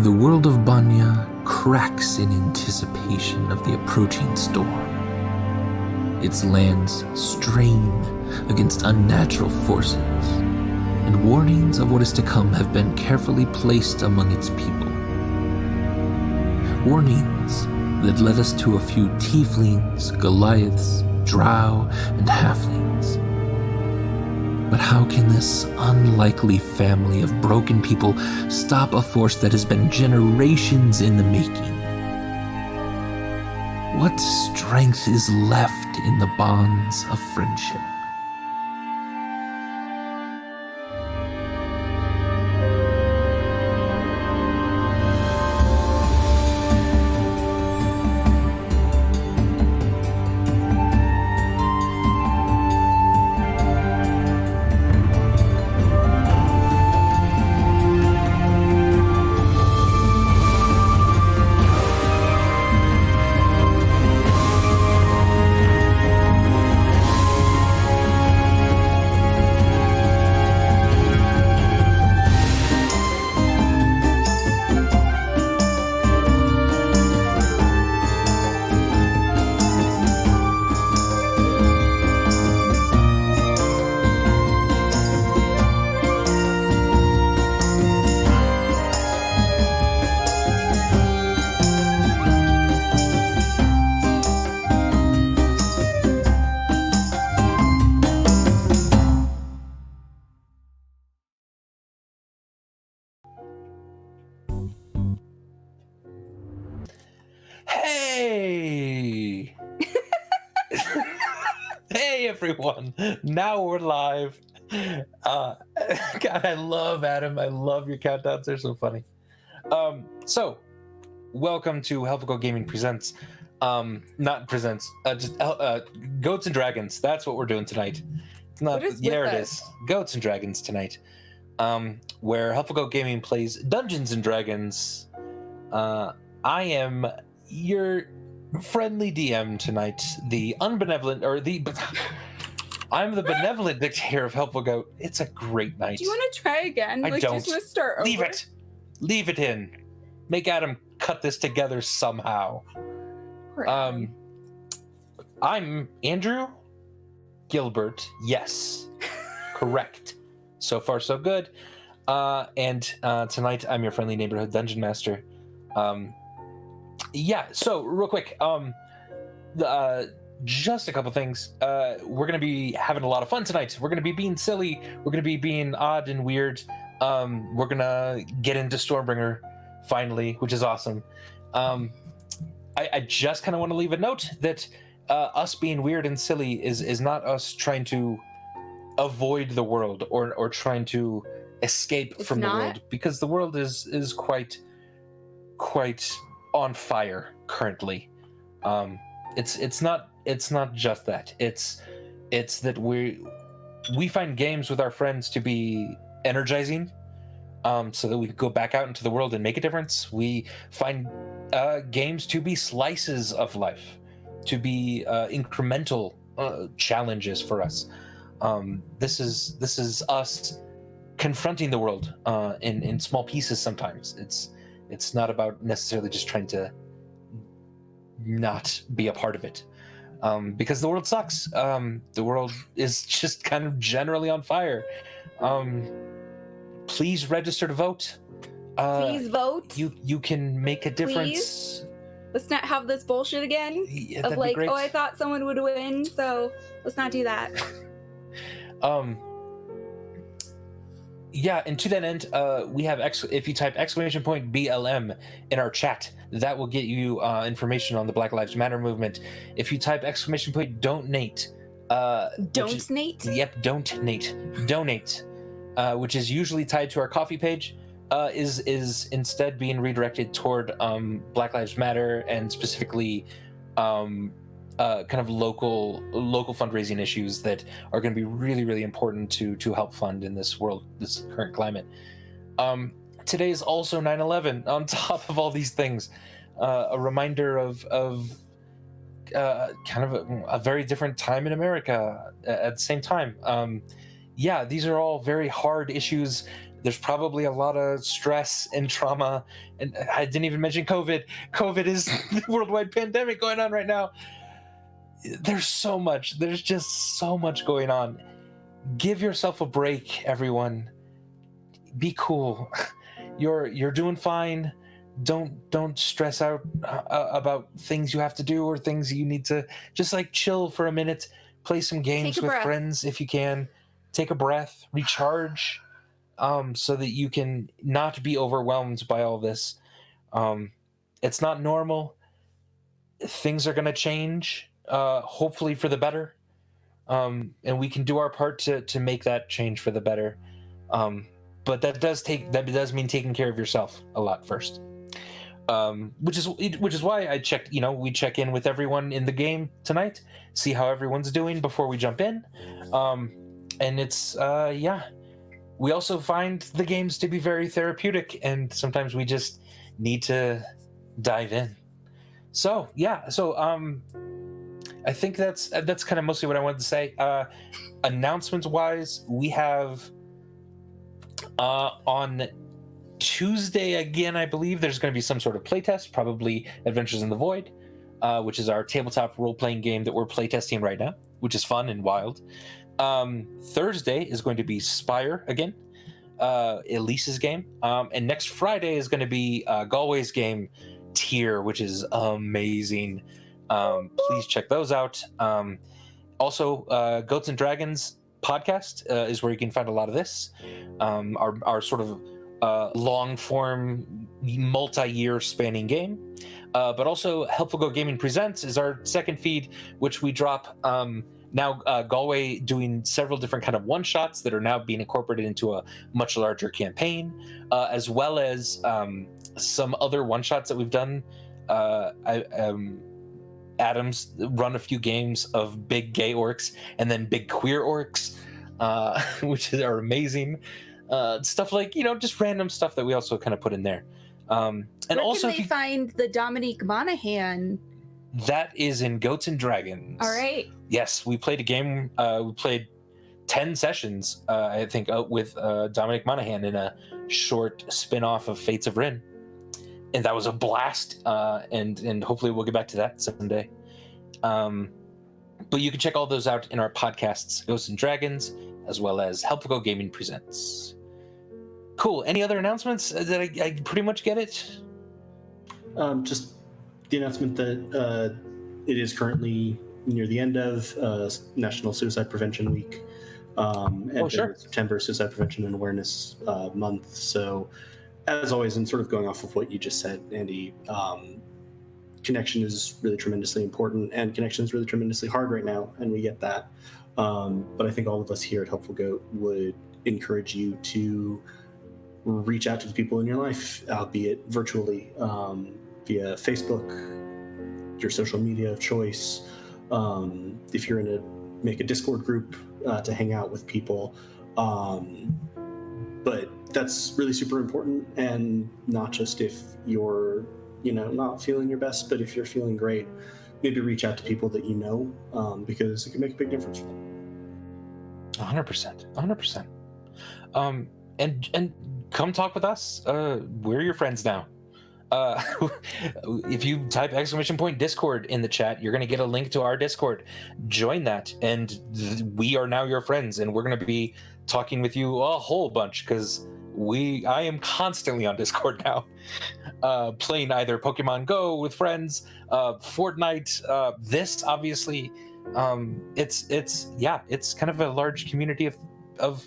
The world of Banya cracks in anticipation of the approaching storm. Its lands strain against unnatural forces, and warnings of what is to come have been carefully placed among its people. Warnings that led us to a few tieflings, Goliaths, drow, and halflings. But how can this unlikely family of broken people stop a force that has been generations in the making? What strength is left in the bonds of friendship? Hey! Hey everyone! Now we're live. God, I love Adam. I love your countdowns. They're so funny. So, welcome to Helpful Go Gaming Presents. Not presents. Just Goats and Dragons. That's what we're doing tonight. It's not. There it is. Goats and Dragons tonight. Where Helpful Go Gaming plays Dungeons and Dragons. I am your friendly DM tonight, the unbenevolent, or the... I'm the benevolent dictator of Helpful Goat. It's a great night. Do you want to try again? I don't. Just want to start over. Leave it. Leave it in. Make Adam cut this together somehow. Right. I'm Andrew Gilbert. Yes. Correct. So far, so good. And tonight, I'm your friendly neighborhood dungeon master. Yeah, so real quick, just a couple things. We're gonna be having a lot of fun tonight. We're gonna be being silly. We're gonna be being odd and weird. We're gonna get into Stormbringer finally, which is awesome. I just kind of want to leave a note that us being weird and silly is not us trying to avoid the world or trying to escape from the world, because the world is quite on fire currently. It's not just that. It's that we find games with our friends to be energizing, so that we can go back out into the world and make a difference. We find games to be slices of life, to be incremental challenges for us. This is us confronting the world in small pieces. Sometimes it's not about necessarily just trying to not be a part of it, because the world sucks. The world is just kind of generally on fire. Please register to vote. Please vote. You can make a difference. Please. Let's not have this bullshit again. Yeah, of like, oh, I thought someone would win, so let's not do that. Yeah, and to that end, we have if you type !BLM in our chat, that will get you information on the Black Lives Matter movement. If you type !donate, donate, which is usually tied to our coffee page, is instead being redirected toward Black Lives Matter, and specifically kind of local fundraising issues that are going to be really, really important to help fund in this world, this current climate. Today is also 9/11. On top of all these things, a reminder of kind of a very different time in America at the same time. Yeah, these are all very hard issues. There's probably a lot of stress and trauma, and I didn't even mention COVID. COVID is the worldwide pandemic going on right now. There's so much. There's just so much going on. Give yourself a break, everyone. Be cool. You're doing fine. Don't stress out about things you have to do or things you need to. Just like chill for a minute. Play some games with friends if you can. Take a breath. Recharge. So that you can not be overwhelmed by all this. It's not normal. Things are going to change, hopefully for the better. And we can do our part to make that change for the better. But that does mean taking care of yourself a lot first. Which is why I checked, we check in with everyone in the game tonight, see how everyone's doing before we jump in. And it's, we also find the games to be very therapeutic, and sometimes we just need to dive in. So I think that's kind of mostly what I wanted to say. Announcements wise, we have on Tuesday again, I believe there's going to be some sort of playtest, probably Adventures in the Void, which is our tabletop role-playing game that we're playtesting right now, which is fun and wild. Thursday is going to be Spire again, Elise's game, and next Friday is going to be Galway's game, Tier, which is amazing. Please check those out. Also, Goats and Dragons podcast is where you can find a lot of this. Our sort of long form, multi-year spanning game. But also, Helpful Go Gaming Presents is our second feed, which we drop now. Galway doing several different kind of one shots that are now being incorporated into a much larger campaign, as well as some other one shots that we've done. Adam's run a few games of big gay orcs and then big queer orcs, which are amazing. Stuff like, just random stuff that we also kind of put in there. And where also, can they find the Dominique Monaghan? That is in Goats and Dragons. All right. Yes, we played a game. We played 10 sessions, I think, with Dominic Monaghan in a short spin-off of Fates of Ryn. And that was a blast, and hopefully we'll get back to that someday. But you can check all those out in our podcasts, Ghosts and Dragons, as well as Helpful Go Gaming Presents. Cool. Any other announcements? Did I pretty much get it? Just the announcement that it is currently near the end of National Suicide Prevention Week. And sure. September Suicide Prevention and Awareness Month. So, as always, and sort of going off of what you just said, Andy, connection is really tremendously important, and connection is really tremendously hard right now, and we get that. But I think all of us here at Helpful Goat would encourage you to reach out to the people in your life, albeit virtually, via Facebook, your social media of choice. If you're make a Discord group to hang out with people. But that's really super important, and not just if you're, not feeling your best, but if you're feeling great, maybe reach out to people that you know, because it can make a big difference for them. 100%. And come talk with us. We're your friends now. If you type !Discord in the chat, you're going to get a link to our Discord. Join that, and we are now your friends, and we're going to be talking with you a whole bunch, because I am constantly on Discord now, playing either Pokemon Go with friends, Fortnite, this obviously. It's kind of a large community of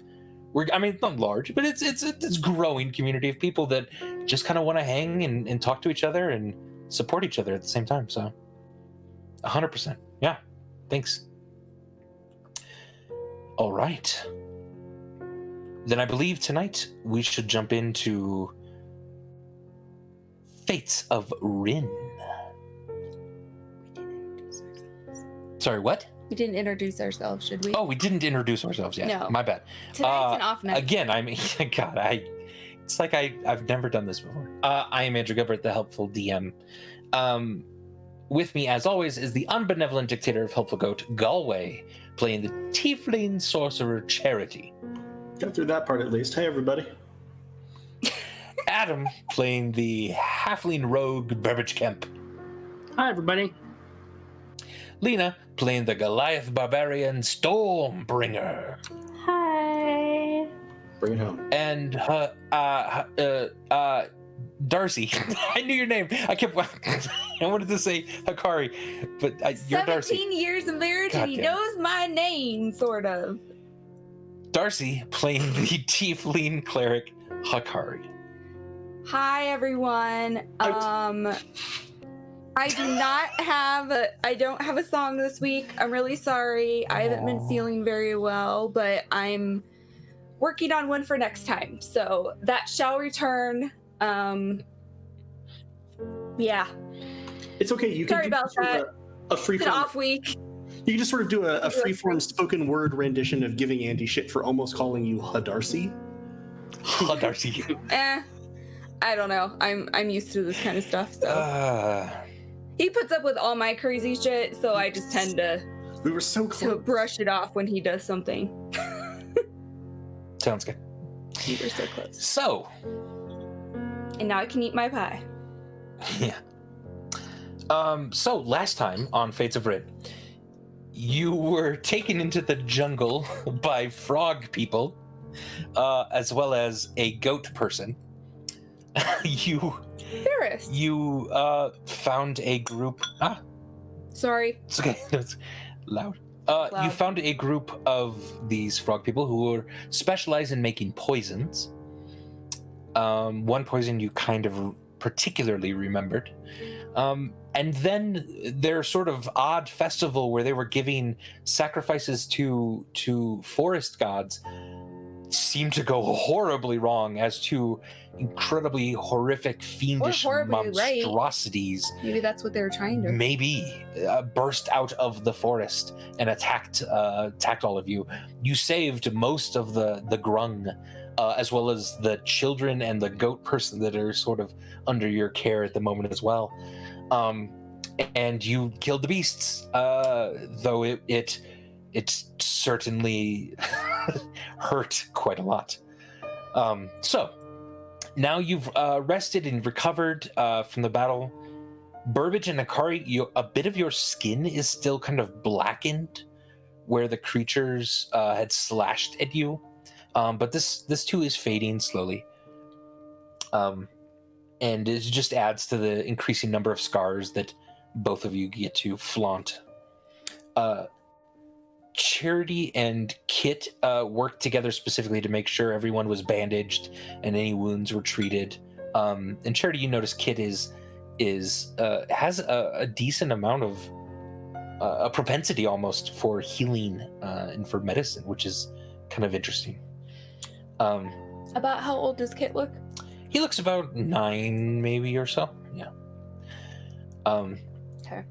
not large, but it's growing community of people that just kind of want to hang and talk to each other and support each other at the same time. So 100%. Yeah. Thanks. All right. Then I believe tonight we should jump into Fates of Ryn. Sorry, what? We didn't introduce ourselves, should we? Oh, we didn't introduce ourselves yet. No. My bad. Tonight's an off night. Again, it's like I've never done this before. I am Andrew Gilbert, the helpful DM. With me, as always, is the unbenevolent dictator of Helpful Goat, Galway, playing the Tiefling Sorcerer Charity. Got through that part at least. Hey, everybody. Adam playing the halfling rogue Burbage Kemp. Hi, everybody. Lena playing the Goliath barbarian Stormbringer. Hi. Bring it home. And Darcy. I knew your name. I wanted to say Hikari, but you're Darcy. 17 years of marriage God and he damn. knows my name, sort of. Darcy playing the tiefling cleric Hikari. Hi, everyone. I don't have a song this week. I'm really sorry. I haven't been feeling very well, but I'm working on one for next time. So that shall return. Yeah. It's okay. You can Sorry do about sort of that. a free It's an off week. You can just sort of do a free-form spoken word rendition of giving Andy shit for almost calling you Darcy. Darcy. I don't know. I'm used to this kind of stuff. So he puts up with all my crazy shit, so I just tend to We were so close. to brush it off when he does something. Sounds good. We were so close. So, And now I can eat my pie. yeah. So last time on Fates of Ryn, you were taken into the jungle by frog people, as well as a goat person. Ferris. You found a group. Sorry. It's okay. It's loud. You Loud. found a group of these frog people who were specialized in making poisons. One poison you kind of particularly remembered. And then their sort of odd festival where they were giving sacrifices to forest gods seemed to go horribly wrong as to incredibly horrific, fiendish horribly right. monstrosities. Maybe that's what they were trying to. Maybe burst out of the forest and attacked all of you. You saved most of the grung, as well as the children and the goat person that are sort of under your care at the moment as well. And you killed the beasts, though it certainly hurt quite a lot. So now you've rested and recovered from the battle. Burbage and Hikari, a bit of your skin is still kind of blackened where the creatures had slashed at you. But this too is fading slowly. And it just adds to the increasing number of scars that both of you get to flaunt. Charity and Kit worked together specifically to make sure everyone was bandaged and any wounds were treated. And Charity, you notice Kit has a decent amount of a propensity almost for healing and for medicine, which is kind of interesting. About how old does Kit look? He looks about 9, maybe, or so. Yeah. Okay.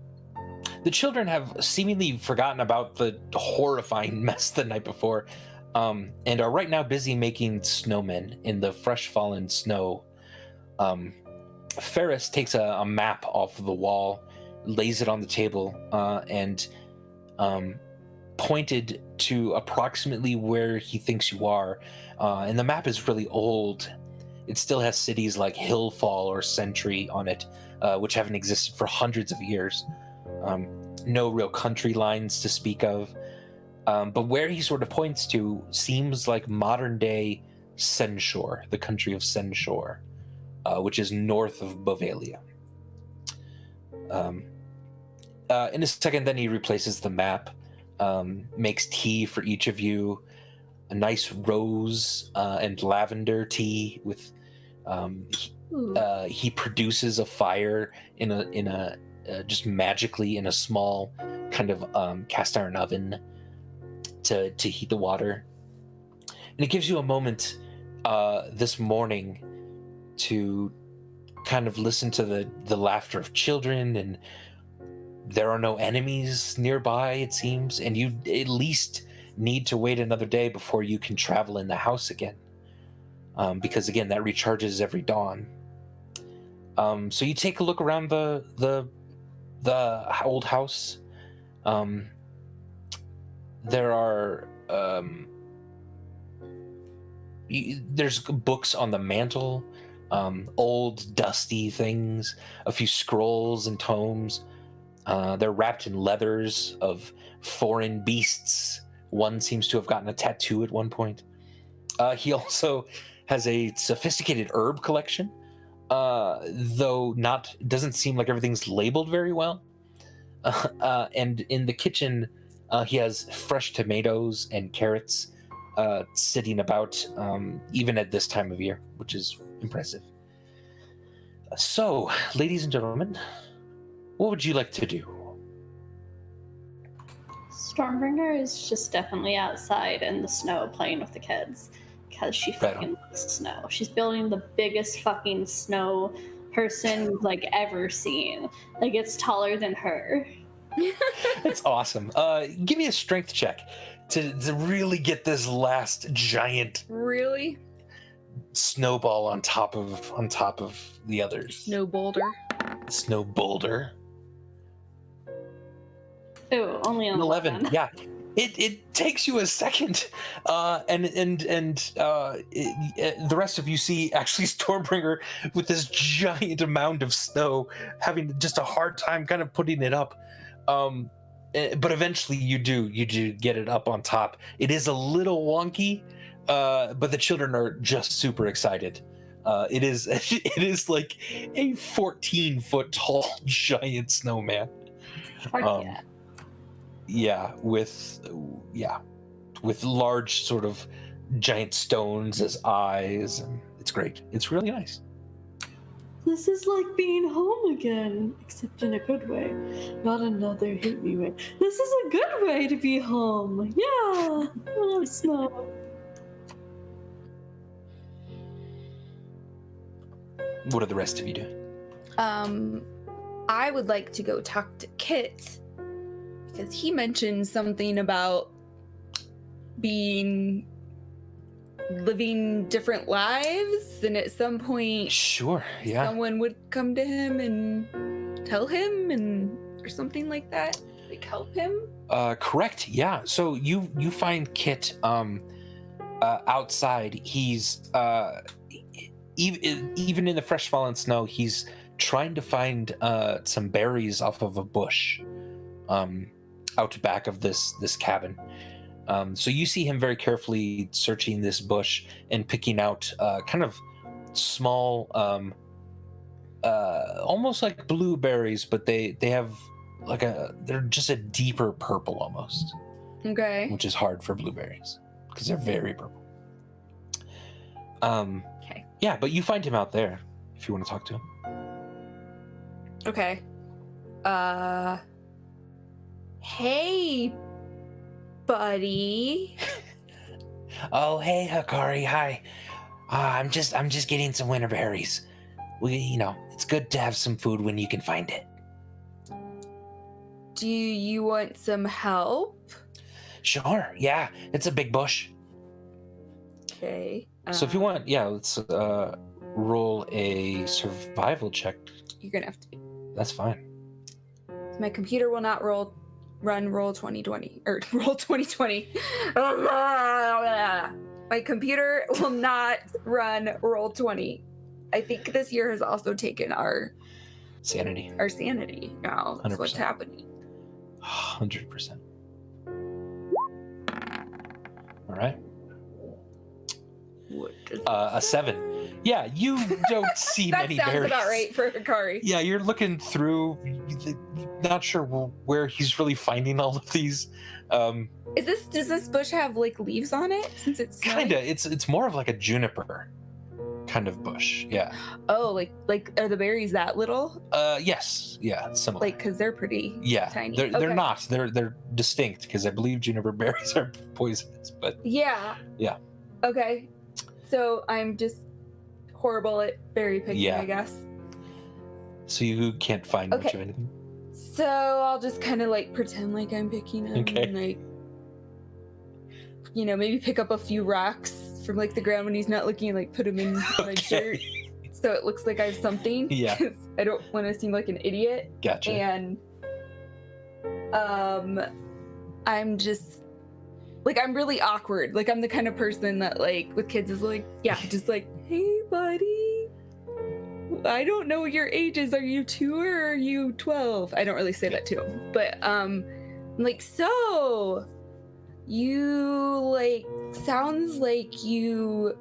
The children have seemingly forgotten about the horrifying mess the night before, and are right now busy making snowmen in the fresh fallen snow. Ferris takes a map off the wall, lays it on the table, and pointed to approximately where he thinks you are. And the map is really old. It still has cities like Hillfall or Sentry on it, which haven't existed for hundreds of years. No real country lines to speak of. But where he sort of points to seems like modern-day Senshore, the country of Senshore, which is north of Bovalia. In a second, then he replaces the map, makes tea for each of you, a nice rose and lavender tea with he produces a fire in a just magically in a small kind of cast iron oven to heat the water, and it gives you a moment this morning to kind of listen to the laughter of children, and there are no enemies nearby, it seems, and you at least need to wait another day before you can travel in the house again, because again that recharges every dawn. So you take a look around the old house. There are there's books on the mantle. old, dusty things, a few scrolls and tomes. They're wrapped in leathers of foreign beasts. One seems to have gotten a tattoo at one point. He also has a sophisticated herb collection, though doesn't seem like everything's labeled very well. And in the kitchen, he has fresh tomatoes and carrots sitting about, even at this time of year, which is impressive. So, ladies and gentlemen, what would you like to do? Stormbringer is just definitely outside in the snow playing with the kids because she fucking loves snow. She's building the biggest fucking snow person we've like ever seen. Like it's taller than her. That's awesome. Give me a strength check to really get this last giant Really? snowball on top of the others. Snow boulder. Snow boulder. Ooh, only an 11. Yeah, it takes you a second, and the rest of you see actually Stormbringer with this giant amount of snow having just a hard time kind of putting it up. But eventually you do get it up on top. It is a little wonky, but the children are just super excited. It is like a 14-foot tall giant snowman. Fuck yeah. Yeah, with large sort of giant stones as eyes, and it's great. It's really nice. This is like being home again, except in a good way. Not another hate me way. This is a good way to be home. Yeah, I love snow. What are the rest of you doing? I would like to go talk to Kit because he mentioned something about living different lives, and at some point Sure, yeah. someone would come to him and tell him or something like that, like help him. Correct, yeah. So you find Kit outside. He's even in the fresh fallen snow, he's trying to find some berries off of a bush out back of this cabin. So you see him very carefully searching this bush and picking out kind of small, almost like blueberries, but they have they're just a deeper purple almost. Okay. Which is hard for blueberries because they're very purple. Okay. Yeah, but you find him out there if you want to talk to him. Okay. Hey, buddy. Oh, hey, Hikari. Hi. I'm just getting some winter berries. It's good to have some food when you can find it. Do you want some help? Sure. Yeah, it's a big bush. Okay. So if you want, let's roll a survival check. You're gonna have to. That's fine. My computer will not run roll 2020 or roll 2020. My computer will not run roll 20. I think this year has also taken our sanity. Our sanity now. That's 100%. what's happening. 100%. All right. What does a 7. Yeah, you don't see that many sounds berries. about right for Hikari. Yeah, you're looking through, not sure where he's really finding all of these. Does this bush have like leaves on it since it's snowing? Kinda. It's more of like a juniper kind of bush. Yeah. Oh, like are the berries that little? Yes. Yeah, similar. Like, cause they're pretty tiny. They're Okay. not. They're distinct because I believe juniper berries are poisonous. But Yeah. Yeah. Okay. So I'm just horrible at berry picking, Yeah. I guess. so you can't find much Okay. of anything. So I'll just kind of like pretend like I'm picking them Okay. and like, maybe pick up a few rocks from like the ground when he's not looking and like put them in my shirt so it looks like I have something. Yeah. 'Cause I don't want to seem like an idiot. Gotcha. And I'm just like, I'm really awkward. Like I'm the kind of person that like with kids is like, yeah, just like, hey buddy. I don't know what your age is. Are you 2 or are you 12? I don't really say that to him, but like, so you like sounds like you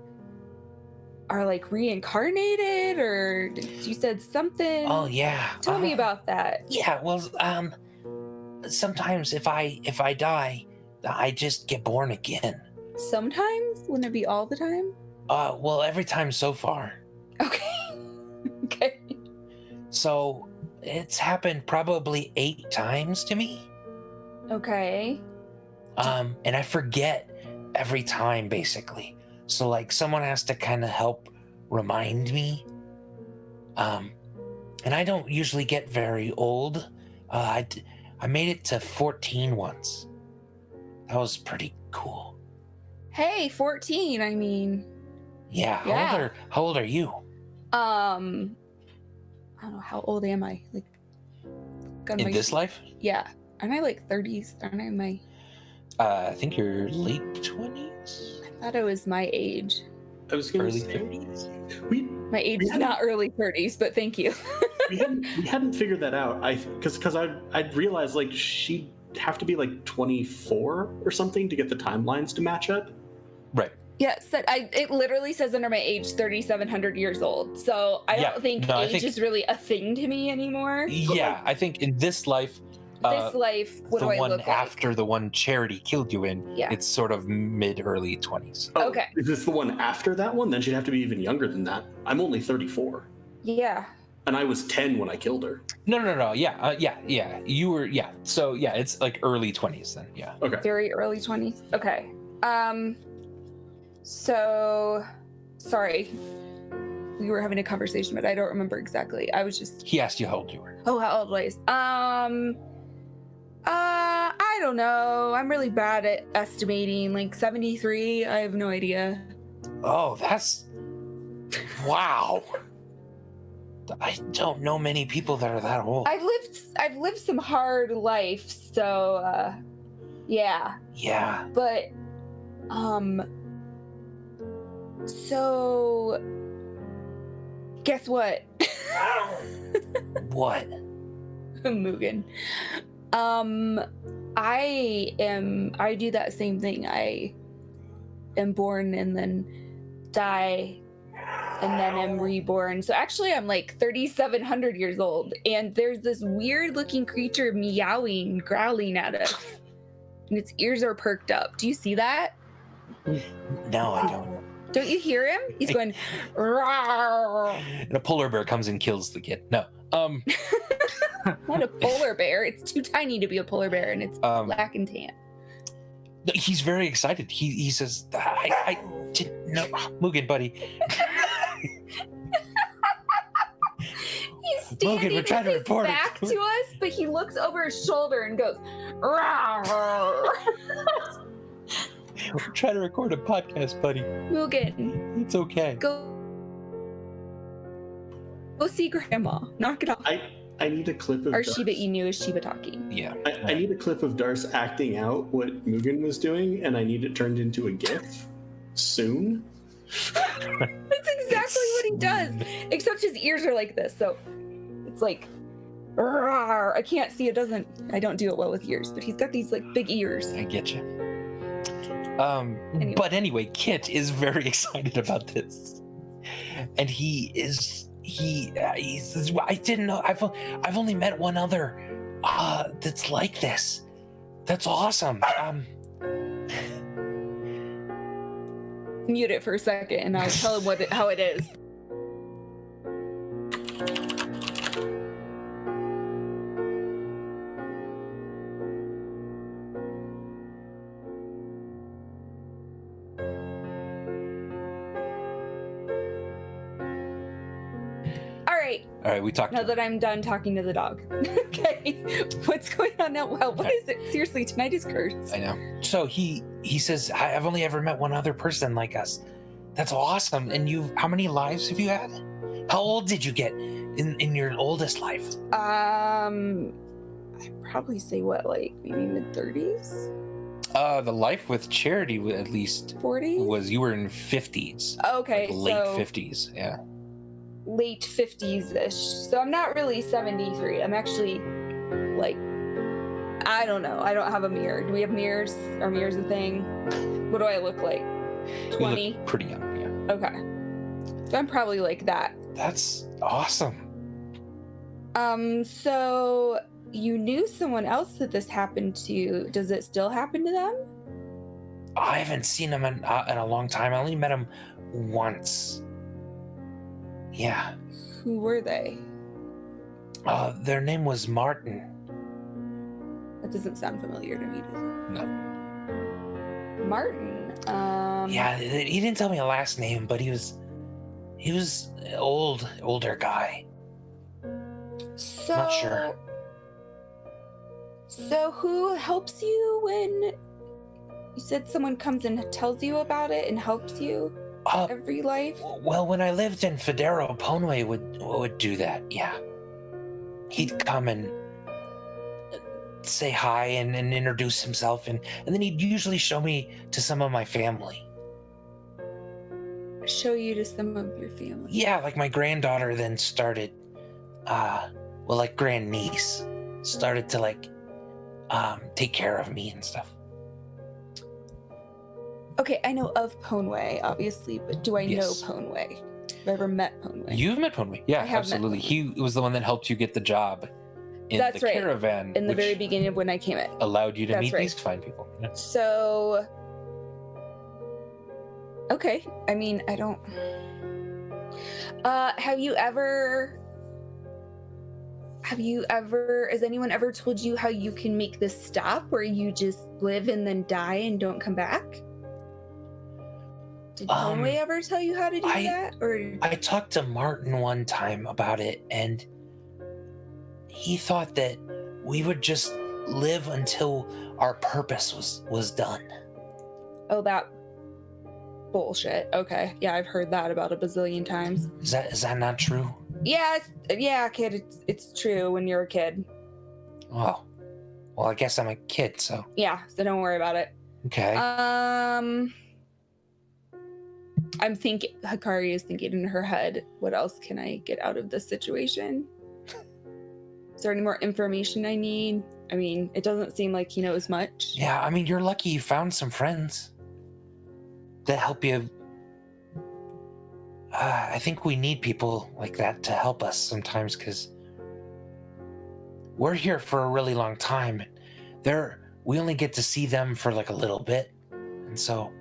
are like reincarnated, or you said something. Oh yeah. Tell me about that. Yeah. Well, sometimes if I die, I just get born again. Sometimes? Wouldn't it be all the time? Well, every time so far. Okay. Okay. So it's happened probably 8 times to me. Okay. And I forget every time, basically. So like someone has to kind of help remind me. And I don't usually get very old. I made it to 14 once. That was pretty cool. Hey, 14. I mean, Yeah. Yeah. How old are you? I don't know, how old am I? Like, got In my- this life? Yeah. Aren't I like 30s? Aren't I my? I think you're late 20s, I thought it was my age. I was going to early say 30s. we My age is Yeah. not early 30s, but thank you. we hadn't figured that out. Because I'd realized like she'd have to be like 24 or something to get the timelines to match up. Right. Yeah, it literally says under my age 3,700 years old. So I Yeah, don't think no, I age think- is really a thing to me anymore. Yeah, I think in this life, This life, what the do I one look like? after the one Charity killed you in, Yeah. it's sort of mid-early 20s. Oh, Okay. Is this the one after that one? Then she'd have to be even younger than that. I'm only 34. Yeah. And I was 10 when I killed her. No. Yeah. You were. Yeah. So yeah, it's like early 20s then. Yeah. Okay. Very early 20s. Okay. So sorry. We were having a conversation, but I don't remember exactly. I was just He asked you how old you were. Oh, how old was I? I don't know. I'm really bad at estimating. Like 73. I have no idea. Oh, that's wow. I don't know many people that are that old. I've lived some hard life, so yeah. Yeah. But so guess what? What? Mugen. I do that same thing. I am born and then die and then am reborn. So actually I'm like 3,700 years old, and there's this weird looking creature meowing, growling at us. And its ears are perked up. Do you see that? No, I don't. Don't you hear him? He's going "Rawr." And a polar bear comes and kills the kid. No. Not a polar bear. It's too tiny to be a polar bear, and it's black and tan. He's very excited. He says, I didn't know. Mugen, buddy. He's standing we're trying to with his report it. back to us, but he looks over his shoulder and goes, "Rawr." We're trying to record a podcast, buddy. Mugen, It's okay. go see Grandma. Knock it off. I need a clip of Or Darce. Shiba Inu is Shiba talking. Yeah. I need a clip of Darce acting out what Mugen was doing, and I need it turned into a GIF soon. That's exactly what he does. Except his ears are like this, so it's like "Rawr." I can't see it. I don't do it well with ears, but he's got these like big ears. I get you. Anyway. But anyway, Kit is very excited about this, and he says, I didn't know. I've only met one other that's like this. That's awesome. Mute it for a second, and I'll tell him how it is. All right, we talked. Now that I'm done talking to the dog. Okay, what's going on now? Well, what is it? Seriously, tonight is cursed. I know. So he says, I've only ever met one other person like us. That's awesome. And how many lives have you had? How old did you get in your oldest life? I'd probably say what, like maybe mid-30s? The life with Charity, at least, 40s? was you were in 50s. Okay, Like late so 50s. Yeah. late 50s-ish. So I'm not really 73. I'm actually like, I don't know. I don't have a mirror. Do we have mirrors? Are mirrors a thing? What do I look like? 20? You look pretty young, yeah. Okay. So I'm probably like that. That's awesome. So you knew someone else that this happened to. Does it still happen to them? I haven't seen him in a long time. I only met him once. Yeah. Who were they? Their name was Martin. That doesn't sound familiar to me, does it? No. Martin. Yeah, he didn't tell me a last name, but he was an older guy. So, Not sure. So who helps you when you said someone comes and tells you about it and helps you every life? Well, when I lived in Federo, Ponway would do that. Yeah, he'd come and say hi and introduce himself, and then he'd usually show me to some of my family. Show you to some of your family. Yeah, like my granddaughter then started, like grandniece started to like take care of me and stuff. Okay, I know of Ponway, obviously, but do I know Ponway? Have I ever met Ponway? You've met Ponway, yeah, absolutely. He was the one that helped you get the job in the caravan. In the very beginning of when I came in. Allowed you to meet these fine people. Yeah. So, okay. I mean, I don't... has anyone ever told you how you can make this stop where you just live and then die and don't come back? Did Conway ever tell you how to do that? Or I talked to Martin one time about it, and he thought that we would just live until our purpose was done. Oh, that bullshit. Okay. Yeah, I've heard that about a bazillion times. Is that not true? Yeah, kid, it's true when you're a kid. Oh. Well, I guess I'm a kid, so. Yeah, so don't worry about it. Okay. I'm thinking, Hikari is thinking in her head, what else can I get out of this situation? Is there any more information I need? I mean, it doesn't seem like he knows much. Yeah, I mean, you're lucky you found some friends that help you. I think we need people like that to help us sometimes, because we're here for a really long time. We only get to see them for like a little bit, and so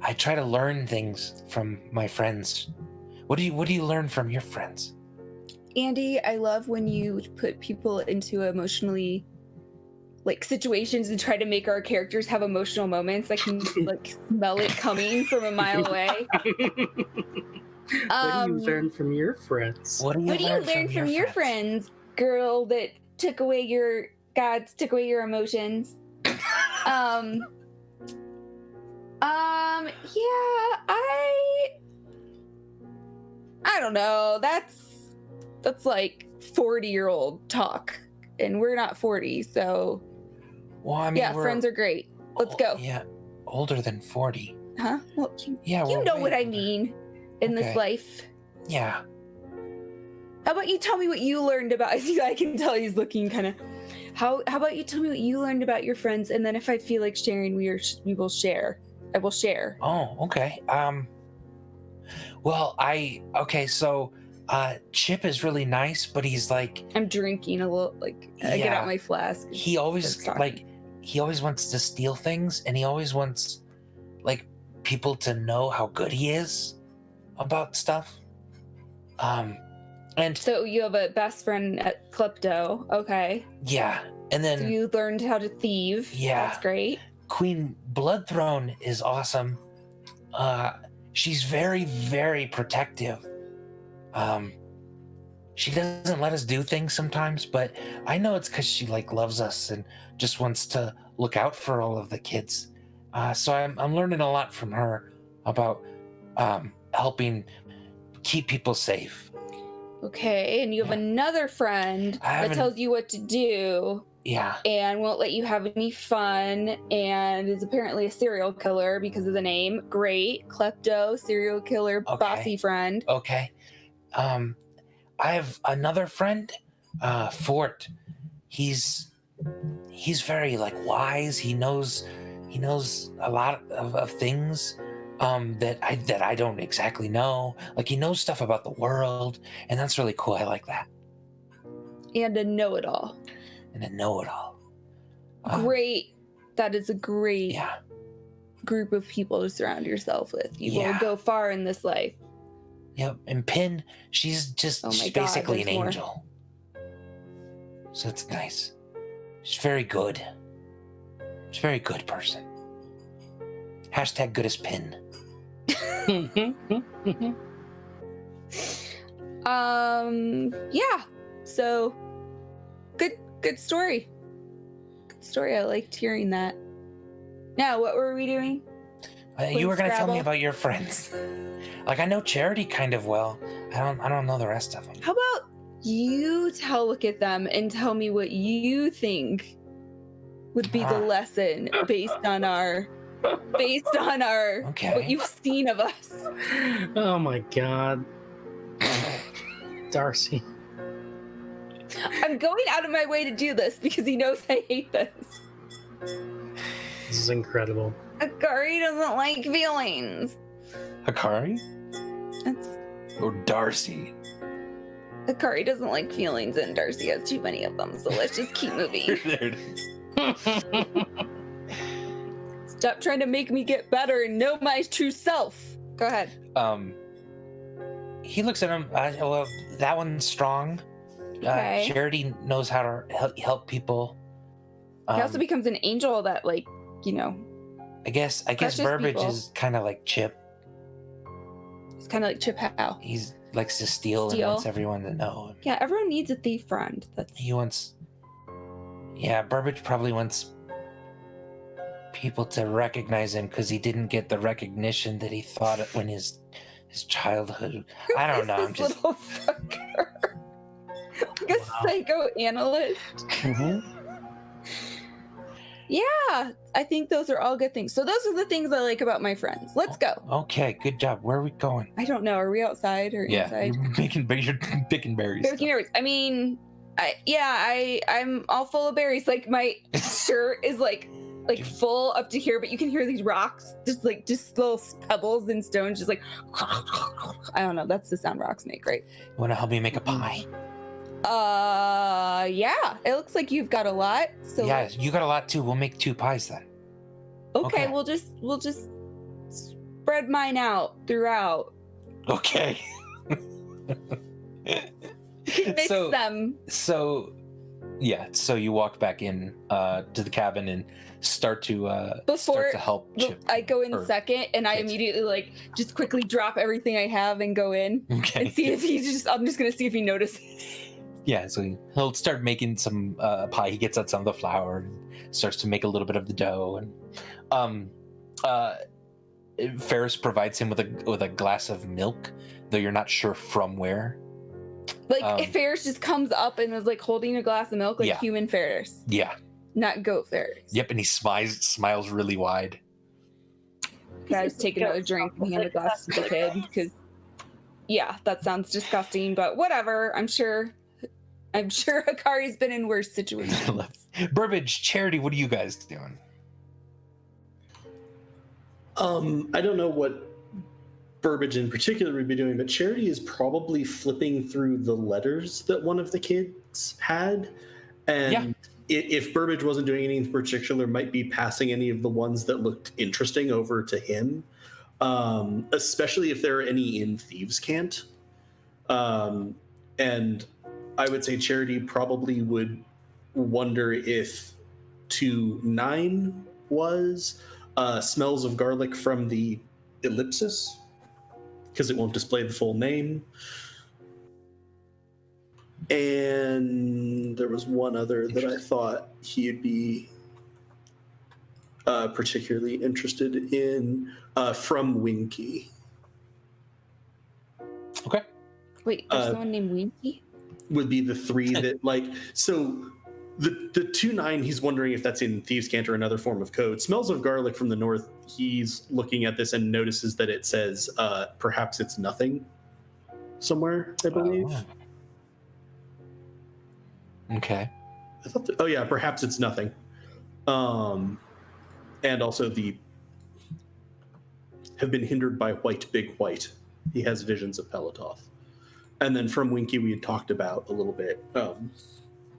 I try to learn things from my friends. What do you learn from your friends? Andy, I love when you put people into emotionally like situations and try to make our characters have emotional moments. I can like smell it coming from a mile away. What do you learn from your friends? What do you learn from your friends, girl that took away your emotions? Yeah, I don't know. That's like 40-year-old talk, and we're not 40, so. Well, I mean, yeah, friends are great. Let's go. Yeah, older than 40. Huh? Well, you know what I mean in this life. Yeah. How about you tell me what you learned about? I can tell he's looking kind of. How about you tell me what you learned about your friends, and then if I feel like sharing, we will share. I will share. Oh, okay. So Chip is really nice, but he's like, I'm drinking a little, like I get out my flask. He always wants to steal things, and he always wants like people to know how good he is about stuff. And so you have a best friend at Klepto, okay? Yeah, and then so you learned how to thieve. Yeah, that's great. Queen Bloodthrone is awesome. She's very, very protective. She doesn't let us do things sometimes, but I know it's because she like loves us and just wants to look out for all of the kids. So I'm learning a lot from her about helping keep people safe. Okay, and you have another friend that tells you what to do. Yeah. and won't let you have any fun, and is apparently a serial killer because of the name. Great. Klepto, serial killer, Okay. bossy friend. Okay. I have another friend, Fort. He's very like wise. He knows a lot of things that I don't exactly know. Like he knows stuff about the world, and that's really cool. I like that. And a know-it-all. And a know-it-all. Great. That is a great Yeah. group of people to surround yourself with. You Yeah. will go far in this life. Yep. And Pin, she's just Oh my she's God, basically an there's more. angel. So it's nice. She's very good. She's a very good person. Hashtag good as Pin. Yeah. So good story. Good story. I liked hearing that. Now, what were we doing? You were gonna tell me Scrabble? about your friends. Like I know Charity kind of well. I don't know the rest of them. How about you look at them and tell me what you think would be the lesson based on our Okay. what you've seen of us. Oh my god. Darcy. I'm going out of my way to do this because he knows I hate this. This is incredible. Akari doesn't like feelings. Hikari That's or Darcy? Akari doesn't like feelings, and Darcy has too many of them. So let's just keep moving. There it is. Stop trying to make me get better and know my true self. Go ahead. He looks at him. Well, that one's strong. Okay. Charity knows how to help people. He also becomes an angel that, like, you know, I guess crushes Burbage people. is kind of like Chip. it's kind of like Chip Howe. He likes to steal and Steal. wants everyone to know him. Yeah, everyone needs a thief friend. That's He wants. Yeah, Burbage probably wants people to recognize him because he didn't get the recognition that he thought when his childhood. I don't know. I'm This just. little fucker. Like a psychoanalyst. Mm-hmm. Yeah, I think those are all good things. So those are the things I like about my friends. Let's go. Okay, good job. Where are we going? I don't know. Are we outside or Yeah, inside? you're picking berries. Picking berries. I mean, I'm all full of berries. Like my shirt is like full up to here, but you can hear these rocks, just little pebbles and stones, just like I don't know. That's the sound rocks make, right? You want to help me make a pie? Yeah. It looks like you've got a lot. So Yeah, you got a lot too. We'll make 2 pies then. okay, okay. we'll just spread mine out throughout. Okay. Mix them. So you walk back in to the cabin and start to help Chip. I go in or second, and I Kit. immediately just quickly drop everything I have and go in Okay. and see if I'm just gonna see if he notices. Yeah, so he'll start making some pie. He gets out some of the flour and starts to make a little bit of the dough, and Ferris provides him with a glass of milk, though you're not sure from where. Like if Ferris just comes up and is like holding a glass of milk, like Yeah. human Ferris, Yeah. not goat Ferris. Yep, and he smiles really wide. Guys, take another drink and hand a glass to the kid because, yeah, that sounds disgusting. But whatever. I'm sure Hikari's been in worse situations. Burbage, Charity, what are you guys doing? I don't know what Burbage in particular would be doing, but Charity is probably flipping through the letters that one of the kids had. And Yeah. if Burbage wasn't doing anything particular, might be passing any of the ones that looked interesting over to him, especially if there are any in Thieves' Cant. And I would say Charity probably would wonder if 2-9 was smells of garlic from the ellipsis, because it won't display the full name. And there was one other that I thought he'd be particularly interested in, from Winky. Okay. Wait, there's someone named Winky? Would be the 3 that, like, so The 2-9, he's wondering if that's in Thieves' Cant or another form of code. Smells of garlic from the north. He's looking at this and notices that it says, perhaps it's nothing somewhere, I believe. Okay. I thought oh yeah, perhaps it's nothing. And also the have been hindered by white, big white. He has visions of Pelatoth. And then from Winky, we had talked about a little bit.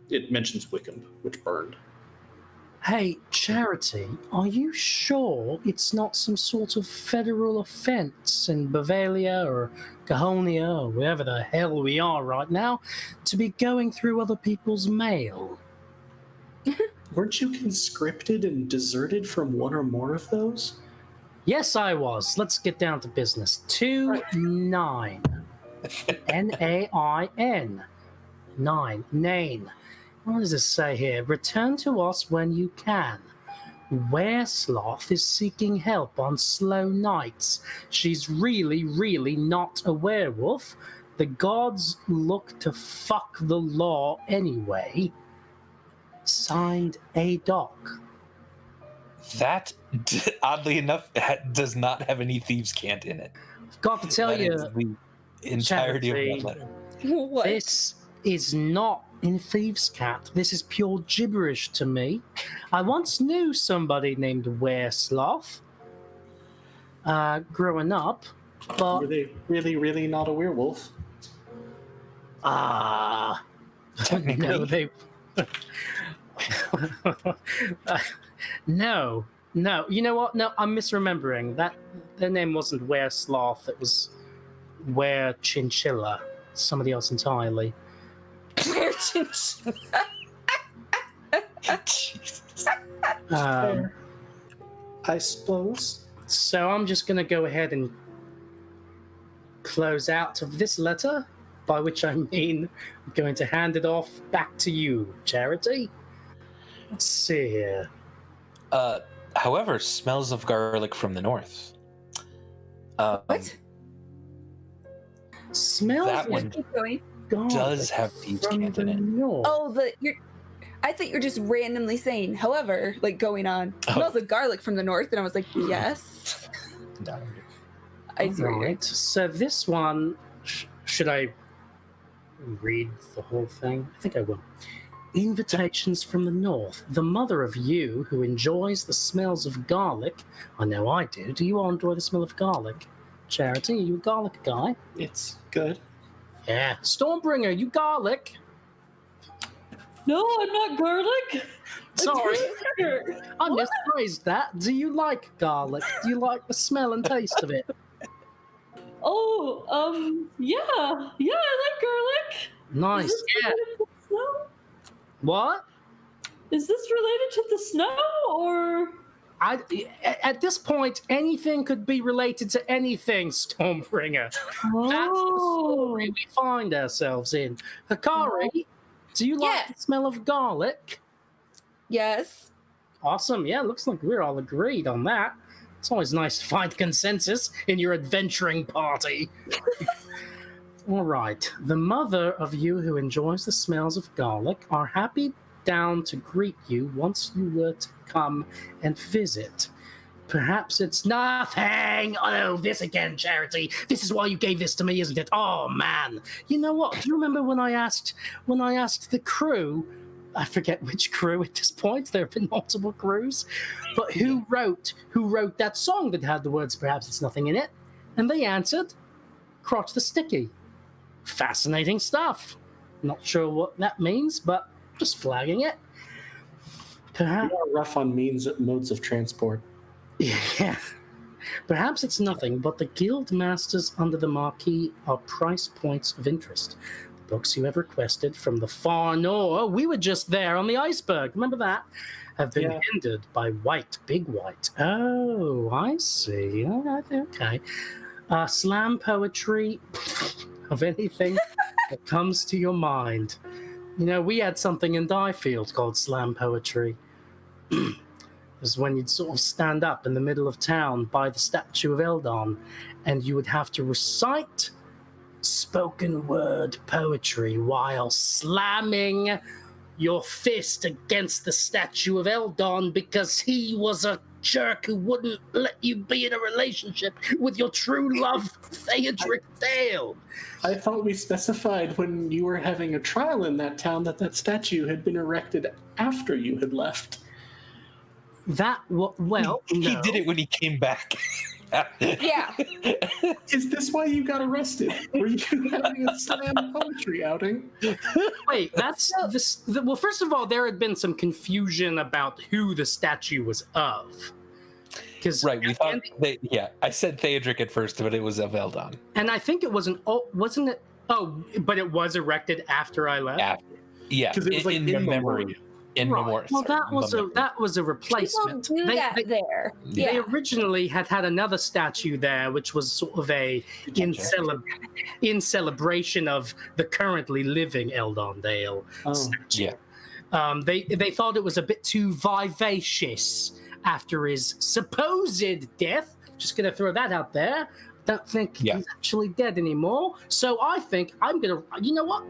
It mentions Wickham, which burned. Hey, Charity, are you sure it's not some sort of federal offense in Bavaria or Gahonia or wherever the hell we are right now to be going through other people's mail? Weren't you conscripted and deserted from one or more of those? Yes, I was. Let's get down to business. 2-9. N-A-I-N. 9. Nane. What does it say here? Return to us when you can. Weresloth is seeking help on slow nights. She's really, really not a werewolf. The gods look to fuck the law anyway. Signed, A. Doc. That, oddly enough, does not have any Thieves' Cant in it. I've got to tell That you, is the entirety Charity, of that letter. What? this is not in Thieves' Cant. This is pure gibberish to me. I once knew somebody named Weresloth growing up, but Were they really, really not a werewolf? Technically. no, they. No. You know what? No, I'm misremembering. That their name wasn't Weresloth. It was Chinchilla. Somebody else entirely. Jesus. I suppose. So I'm just going to go ahead and close out of this letter, by which I mean I'm going to hand it off back to you, Charity. Let's see here. However, smells of garlic from the north. What? Smells That one Keep going. garlic does have Thieves' from Cant the in it. north. Oh, I thought you were just randomly saying, however, like going on. Smells like garlic from the north, and I was like, yes. No. I see. Right. So this one, should I read the whole thing? I think I will. Invitations from the north. The mother of you who enjoys the smells of garlic. I know I do. Do you all enjoy the smell of garlic? Charity, are you a garlic guy? It's good. Yeah. Stormbringer, you garlic. No, I'm not garlic. Sorry, I misphrased that. Do you like garlic? Do you like the smell and taste of it? Oh, yeah, I like garlic. Nice. Is this Yeah. related to the snow? What? Is this related to the snow or? At this point, anything could be related to anything, Stormbringer. That's the story we find ourselves in. Hikari, do you like Yeah. the smell of garlic? Yes. Awesome. Yeah, looks like we're all agreed on that. It's always nice to find consensus in your adventuring party. All right. The mother of you who enjoys the smells of garlic are happy down to greet you once you were to come and visit. Perhaps it's nothing. Oh, this again, Charity. This is why you gave this to me, isn't it? Oh man. You know what? Do you remember when I asked the crew? I forget which crew at this point. There have been multiple crews, but who wrote that song that had the words "Perhaps it's nothing" in it? And they answered, "Crotch the Sticky." Fascinating stuff. Not sure what that means, but just flagging it. Perhaps. You are rough on modes of transport. Yeah. Perhaps it's nothing, but the guild masters under the marquee are price points of interest. The books you have requested from the far north, we were just there on the iceberg, remember that? Have been hindered by white, big white. Oh, I see. Okay. Slam poetry of anything that comes to your mind. You know, we had something in Diefield called slam poetry. It was when you'd sort of stand up in the middle of town by the statue of Eldon, and you would have to recite spoken word poetry while slamming your fist against the statue of Eldon because he was a jerk who wouldn't let you be in a relationship with your true love, Theodric Dale. I thought we specified when you were having a trial in that town that statue had been erected after you had left. Well, he no. did it when he came back. Yeah. Is this why you got arrested? Were you having a slam poetry outing? Wait, that's this. Well, first of all, there had been some confusion about who the statue was of. Right, we thought I said Theodric at first, but it was of Eldon. And I think it wasn't it? Oh, but it was erected after I left. Yeah, because it was like in memory. In right. memory. Well, that was a replacement. People do that there. They Yeah. originally had another statue there, which was sort of in celebration of the currently living Eldon Dale statue. Yeah. They thought it was a bit too vivacious after his supposed death. Just gonna throw that out there. Don't think he's actually dead anymore. So I think I'm gonna. You know what?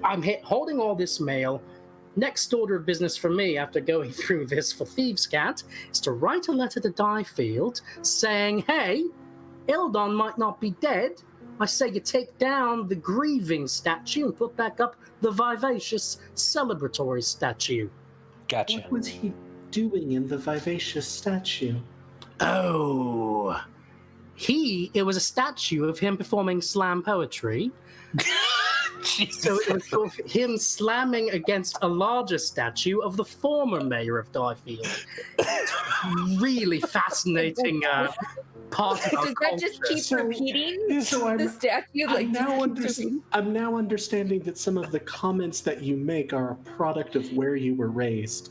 I'm holding all this mail. Next order of business for me after going through this for Thieves' Cat is to write a letter to Diefield saying, hey, Eldon might not be dead. I say you take down the grieving statue and put back up the vivacious celebratory statue. Gotcha. What was he doing in the vivacious statue? Oh, it was a statue of him performing slam poetry. So it was sort of him slamming against a larger statue of the former mayor of Diefield. Really fascinating part of our Does that just keep repeating the statue? I'm now understanding that some of the comments that you make are a product of where you were raised.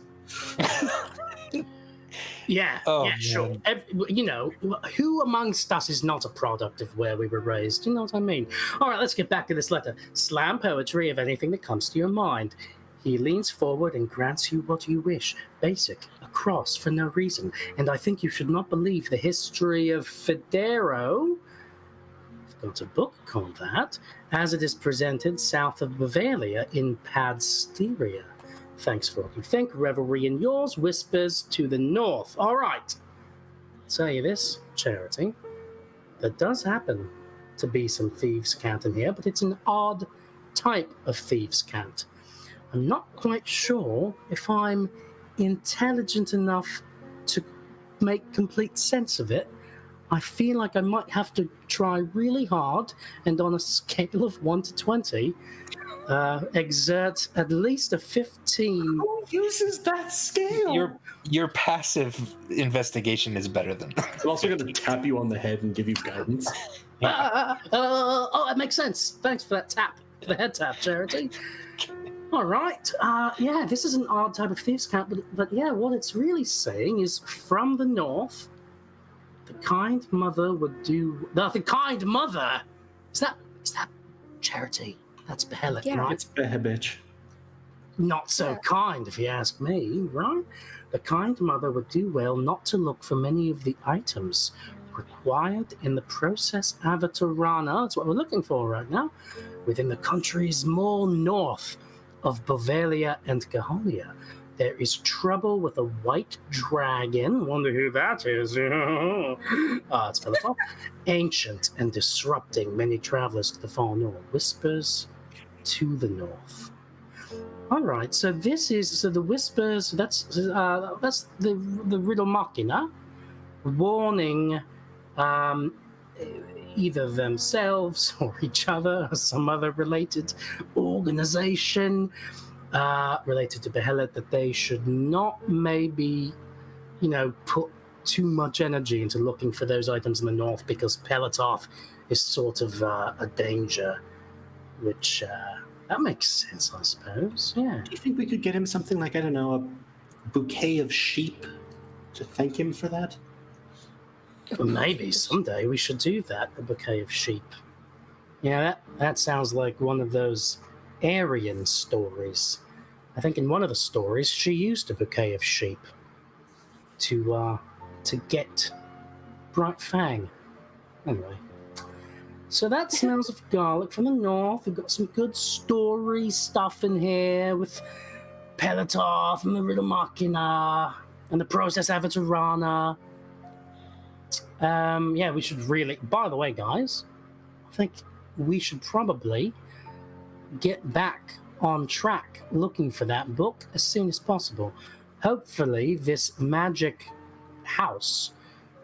Yeah, sure. Who amongst us is not a product of where we were raised? You know what I mean? All right, let's get back to this letter. Slam poetry of anything that comes to your mind. He leans forward and grants you what you wish. Basic, a cross for no reason. And I think you should not believe the history of Federo. I've got a book called that, as it is presented south of Bavaria in Padsteria. Thanks for what you think. Revelry in yours, whispers to the north. All right. I'll tell you this, Charity. There does happen to be some Thieves' Cat in here, but it's an odd type of Thieves' Cat. I'm not quite sure if I'm intelligent enough to make complete sense of it. I feel like I might have to try really hard and on a scale of 1 to 20, exert at least a 15. Who uses that scale? Your passive investigation is better than. I'm also going to tap you on the head and give you guidance. That makes sense. Thanks for that tap, for the head tap, Charity. All right. This is an odd type of Thieves' Cat, but yeah, what it's really saying is from the north, the kind mother would do. The kind mother? Is that Charity? That's Behelit, right? It's Behebitch. Not so kind, if you ask me, right? The kind mother would do well not to look for many of the items required in the process Avatarana. That's what we're looking for right now. Within the countries more north of Bavaria and Gaholia, there is trouble with a white dragon. Wonder who that is. It's Philip. Ancient and disrupting many travelers to the far north. Whispers to the north. All right, so the whispers. That's the riddle machina, warning either themselves or each other or some other related organization related to Behelit that they should not maybe, put too much energy into looking for those items in the north because Pelotov is sort of a danger. Which, that makes sense, I suppose, yeah. Do you think we could get him something like, I don't know, a bouquet of sheep to thank him for that? Maybe someday we should do that, a bouquet of sheep. Yeah, that sounds like one of those Aryan stories. I think in one of the stories, she used a bouquet of sheep to get Bright Fang. Anyway. So that smells of garlic from the north. We've got some good story stuff in here with Tabletop, Marilla Machina, and the Process of Ryn. Yeah, we should really. By the way, guys, I think we should probably get back on track looking for that book as soon as possible. Hopefully, this magic house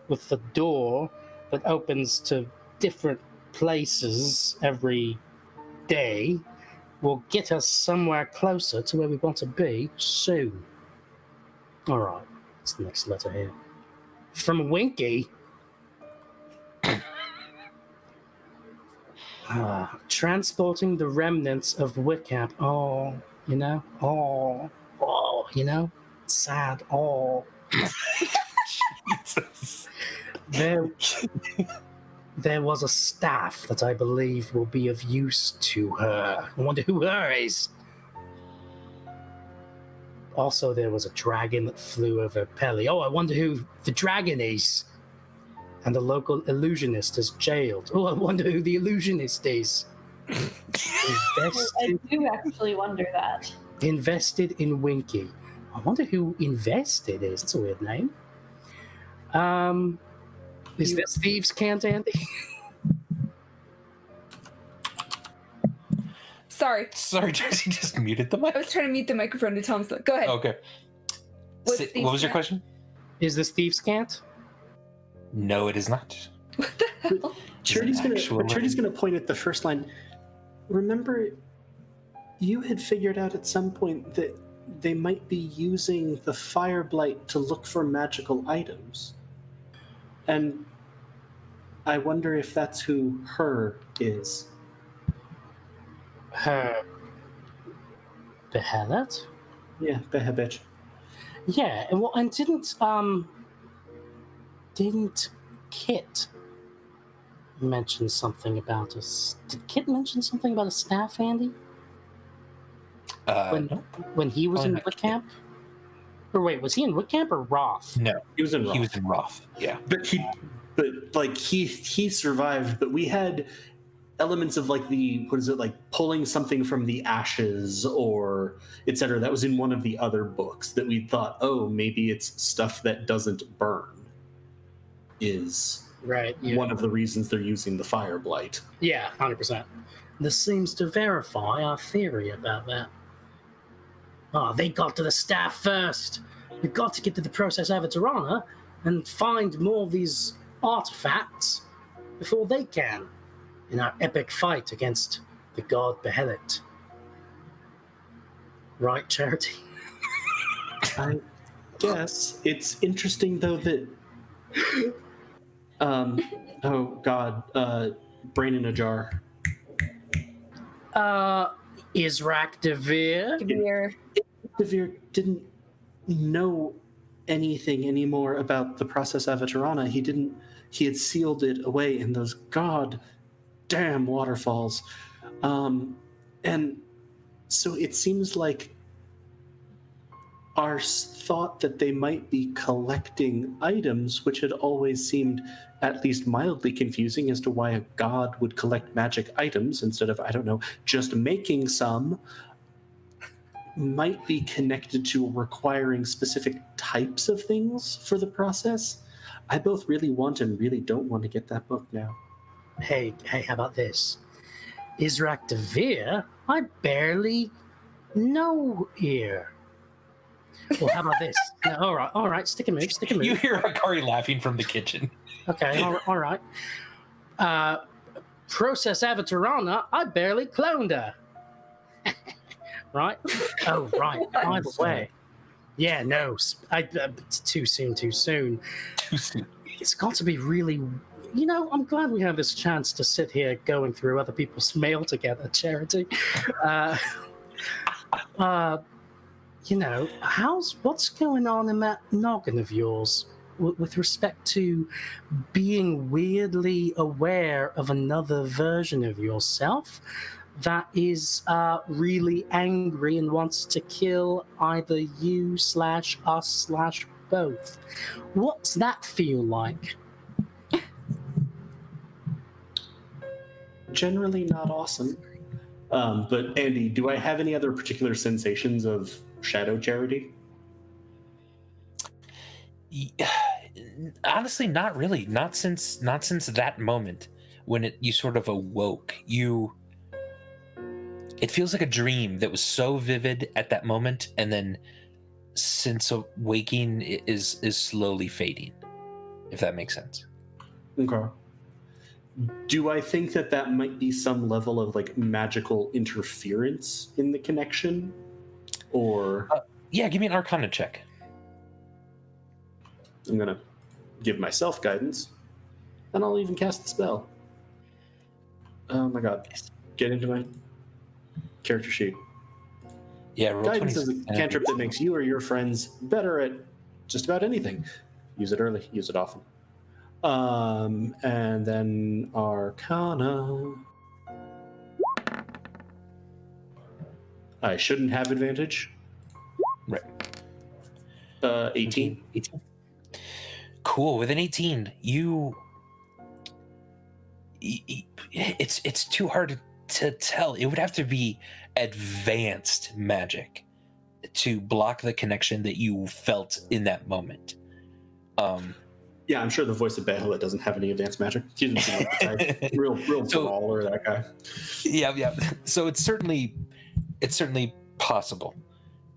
with the door that opens to different places every day will get us somewhere closer to where we want to be soon. All right, what's the next letter here? From Winky. Transporting the remnants of Wickham. Oh, you know? Oh, you know? Sad. Oh. Jesus. There was a staff that I believe will be of use to her. I wonder who her is. Also, there was a dragon that flew over Pelly. Oh, I wonder who the dragon is. And the local illusionist is jailed. Oh, I wonder who the illusionist is. I do actually wonder that. Invested in Winky. I wonder who Invested is. That's a weird name. Is this Thieves' Cant, Andy? Sorry. Sorry, Darcy just muted the mic. I was trying to mute the microphone to tell him something. Go ahead. Okay. What's What Thieves' was your Cant? question? Is this Thieves' Cant? No, it is not. What the hell? Charity's gonna point at the first line. Remember, you had figured out at some point that they might be using the fire blight to look for magical items. And I wonder if that's who her is. Her Behelit? Yeah, beha bitch. Yeah, well, and didn't Kit mention something about us? Did Kit mention something about a staff, Andy? No. When he was Oh, in not Wickham? Or wait, was he in Wickham or Roth? No, He was in Roth. he was in Roth. Yeah. But he survived, but we had elements of like pulling something from the ashes or etc. That was in one of the other books that we thought, oh, maybe it's stuff that doesn't burn is Right. Yeah. one of the reasons they're using the fire blight. Yeah, 100%. This seems to verify our theory about that. Oh, they got to the staff first. We've got to get to the Process of Ryn and find more of these artifacts before they can in our epic fight against the god Behelit. Right, Charity? I guess it's interesting though that oh god, brain in a jar. Israk Devere? Devere. Devere didn't know anything anymore about the Process of Ryn. He had sealed it away in those god damn waterfalls. And so it seems like our thought that they might be collecting items, which had always seemed at least mildly confusing as to why a god would collect magic items instead of, I don't know, just making some, might be connected to requiring specific types of things for the process. I both really want and really don't want to get that book now. Hey, how about this? Israk Devere? I barely know here. Well, how about this? No, all right, stick a move. You hear Akari laughing from the kitchen. Okay, all right. Process of Ryn, I barely cloned her. Right? Oh, right. By the way. Yeah, no, it's too soon. Too soon. It's got to be really... You know, I'm glad we have this chance to sit here going through other people's mail together, Charity. You know, what's going on in that noggin of yours with respect to being weirdly aware of another version of yourself that is really angry and wants to kill either you/us/both? What's that feel like? Generally not awesome. But Andy, do I have any other particular sensations of shadow Charity? Honestly, not really. Not since that moment when you sort of awoke. It feels like a dream that was so vivid at that moment, and then since waking is slowly fading, if that makes sense. Okay. Do I think that might be some level of like magical interference in the connection? Or Yeah, give me an Arcana check. I'm gonna give myself guidance, and I'll even cast the spell. Oh my god. Get into my character sheet. Yeah, roll Guidance 20. is a cantrip that makes you or your friends better at just about anything. Use it early, use it often. And then Arcana. I shouldn't have advantage. Right. 18. 18. Cool. With an 18, it's too hard to tell. It would have to be advanced magic to block the connection that you felt in that moment. Yeah, I'm sure the voice of Bahamut doesn't have any advanced magic. He didn't seem like the type. Real brawler, that guy. Yeah. So it's certainly possible.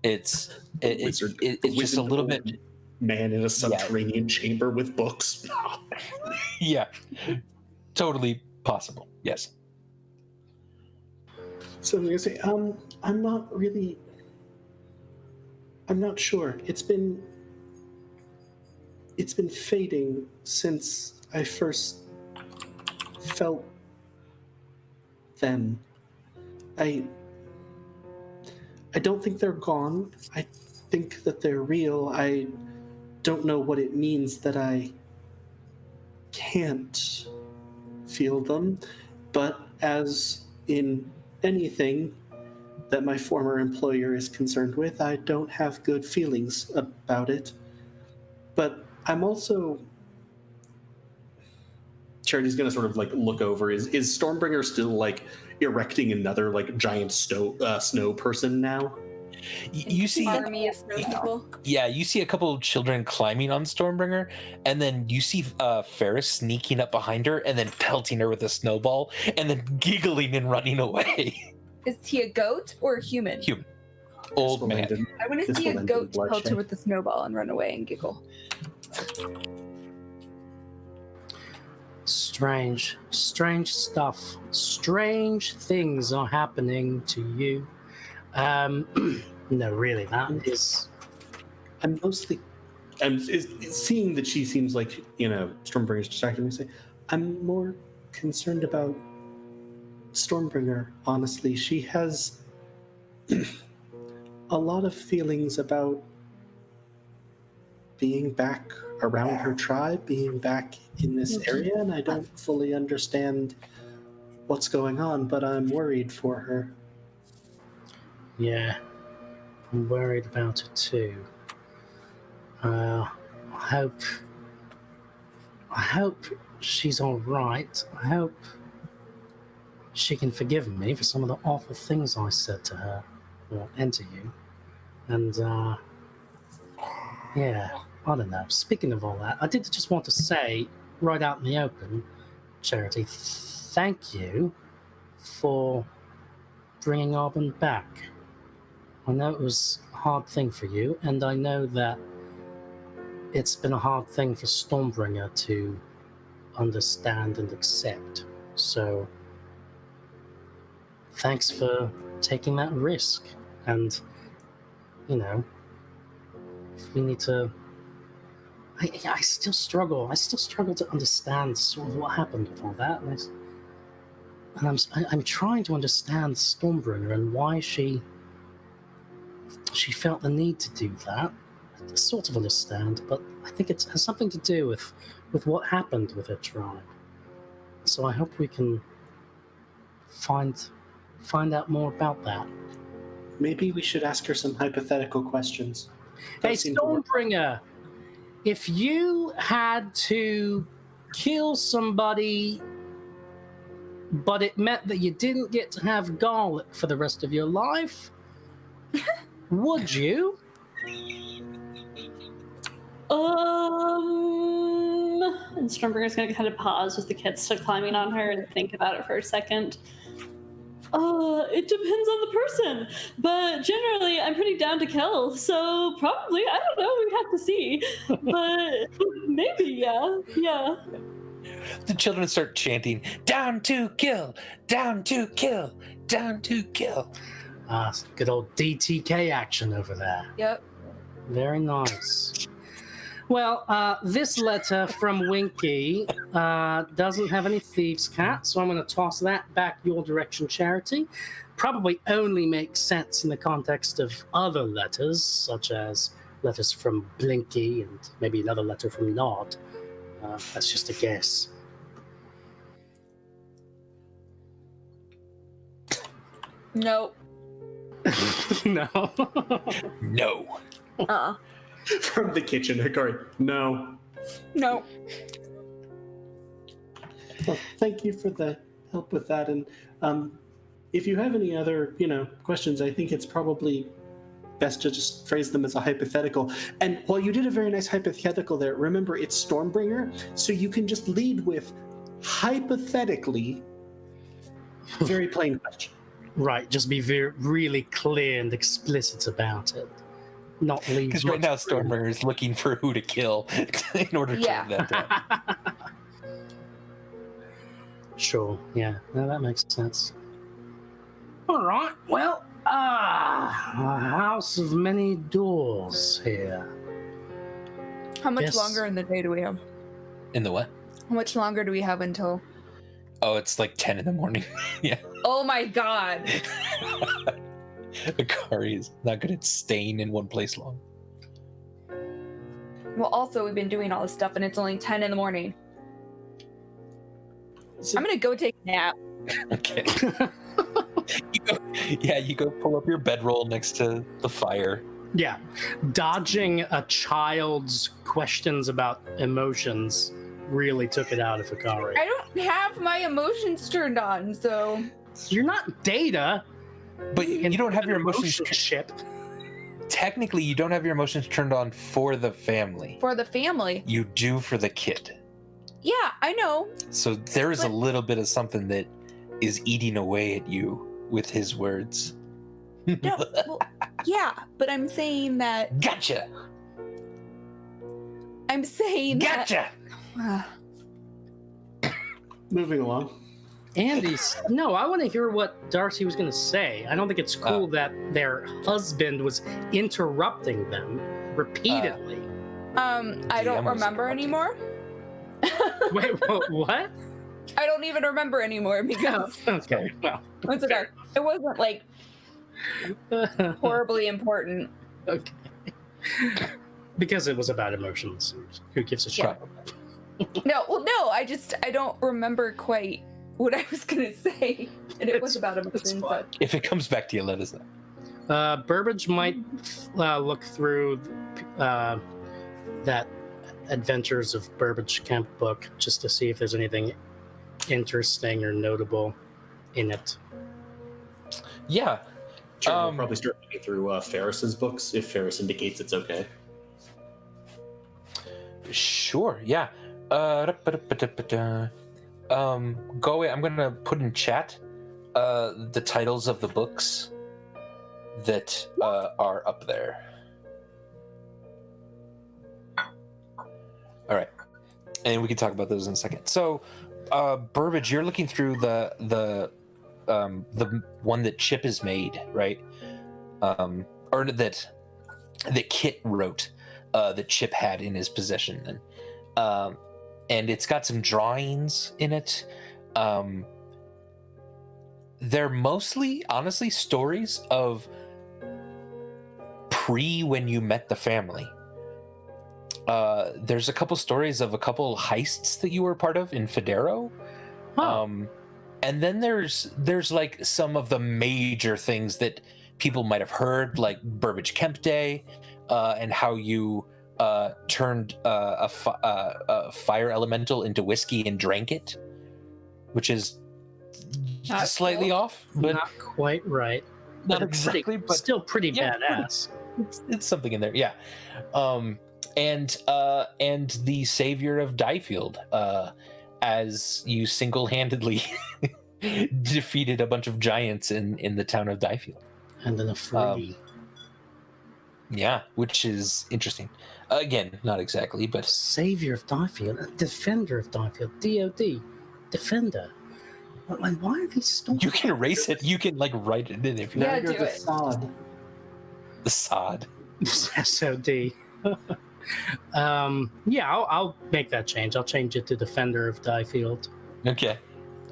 It's just a little bit man in a subterranean chamber with books. Yeah, totally possible. Yes. So I'm gonna say, I'm not sure. It's been fading since I first felt them. I don't think they're gone. I think that they're real. I don't know what it means that I can't feel them, but as in anything that my former employer is concerned with, I don't have good feelings about it. But I'm also... Charity's gonna sort of like look over. Is Stormbringer still like erecting another like giant snow person now? You see army of snow people. Yeah, you see a couple of children climbing on Stormbringer, and then you see Ferris sneaking up behind her and then pelting her with a snowball and then giggling and running away. Is he a goat or a human? Human. Old man. I want to see a goat pelt her with a snowball and run away and giggle. Strange stuff. Strange things are happening to you. No, really, that is... I'm seeing that she seems like, Stormbringer's distracting me. I'm more concerned about Stormbringer, honestly. She has a lot of feelings about being back around her tribe, being back in this area, and I don't fully understand what's going on, but I'm worried for her. Yeah, I'm worried about it too. I hope she's all right. I hope she can forgive me for some of the awful things I said to her, or to you. And yeah, I don't know. Speaking of all that, I did just want to say, right out in the open, Charity, thank you for bringing Arbin back. I know it was a hard thing for you, and I know that it's been a hard thing for Stormbringer to understand and accept. So, thanks for taking that risk. And, we need to... I still struggle. I still struggle to understand sort of what happened with all that. And I'm trying to understand Stormbringer and why she felt the need to do that. I sort of understand, but I think it has something to do with what happened with her tribe. So I hope we can find out more about that. Maybe we should ask her some hypothetical questions. Hey, Stormbringer, if you had to kill somebody, but it meant that you didn't get to have garlic for the rest of your life, Would you? And Stormbringer's gonna kind of pause with the kids still climbing on her and think about it for a second. It depends on the person, but generally I'm pretty down to kill, so probably, I don't know, we'd have to see. But maybe, yeah. The children start chanting, "Down to kill, down to kill, down to kill." Good old DTK action over there. Yep. Very nice. Well, this letter from Winky doesn't have any thieves' cat, so I'm going to toss that back your direction, Charity. Probably only makes sense in the context of other letters, such as letters from Blinky and maybe another letter from Nod. That's just a guess. Nope. No. No. From the kitchen, Hikari. No. Nope. Well, thank you for the help with that. And if you have any other, questions, I think it's probably best to just phrase them as a hypothetical. And while you did a very nice hypothetical there, remember it's Stormbringer, so you can just lead with hypothetically. Very plain question. Right, just be really clear and explicit about it. Not leave. Because right now Stormbringer is looking for who to kill in order to Yeah. that down. Sure, yeah, no, that makes sense. All right, well, a house of many doors here. How much Yes. longer in the day do we have? In the what? How much longer do we have until? Oh, it's like 10 in the morning. Yeah. Oh my god. Akari is not good at staying in one place long. Well, also, we've been doing all this stuff and it's only 10 in the morning. I'm gonna go take a nap. Okay. you go pull up your bedroll next to the fire. Yeah, dodging a child's questions about emotions really took it out of Hikari. I don't have my emotions turned on, so. You're not Data. But you don't have your emotions. Ship. Technically, you don't have your emotions turned on for the family. For the family. You do for the kid. Yeah, I know. So there is a little bit of something that is eating away at you with his words. No, well, yeah, but I'm saying that. Gotcha. I'm saying Gotcha. that. Moving along. Andy, no, I want to hear what Darcy was going to say. I don't think it's cool that their husband was interrupting them repeatedly. I don't remember anymore. Wait, what? I don't even remember anymore because Okay, well. once again, it wasn't like horribly important. Okay. Because it was about emotions. Who gives a shit? No, I don't remember quite what I was gonna say, and it was about emotions. But If it comes back to you, let us know. Burbage might look through that Adventures of Burbage Camp book just to see if there's anything interesting or notable in it. Yeah. Sure, we'll probably start looking through Ferris's books if Ferris indicates it's okay. Sure. Yeah. Go away. I'm gonna put in chat the titles of the books that are up there. All right, and we can talk about those in a second. So, Burbage, you're looking through the one that Chip has made, right? Or that Kit wrote, that Chip had in his possession, and it's got some drawings in it. They're mostly, honestly, stories of when you met the family. There's a couple stories of a couple heists that you were part of in Federo. Huh. And then there's like some of the major things that people might have heard, like Burbage Kemp Day, and how you turned a fire elemental into whiskey and drank it, which is Not slightly cool. off, but Not quite right. Not it's pretty- exactly, but still pretty yeah, badass. it's something in there. Yeah. And the savior of Diefield, as you single-handedly defeated a bunch of giants in the town of Diefield. And then a free. Yeah, which is interesting. Again, not exactly, but Savior of Diefield, Defender of Diefield, DOD, Defender. Like, why are these stories? you can erase it. You can like write it in if you Yeah, want. Now do you're the it. sod. The sod. SOD. Yeah, I'll make that change. I'll change it to Defender of Diefield. Okay.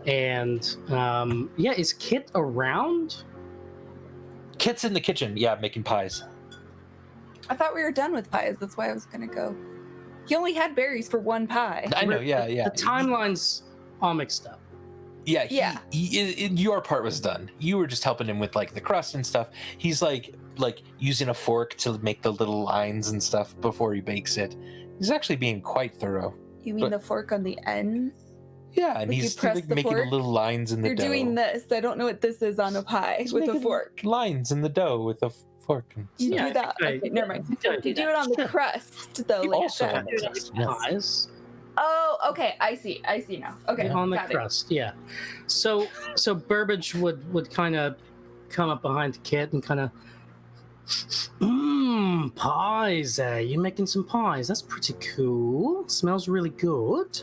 And yeah, is Kit around? Kit's in the kitchen. Yeah, making pies. I thought we were done with pies. That's why I was gonna go. He only had berries for one pie. I know. Yeah, yeah. The timelines all mixed up. Yeah, Yeah. Your part was done. You were just helping him with like the crust and stuff. He's like using a fork to make the little lines and stuff before he bakes it. He's actually being quite thorough. You mean the fork on the end? Yeah, and Like you he's press like, the making fork? little lines in the You're dough. doing this. I don't know what this is on a pie He's with a making fork. lines in the dough with a fork. And You stuff. Yeah, do that. I- Okay, never mind. I You do that. it on the Sure. crust, though. You Like also that. on the crust, yes. Pies. Oh, okay. I see now. Okay, On the got it. crust, yeah. So Burbage would kind of come up behind Kit and kind of, pies. You making some pies? That's pretty cool. Smells really good.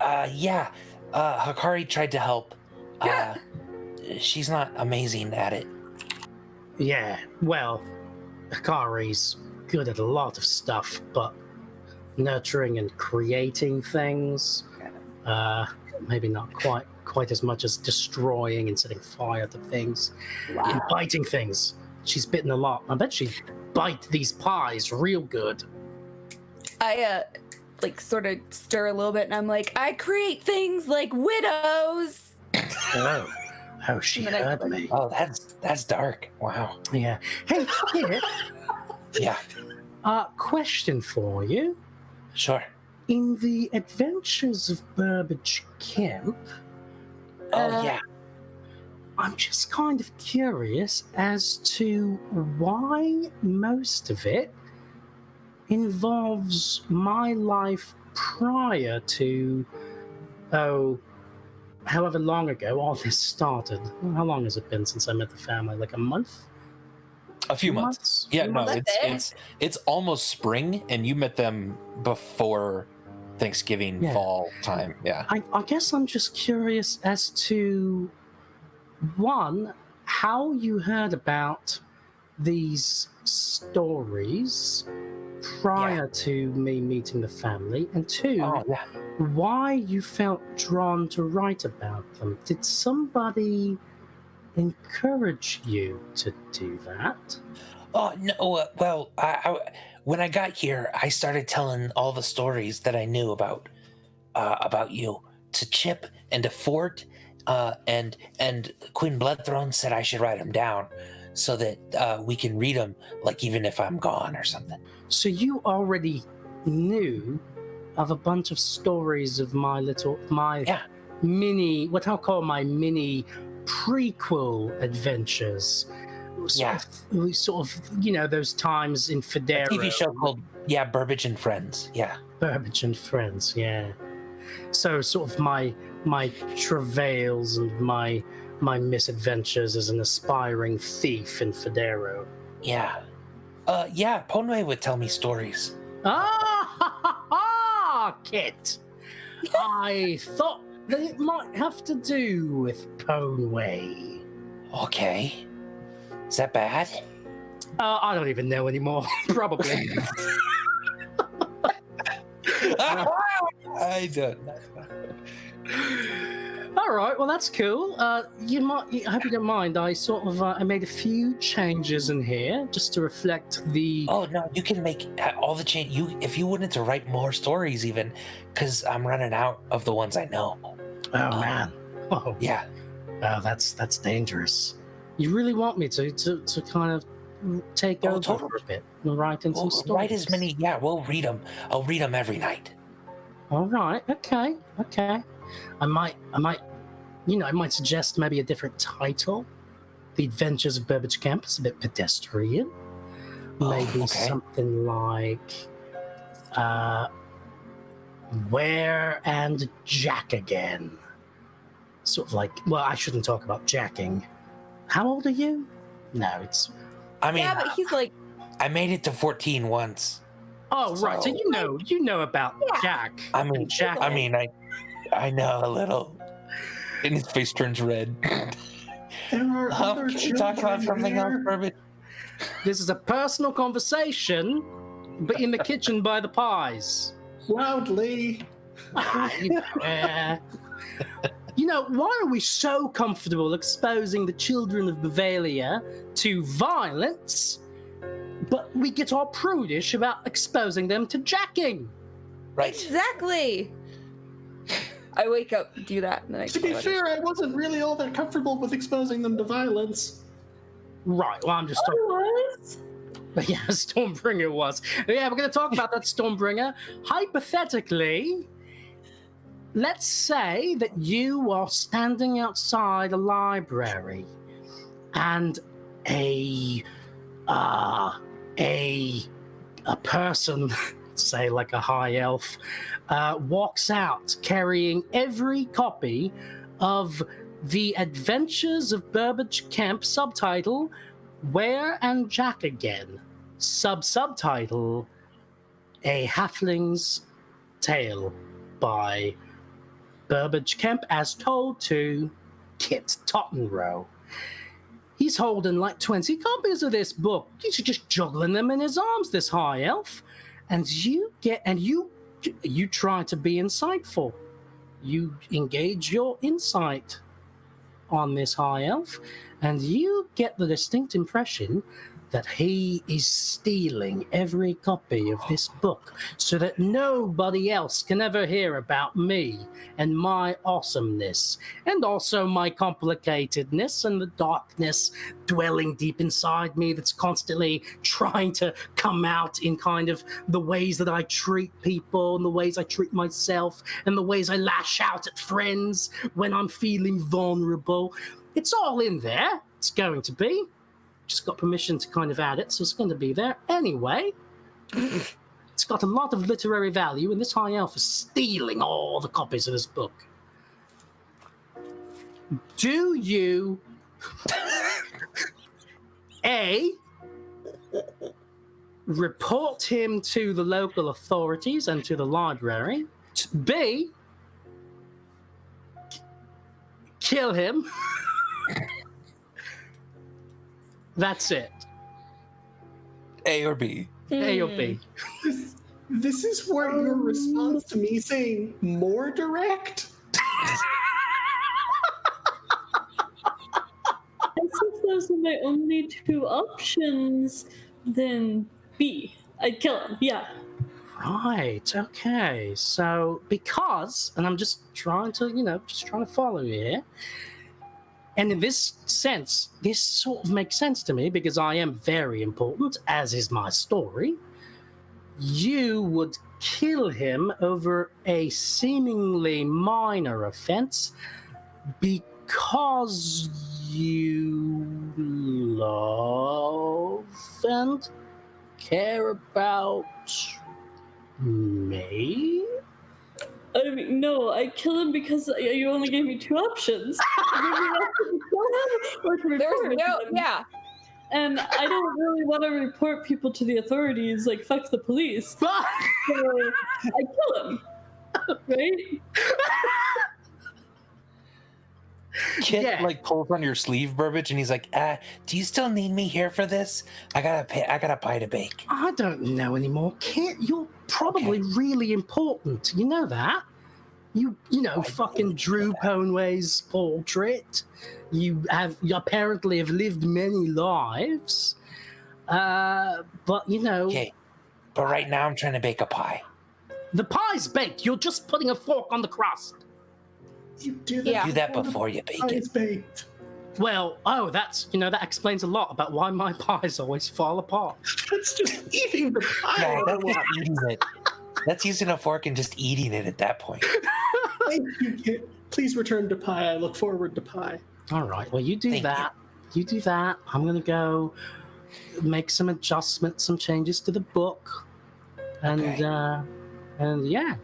Yeah. Hakari tried to help. Yeah. She's not amazing at it. Yeah. Well, Hikari's good at a lot of stuff, but nurturing and creating things, maybe not quite as much as destroying and setting fire to things and biting things. She's bitten a lot. I bet she'd bite these pies real good. I like sort of stir a little bit, and I'm like, I create things like widows. Oh, she And then I- heard me. Oh, that's dark. Wow. Yeah. Hey, Kit, Yeah. question for you. Sure. In the Adventures of Burbage Kemp, Oh yeah. I'm just kind of curious as to why most of it involves my life prior to, however long ago all this started. How long has it been since I met the family? Like a month? A few months. Yeah, no, That's it's almost spring, and you met them before Thanksgiving Yeah. fall time. Yeah. I guess I'm just curious as to, one, how you heard about these stories prior to me meeting the family, and two, Oh yeah. why you felt drawn to write about them. Did somebody encourage you to do that? Oh no. Well, I when I got here, I started telling all the stories that I knew about you to Chip and to Fort, and Queen Bloodthrone said I should write them down so that we can read them, like even if I'm gone or something. So you already knew of a bunch of stories of my Yeah. mini, what I'll call my mini prequel adventures. Sort of, those times in A Federo. TV show called Burbage and Friends. Yeah. Burbage and Friends, yeah. So sort of my travails and my misadventures as an aspiring thief in Federo. Yeah. Yeah, Ponway would tell me stories. Kit. I thought that it might have to do with Ponway. Okay. Is that bad? I don't even know anymore. Probably. I don't know. All right, well that's cool. I hope you don't mind. I sort of I made a few changes in here just to reflect the. Oh no, you can make all the change. If you wanted to write more stories, even, because I'm running out of the ones I know. Oh man. Oh Yeah. oh, that's dangerous. You really want me to kind of take over totally. for a bit and write in some Well, stories? write as many. Yeah, we'll read them. I'll read them every night. All right. Okay. I might suggest maybe a different title The Adventures of Burbage Camp is a bit pedestrian. Maybe something like Where and Jack Again. Sort of like, well, I shouldn't talk about jacking. How old are you? No, it's... I mean, yeah, but he's like, I made it to 14 once. Oh, right. So you know about Jack. I mean, Jack. I mean, I know a little. And his face turns red. There are other Can we talk about something else, Burbage? This is a personal conversation, but in the kitchen by the pies. Loudly. You know, why are we so comfortable exposing the children of Bavaria to violence, but we get all prudish about exposing them to jacking? Right. exactly. I wake up, do that, and then I To be fair, I wasn't really all that comfortable with exposing them to violence. Right, well, I'm just I was. Yeah, Stormbringer was. Yeah, we're going to talk about that Stormbringer. Hypothetically, let's say that you are standing outside a library and a person, say like a high elf, walks out carrying every copy of The Adventures of Burbage Camp, subtitle Where and Jack Again, subtitle A Halfling's Tale by Burbage Camp as told to Kit Tottenrow. He's holding like 20 copies of this book. He's just juggling them in his arms, this high elf. And you try to be insightful. You engage your insight on this high elf, and you get the distinct impression that he is stealing every copy of this book so that nobody else can ever hear about me and my awesomeness, and also my complicatedness and the darkness dwelling deep inside me that's constantly trying to come out in kind of the ways that I treat people and the ways I treat myself and the ways I lash out at friends when I'm feeling vulnerable. It's all in there. It's going to be. Just got permission to kind of add it, so it's going to be there. Anyway, it's got a lot of literary value, and this high elf is stealing all the copies of this book. Do you A, report him to the local authorities and to the library? B, kill him? That's it. A or B. A or B. This is where your response to me saying more direct? I think those are my only two options. Then B. I'd kill him, yeah. Right, okay. So, because, and I'm just trying to, follow you here. And in this sense, this sort of makes sense to me because I am very important, as is my story. You would kill him over a seemingly minor offense because you love and care about me? I mean, no, I'd kill him because you only gave me two options. Yeah. And I don't really want to report people to the authorities, like, fuck the police. So I kill him. Right? Kit pulls on your sleeve, Burbage, and he's like, do you still need me here for this? I got a pie to bake. I don't know anymore, Kit. You're probably really important. You know that? You fucking drew Conway's portrait. You apparently have lived many lives. But Okay. But right now I'm trying to bake a pie. The pie's baked. You're just putting a fork on the crust. You do that. Yeah. Do that before you bake it. It's baked. Well, that explains a lot about why my pies always fall apart. That's just eating the pie. Yeah, that's not eating it. That's using a fork and just eating it at that point. Thank you, Kit. Please return to pie. I look forward to pie. All right. Well, you do Thank that. you do that. I'm gonna go make some adjustments, some changes to the book, and Okay. and yeah.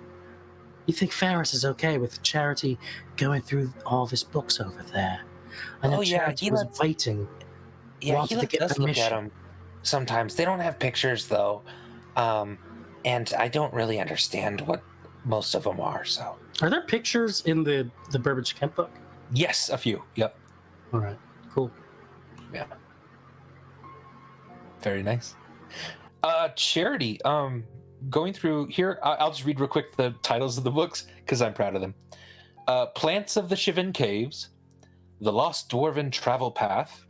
You think Ferris is okay with Charity going through all of his books over there? I know Oh yeah, Charity was waiting, wanted to he get lets us look at permission. them sometimes. They don't have pictures though, and I don't really understand what most of them are. So Are there pictures in the Burbage Kemp book? yes, a few. Yep. All right, cool. Yeah. Very nice. Charity. Going through here, I'll just read real quick the titles of the books because I'm proud of them. Plants of the Shivan Caves, The Lost Dwarven Travel Path,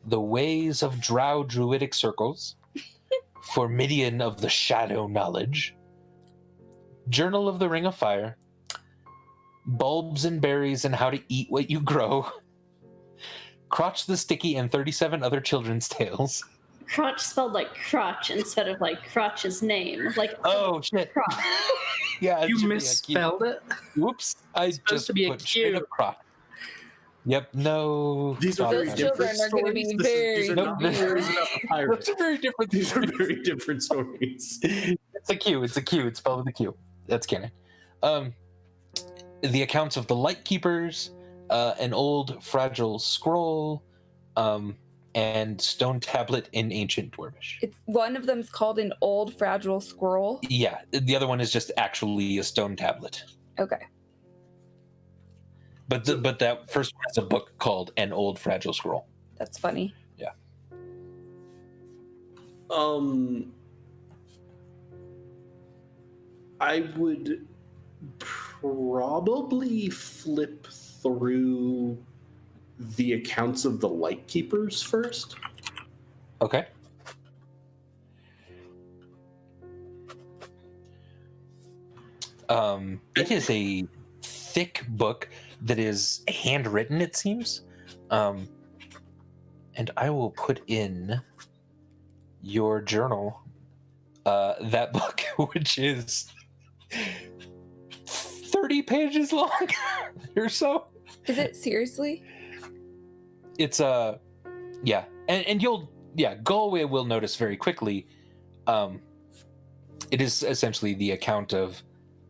The Ways of Drow Druidic Circles, Formidian of the Shadow Knowledge, Journal of the Ring of Fire, Bulbs and Berries and How to Eat What You Grow, Crotch the Sticky and 37 Other Children's Tales. Crotch spelled like crotch instead of like Crotch's name. Like, Oh, shit. crotch. Yeah, it You should be a misspelled it. Q. Whoops. I supposed just to be a put straight Q. up crotch. Yep, no. These are thought very Those process. different children are gonna be stories. very These are not confused. stories about the pirates. Those are very different. These are very different stories. It's a Q. It's a Q. It's spelled with a Q. That's canon. The accounts of the Lightkeepers, an old fragile scroll, and stone tablet in ancient Dwarvish. It's one of them's called an old fragile scroll. Yeah, the other one is just actually a stone tablet. Okay. But that first one is a book called An Old Fragile Scroll. That's funny. I would probably flip through the accounts of the Lightkeepers first. Okay. It is a thick book that is handwritten, it seems. And I will put in your journal that book, which is 30 pages long or so. Is it seriously? It's yeah, and you'll Galway will notice very quickly. It is essentially the account of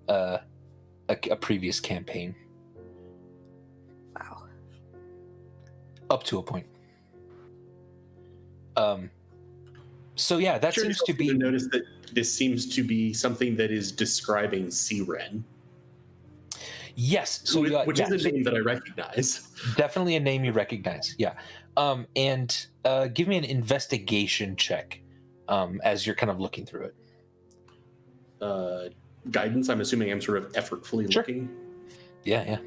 a previous campaign. Wow. Up to a point. So yeah, that seems to be. Notice that this seems to be something that is describing Siren. Yes, so which is a name that I recognize. Definitely a name you recognize. Yeah, and give me an investigation check as you're kind of looking through it. Guidance. I'm assuming I'm sort of effortfully looking. Yeah.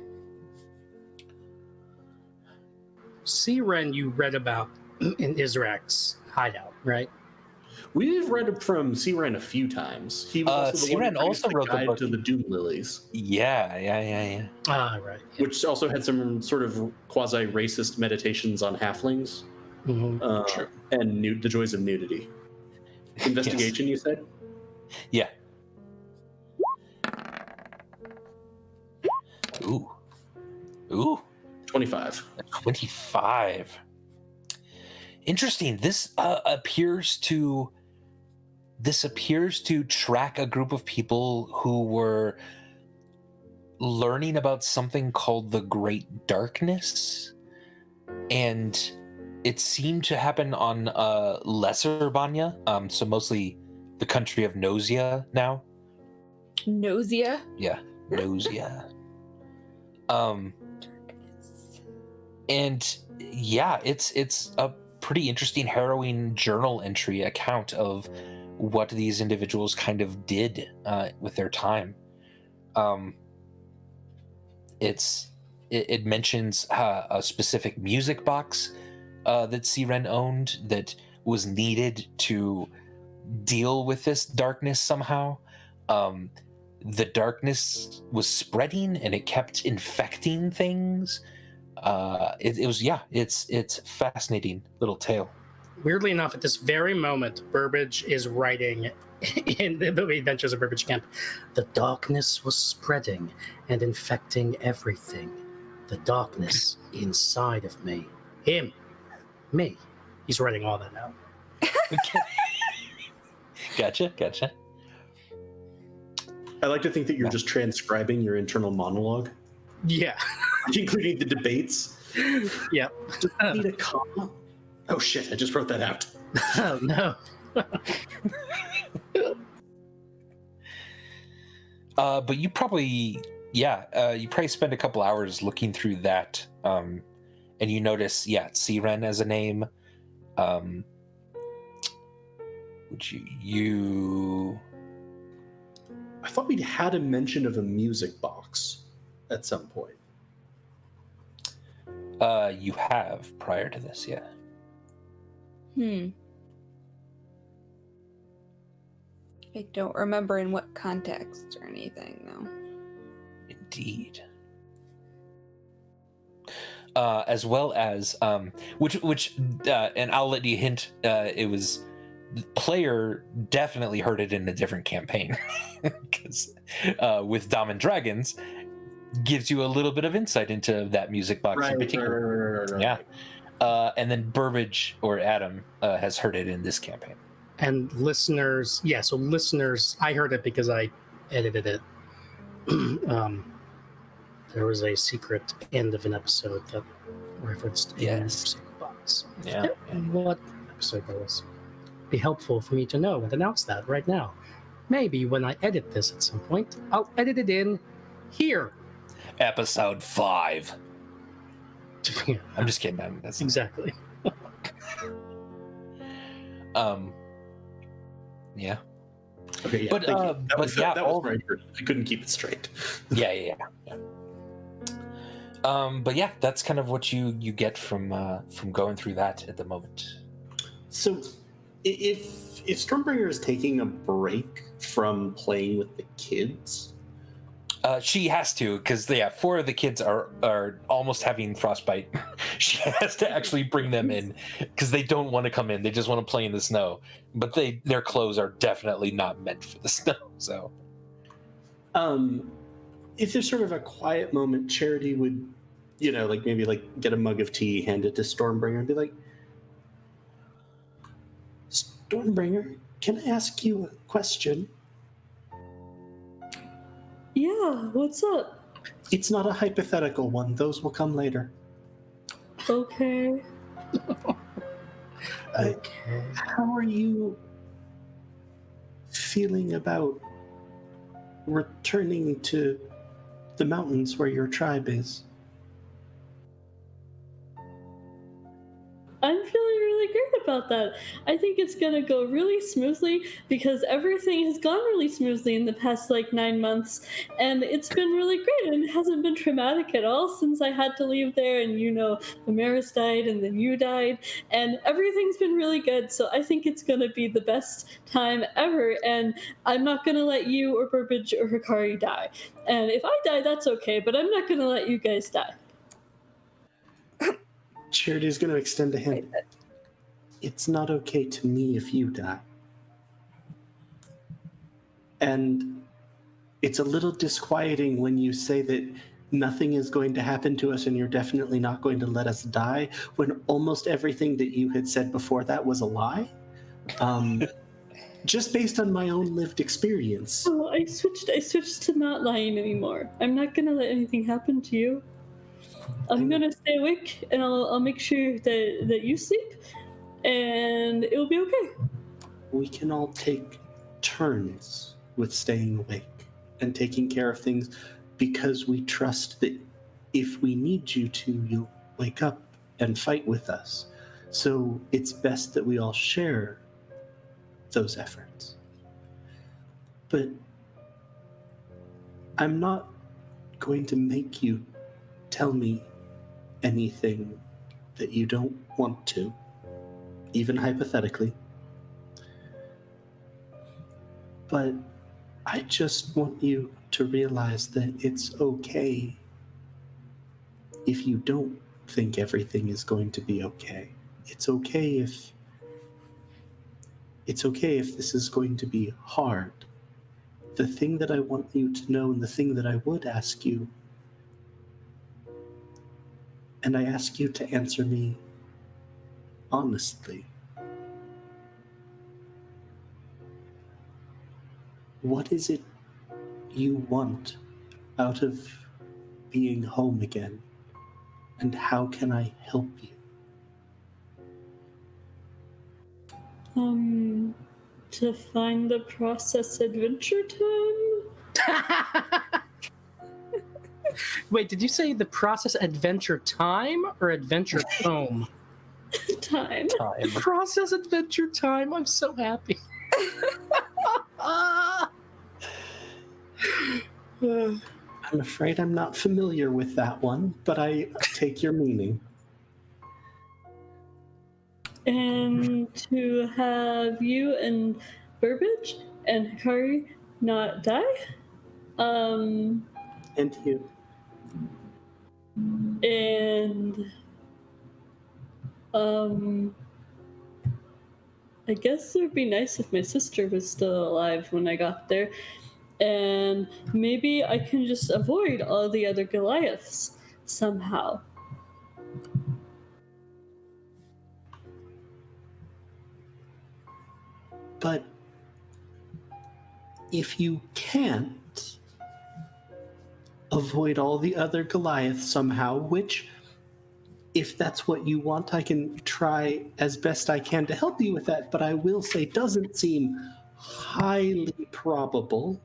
Siren, you read about in Israk's hideout, right? We've read from Siren a few times. He was also the one Siren who also wrote the guide book to the Doom Lilies. Yeah. Ah, right. Which also had some sort of quasi-racist meditations on halflings. Mm-hmm. And the joys of nudity. Investigation, Yes. You said? Yeah. Ooh. 25. 25. Interesting. This appears to track a group of people who were learning about something called the Great Darkness, and it seemed to happen on Lesser Banya, so mostly the country of Nosea now. Nosea? Yeah, Nosea. And yeah, it's a pretty interesting, harrowing journal entry account of what these individuals kind of did with their time. It mentions a specific music box that Siren owned that was needed to deal with this darkness somehow. The darkness was spreading and it kept infecting things. It's fascinating little tale. Weirdly enough, at this very moment, Burbage is writing in the Adventures of Burbage Camp, the darkness was spreading and infecting everything. The darkness inside of me. Him. Me. He's writing all that out. Gotcha. I like to think that you're just transcribing your internal monologue, Yeah. including the debates. Yep. Does it need a comma? Oh shit! I just wrote that out. Oh no. But you probably spend a couple hours looking through that, and you notice, Siren as a name. Which you I thought we'd had a mention of a music box at some point. you have prior to this, yeah. I don't remember in what context or anything, though. Indeed. As well as which and I'll let you hint. It was the player definitely heard it in a different campaign because with Dom and Dragons gives you a little bit of insight into that music box in particular. Right. Yeah. And then Burbage or Adam has heard it in this campaign. And listeners, so listeners, I heard it because I edited it. There was a secret end of an episode that referenced a music box. Yeah. What episode that was? Be helpful for me to know and announce that right now. Maybe when I edit this at some point, I'll edit it in here. Episode 5. Yeah, I'm just kidding. That's exactly. Yeah. Okay, yeah. But that was yeah, what I heard. I couldn't keep it straight. Yeah. But yeah, that's kind of what you get from going through that at the moment. So, if Stormbringer is taking a break from playing with the kids, she has to, because 4 of the kids are almost having frostbite. She has to actually bring them in because they don't want to come in. They just want to play in the snow. But their clothes are definitely not meant for the snow. So, if there's sort of a quiet moment, Charity would, maybe get a mug of tea, hand it to Stormbringer, and be like, "Stormbringer, can I ask you a question?" Yeah, what's up? It's not a hypothetical one. Those will come later. Okay. Okay. How are you feeling about returning to the mountains where your tribe is? I'm feeling really great about that. I think it's gonna go really smoothly because everything has gone really smoothly in the past 9 months, and it's been really great, and it hasn't been traumatic at all since I had to leave there, and Amaris died and then you died, and everything's been really good. So I think it's gonna be the best time ever, and I'm not gonna let you or Burbage or Hikari die. And if I die, that's okay, but I'm not gonna let you guys die. Charity's going to extend a hand. It's not okay to me if you die. And it's a little disquieting when you say that nothing is going to happen to us and you're definitely not going to let us die, when almost everything that you had said before that was a lie. Just based on my own lived experience. Oh, I switched to not lying anymore. I'm not gonna let anything happen to you. I'm gonna stay awake, and I'll make sure that you sleep, and it'll be okay. We can all take turns with staying awake and taking care of things because we trust that if we need you to, you'll wake up and fight with us. So it's best that we all share those efforts. But I'm not going to make you tell me anything that you don't want to, even hypothetically. But I just want you to realize that it's okay if you don't think everything is going to be okay. It's okay if this is going to be hard. The thing that I want you to know, and the thing that I would ask you, and I ask you to answer me honestly, what is it you want out of being home again? And how can I help you? To find the process Adventure Time? Wait, did you say the process Adventure Time or Adventure Tome? Time. Time. Process Adventure Time. I'm so happy. I'm afraid I'm not familiar with that one, but I take your meaning. And to have you and Burbage and Hikari not die. And you. And I guess it would be nice if my sister was still alive when I got there. And maybe I can just avoid all the other Goliaths somehow. But if you can't avoid all the other Goliaths somehow, which, if that's what you want, I can try as best I can to help you with that, but I will say doesn't seem highly probable.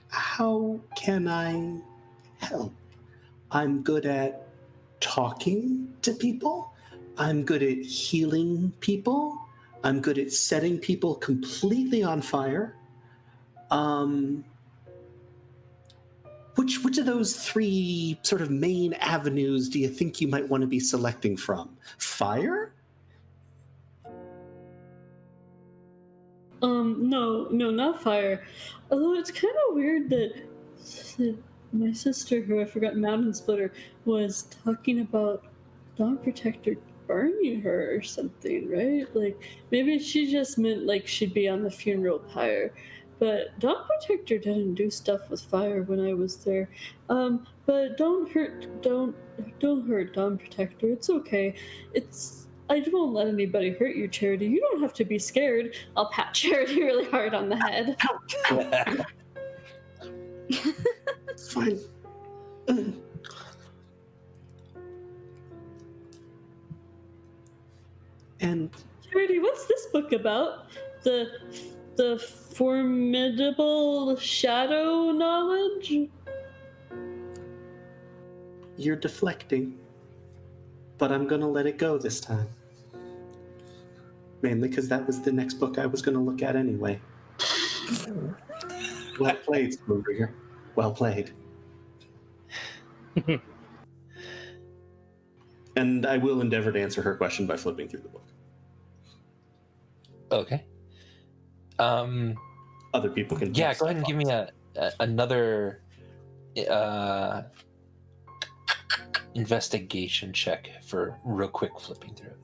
How can I help? I'm good at talking to people. I'm good at healing people. I'm good at setting people completely on fire. Which of those three sort of main avenues do you think you might want to be selecting from? Fire? No, not fire. Although it's kind of weird that my sister, who I forgot, Mountain Splitter, was talking about Dawn Protector burning her or something, right? Like, maybe she just meant like she'd be on the funeral pyre. But Dawn Protector didn't do stuff with fire when I was there. But don't hurt Dawn Protector. It's okay. I won't let anybody hurt you, Charity. You don't have to be scared. I'll pat Charity really hard on the head. It's fine. And Charity, what's this book about? The formidable shadow knowledge? you're deflecting, but I'm going to let it go this time. Mainly because that was the next book I was going to look at anyway. Well played, Spoonrigger. Well played. And I will endeavor to answer her question by flipping through the book. Okay. Other people can. Yeah, go ahead and give me another investigation check for real quick flipping through it.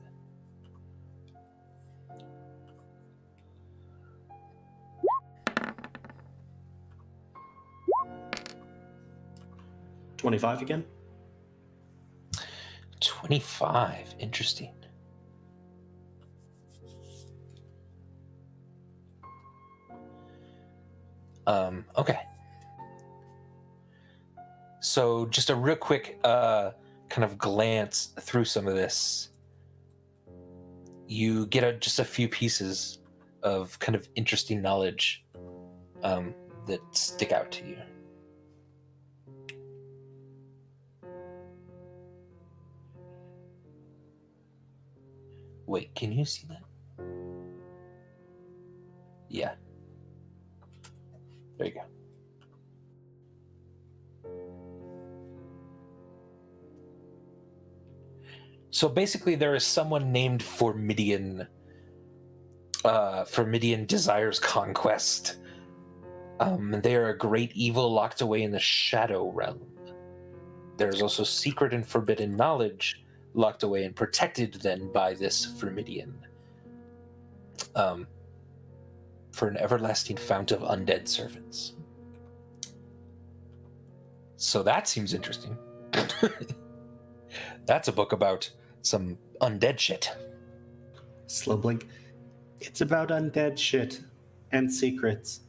$25 again. 25. Interesting. Okay. So just a real quick kind of glance through some of this. You get just a few pieces of kind of interesting knowledge that stick out to you. Wait, can you see that? Yeah. There you go. So basically there is someone named Formidian. Formidian desires conquest. They are a great evil locked away in the shadow realm. There is also secret and forbidden knowledge locked away and protected then by this Formidian. For an everlasting fount of undead servants. So that seems interesting. That's a book about some undead shit. Slow blink. It's about undead shit and secrets.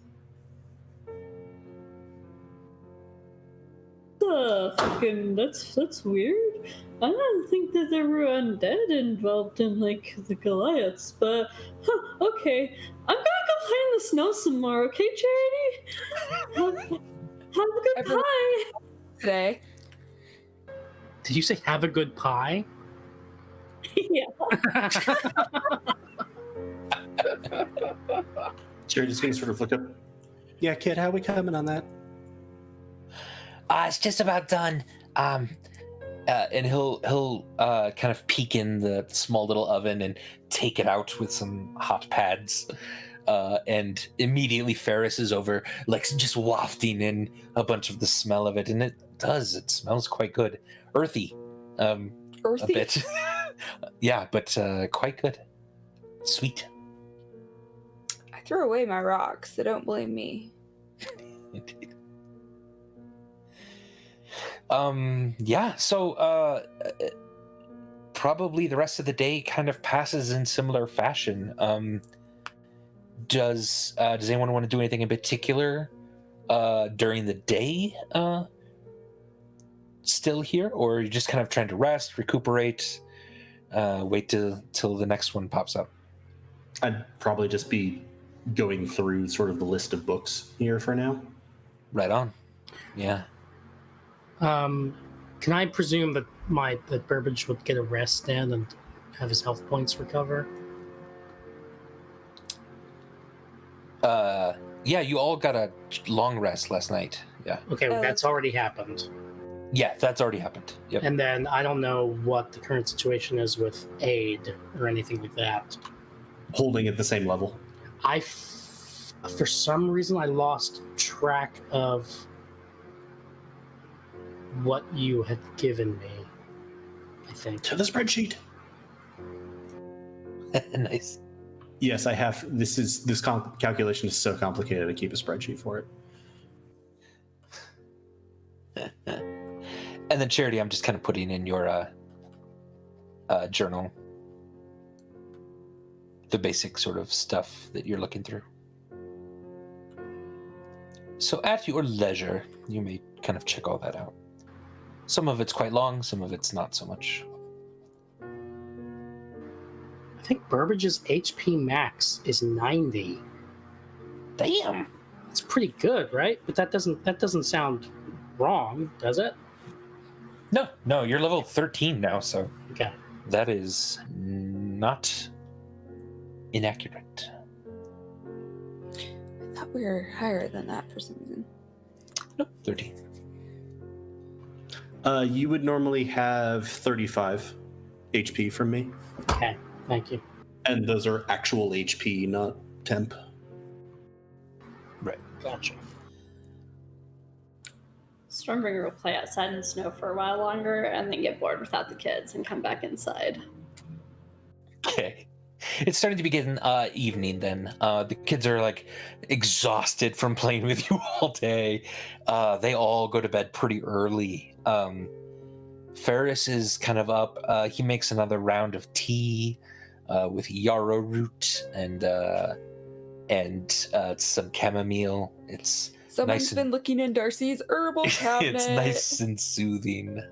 That's weird. I didn't think that there were undead involved in like the Goliaths, but okay. I'm gonna go play in the snow some more, okay, Charity? Have a good Everyone- pie. Today. Did you say have a good pie? Yeah. Charity's gonna sort of look up. Yeah, kid, how we coming on that? It's just about done. And he'll kind of peek in the small little oven and take it out with some hot pads. And immediately Ferris is over, like just wafting in a bunch of the smell of it, and it smells quite good, earthy, a Earthy? bit. Yeah, but quite good, sweet. I threw away my rocks, so don't blame me. Indeed. Yeah, so probably the rest of the day kind of passes in similar fashion. Does anyone want to do anything in particular during the day still here, or are you just kind of trying to rest, recuperate, wait till the next one pops up? I'd probably just be going through sort of the list of books here for now. Right on. Yeah. Can I presume that that Burbage would get a rest then and have his health points recover? Yeah, you all got a long rest last night. Yeah. Okay, Oh, that's already happened. Yeah, that's already happened. Yep. And then I don't know what the current situation is with aid or anything like that. Holding at the same level. For some reason, I lost track of what you had given me, I think. To the spreadsheet. Nice. Yes, I have. This calculation is so complicated. I keep a spreadsheet for it. And then Charity, I'm just kind of putting in your journal, the basic sort of stuff that you're looking through. So at your leisure, you may kind of check all that out. Some of it's quite long, some of it's not so much. I think Burbage's HP max is 90. Damn. It's pretty good, right? But that doesn't sound wrong, does it? No, you're level 13 now, so Okay. that is not inaccurate. I thought we were higher than that for some reason. Nope, 13. You would normally have 35 HP from me. Okay, thank you. And those are actual HP, not temp. Right. Gotcha. Stormbringer will play outside in the snow for a while longer and then get bored without the kids and come back inside. Okay. It's starting to be getting evening then. The kids are like exhausted from playing with you all day. They all go to bed pretty early. Ferris is kind of up. He makes another round of tea with yarrow root and some chamomile. It's Someone's nice been looking in Darcy's herbal cabinet. it's nice and soothing.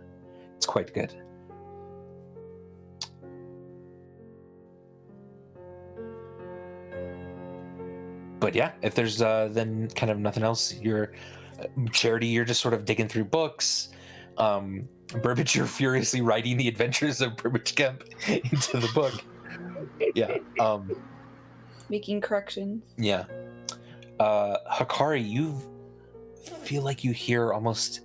It's quite good. But yeah, if there's then kind of nothing else, you're Charity, you're just sort of digging through books. Burbage, you're furiously writing the adventures of Burbage Kemp into the book. Yeah. Making corrections. Yeah. Hakari, you feel like you hear almost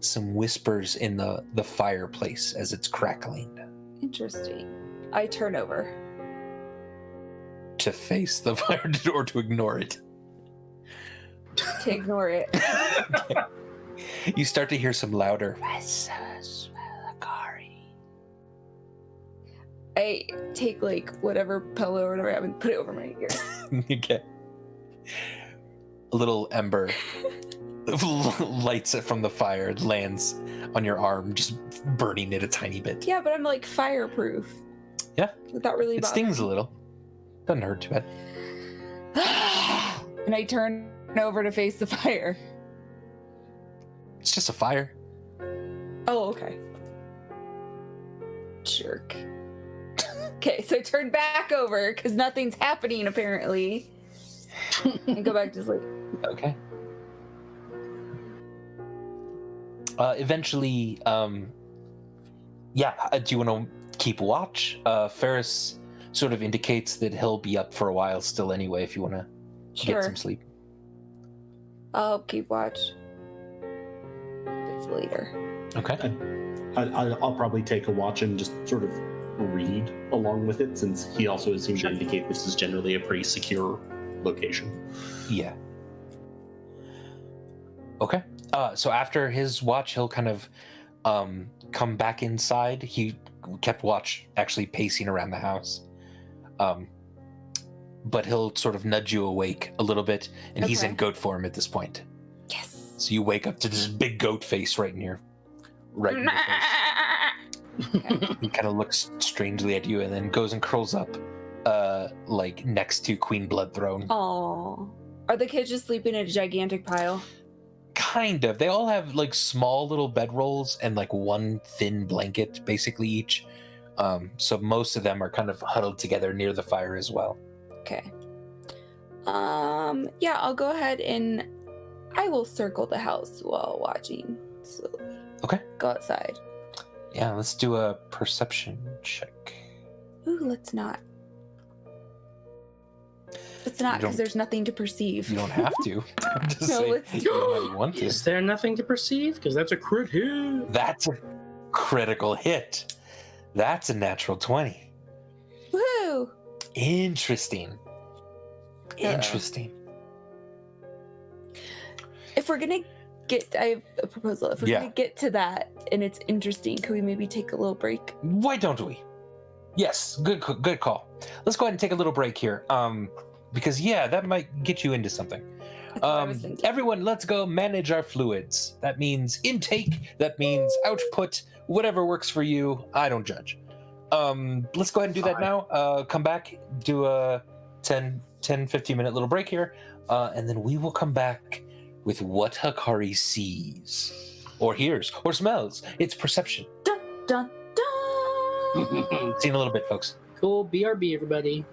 some whispers in the fireplace as it's crackling. Interesting. I turn over. To face the fire or to ignore it? To ignore it. Okay. You start to hear some louder. I take like whatever pillow or whatever I have and put it over my ear. Okay. A little ember lights from the fire lands on your arm, just burning it a tiny bit. Yeah, but I'm like fireproof. Yeah. Without really It bothering stings a little. Doesn't hurt too bad. And I turn over to face the fire. It's just a fire. Oh, okay. Jerk. Okay, so I turn back over because nothing's happening apparently. And go back to sleep. Okay. Eventually, do you want to keep watch? Ferris sort of indicates that he'll be up for a while still anyway if you want to Sure. get some sleep. I'll keep watch. It's later. Okay. I'll probably take a watch and just sort of read along with it, since he also seems to indicate this is generally a pretty secure location. Yeah. Okay. So after his watch, he'll kind of come back inside. He kept watch actually pacing around the house. But he'll sort of nudge you awake a little bit, and he's in Okay. goat form at this point. Yes. So you wake up to this big goat face right in your face. He kind of looks strangely at you and then goes and curls up like next to Queen Bloodthrone. Aw. Are the kids just sleeping in a gigantic pile? Kind of. They all have like small little bedrolls and like one thin blanket basically each. So most of them are kind of huddled together near the fire as well. Okay. Yeah, I'll go ahead and I will circle the house while watching slowly. Okay. Go outside. Yeah, let's do a perception check. Ooh, let's not. Let's not, don't- because there's nothing to perceive. You don't have to. I'm just No, saying let's do you might want to. Is there nothing to perceive? Because that's a crit hit. That's a critical hit. That's a natural 20. Woo! Interesting. Interesting. If we're gonna get, I have a proposal. If we're Yeah. gonna get to that and it's interesting, could we maybe take a little break? Why don't we? Yes, good call. Let's go ahead and take a little break here. Because that might get you into something. That's what I was thinking. Everyone, let's go manage our fluids. That means intake, that means output, whatever works for you. I don't judge. Let's go ahead and do that now. Come back, do a 10, 15 minute little break here, and then we will come back with what Hakari sees, or hears, or smells. It's perception. Dun dun dun. See you in a little bit, folks. Cool. BRB, everybody.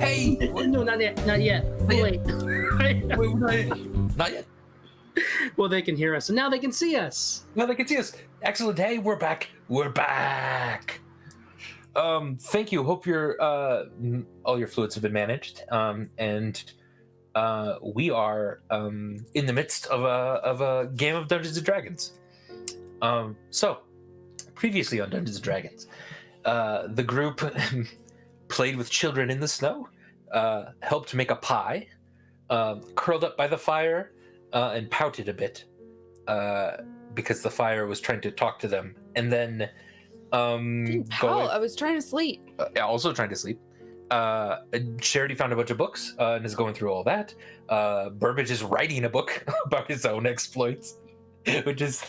Hey! No, not yet. Not yet. Wait. Not yet. Well, they can hear us, and now they can see us. No, they can see us. Excellent. Hey, we're back. We're back. Thank you. Hope your all your fluids have been managed. And we are in the midst of a game of Dungeons and Dragons. So previously on Dungeons and Dragons, the group played with children in the snow, helped make a pie, curled up by the fire, and pouted a bit because the fire was trying to talk to them, and then I was trying to sleep. also trying to sleep. Charity found a bunch of books and is going through all that. Burbage is writing a book about his own exploits, which is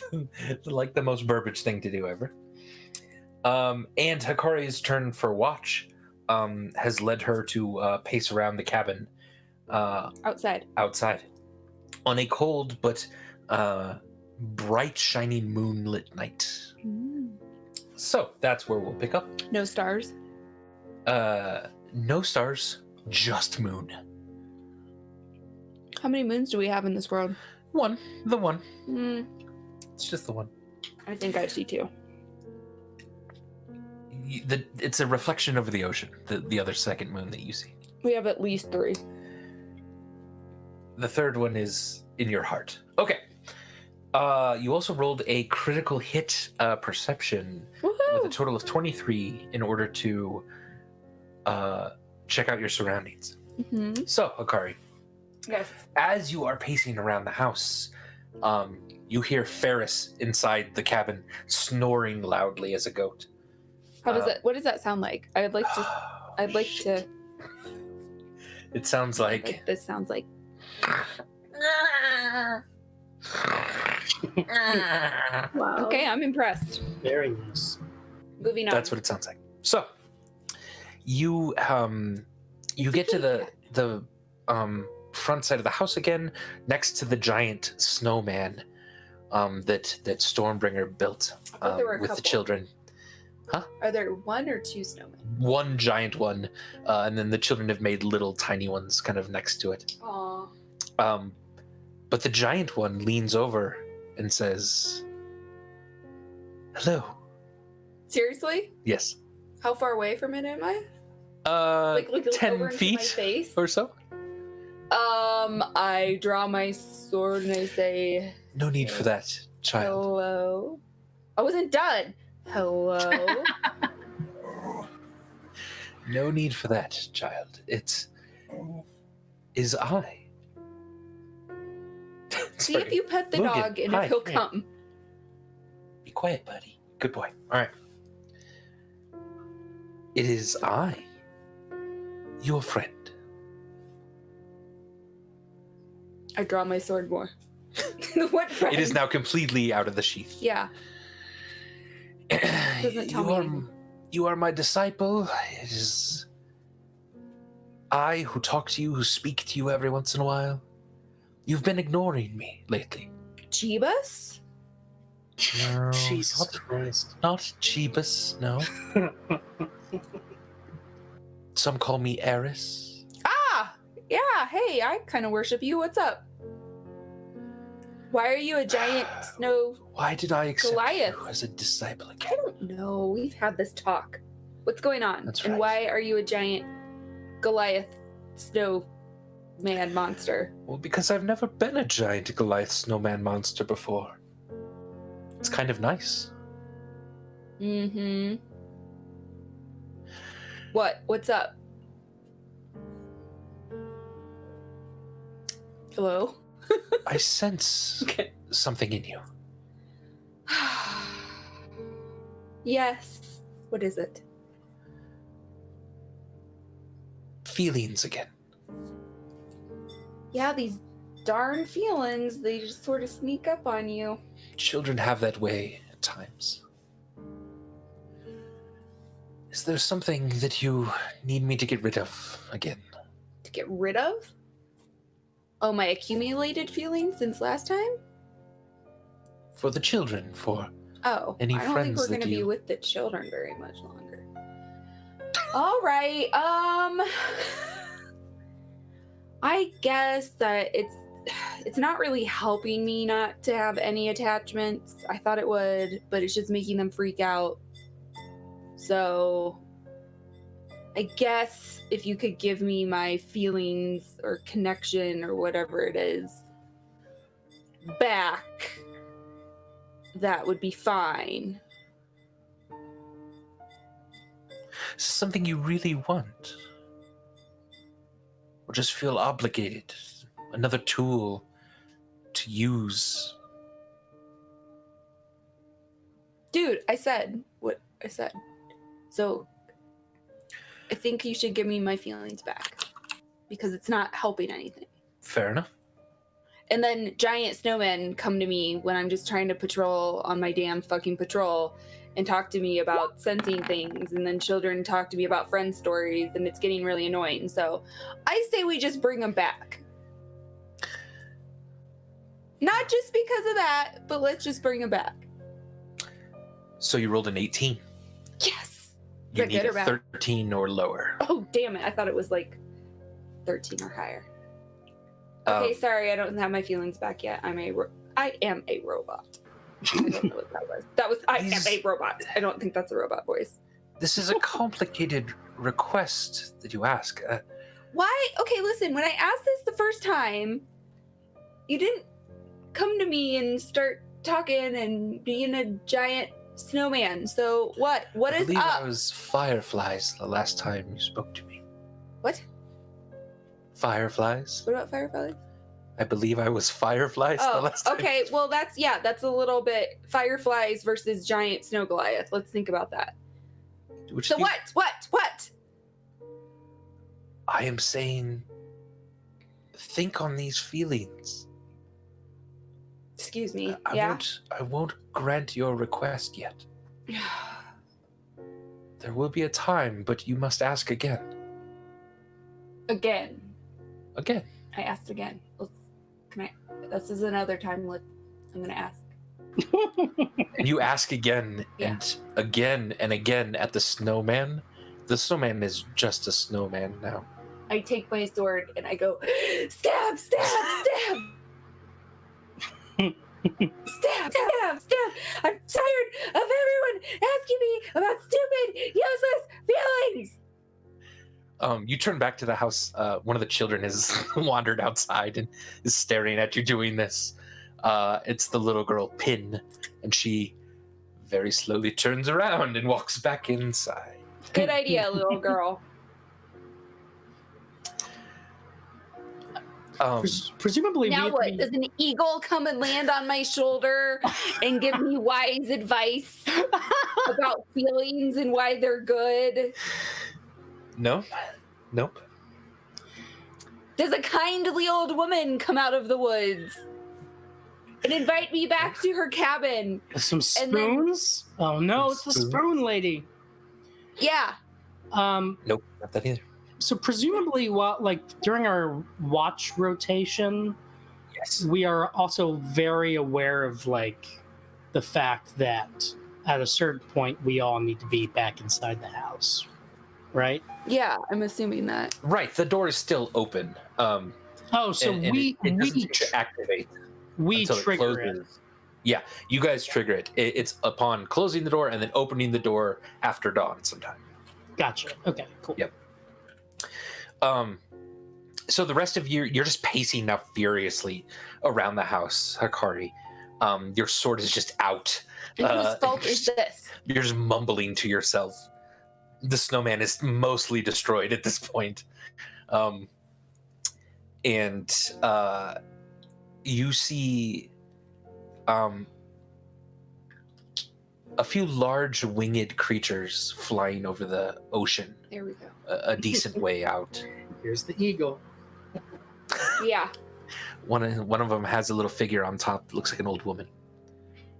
like the most Burbage thing to do ever. And Hikari's turn for watch has led her to pace around the cabin Outside on a cold but bright, shining moonlit night. So that's where we'll pick up. No stars. No stars, just moon. How many moons do we have in this world? The one. It's just the one. I think I see two. It's a reflection over the ocean, the other second moon that you see. We have at least three. The third one is in your heart. Okay. You also rolled a critical hit perception with a total of 23 in order to check out your surroundings. So, Hikari. Yes. As you are pacing around the house, you hear Ferris inside the cabin snoring loudly as a goat. How does that? What does that sound like? I'd like to. It sounds like. This sounds like. Wow. Okay, I'm impressed. Very nice. Moving on. That's what it sounds like. So, you get to the front side of the house again, next to the giant snowman that Stormbringer built with the children. Huh? Are there one or two snowmen? One giant one, and then the children have made little tiny ones kind of next to it. Aww. But the giant one leans over and says, "Hello." Seriously? Yes. How far away from it am I? Like 10 over into my feet face? or so. I draw my sword and I say, No need for that, child. hello. I wasn't done. Hello. No need for that, child. It is I. See if you pet the Logan, dog and hi, if he'll hey. come. Be quiet, buddy. Good boy. All right. It is I, your friend. I draw my sword more. What friend? It is now completely out of the sheath. Yeah. Doesn't tell me anything. You are my disciple. It is I who talk to you, who speak to you every once in a while. You've been ignoring me lately. Jeebus? No, Jesus Christ. Not Jeebus, no. Some call me Eris. Ah! Yeah, hey, I kind of worship you. What's up? Why are you a giant snow? Why did I accept Goliath. you as a disciple again? I don't know. We've had this talk. What's going on? That's And right. why are you a giant Goliath snow man monster? Well, because I've never been a giant Goliath snowman monster before. It's kind of nice. Mm-hmm. What? What's up? Hello? I sense Okay. something in you. Yes. What is it? Feelings again. Yeah, these darn feelings, they just sort of sneak up on you. Children have that way at times. Is there something that you need me to get rid of again? To get rid of? Oh, my accumulated feelings since last time? For the children, for Oh, Any I don't think friends we're that going to be you- with the children very much longer. All right, I guess that it's not really helping me not to have any attachments. I thought it would, but it's just making them freak out. So I guess if you could give me my feelings or connection or whatever it is back, that would be fine. Something you really want? Or just feel obligated? Another tool to use? Dude, I said what I said. So I think you should give me my feelings back because it's not helping anything. Fair enough. And then giant snowmen come to me when I'm just trying to patrol on my damn fucking patrol and talk to me about sensing things. And then children talk to me about friend stories, and it's getting really annoying. So I say we just bring them back. Not just because of that, but let's just bring them back. So you rolled an 18. Yes. You Is that need good or a bad? 13 or lower. Oh, damn it. I thought it was like 13 or higher. Okay, sorry, I don't have my feelings back yet. I am a robot. I don't know what that was. I am a robot. I don't think that's a robot voice. This is a complicated request that you ask. Why? Okay, listen, when I asked this the first time, you didn't come to me and start talking and being a giant snowman. So what? What I is believe up? I was fireflies the last time you spoke to me. What? Fireflies? What about fireflies? I believe I was fireflies the Oh, last time. okay. Well, that's a little bit fireflies versus giant snow Goliath. Let's think about that. Which So means what? I am saying, think on these feelings. Excuse me. I won't grant your request yet. There will be a time, but you must ask again. Again. Again. I asked again. This is another time. I'm gonna ask. And you ask again and again and again at the snowman. The snowman is just a snowman now. I take my sword and I go, stab, stab, stab. Stab, stab, stab. I'm tired of everyone asking me about stupid, useless feelings. You turn back to the house. One of the children has wandered outside and is staring at you doing this. It's the little girl, Pin, and she very slowly turns around and walks back inside. Good idea, little girl. Presumably, Now we- what? Does an eagle come and land on my shoulder and give me wise advice about feelings and why they're good? Nope. Does a kindly old woman come out of the woods and invite me back to her cabin? some and then- spoons? Oh no, it's the Spoon? spoon lady. Yeah. Nope, not that either. So presumably, during our watch rotation, Yes. we are also very aware of the fact that at a certain point we all need to be back inside the house, right? Yeah, I'm assuming that. Right, the door is still open. Oh, so and we it doesn't activate until trigger it. closes. Yeah, you guys trigger it. It's upon closing the door and then opening the door after dawn sometime. Gotcha. Okay, cool. Yep. So the rest of you, you're just pacing now furiously around the house, Hakari. Your sword is just out. And whose fault is this? You're just mumbling to yourself. The snowman is mostly destroyed at this point. And you see a few large winged creatures flying over the ocean, There we go. a decent way out. Here's the eagle. Yeah. One of them has a little figure on top that looks like an old woman.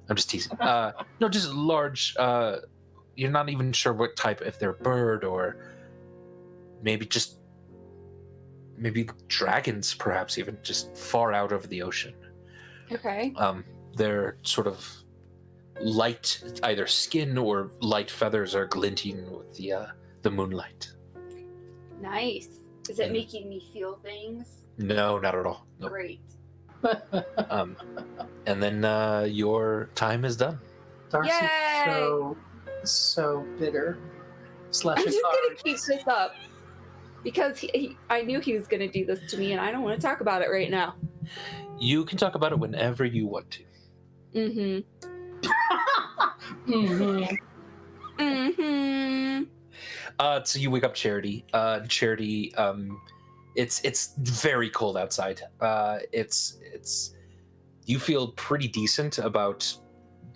I'm just teasing. No, just large. You're not even sure what type, if they're a bird or maybe dragons, perhaps even just far out over the ocean. Okay. Their sort of light, either skin or light feathers are glinting with the moonlight. Nice. Is it making me feel things? No, not at all. Nope. Great. And then your time is done. Darcy's Yay! so bitter. Slash I'm a just card. gonna keep this up because I knew he was gonna do this to me, and I don't want to talk about it right now. You can talk about it whenever you want to. Mm-hmm. Mhm. Mm-hmm. So you wake up Charity. Charity, it's very cold outside. It's you feel pretty decent about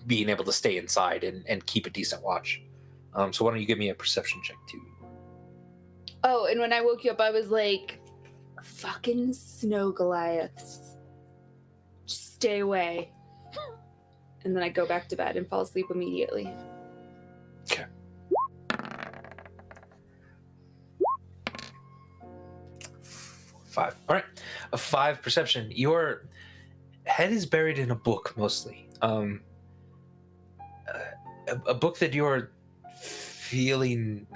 being able to stay inside and keep a decent watch. So why don't you give me a perception check too? Oh, and when I woke you up, I was like, fucking snow Goliaths. Just stay away. And then I go back to bed and fall asleep immediately. Okay. Five. All right. A 5 perception. Your head is buried in a book mostly. A book that you're feeling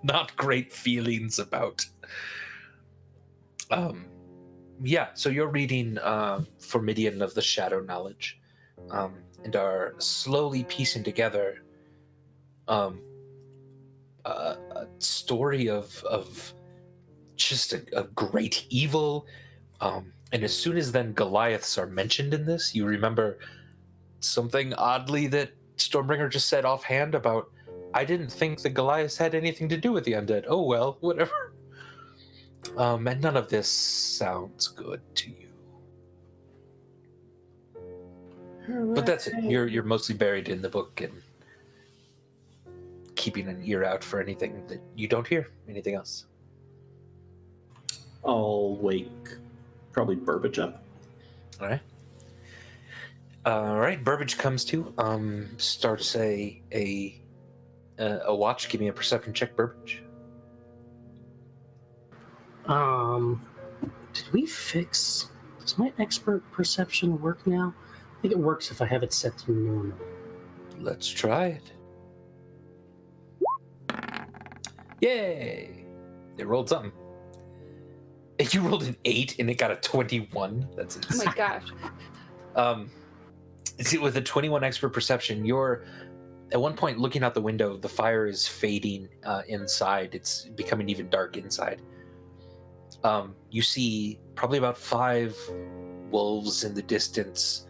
not great feelings about. Yeah, so you're reading Formidian of the Shadow Knowledge, and are slowly piecing together a story of just a great evil. And as soon as then Goliaths are mentioned in this, you remember something oddly that Stormbringer just said offhand about, I didn't think the Goliaths had anything to do with the undead. Oh well, whatever. And none of this sounds good to you. But that's it. You're mostly buried in the book and keeping an ear out for anything that you don't hear. Anything else? I'll wake probably Burbage up. All right. All right. Burbage comes to. Starts a watch. Give me a perception check, Burbage. Did we fix? Does my expert perception work now? I think it works if I have it set to normal. Let's try it. Yay! It rolled something. You rolled an 8 and it got a 21. That's Oh insane. my gosh. See, with a 21 expert perception, you're at one point looking out the window. The fire is fading inside. It's becoming even dark inside. You see probably about 5 wolves in the distance,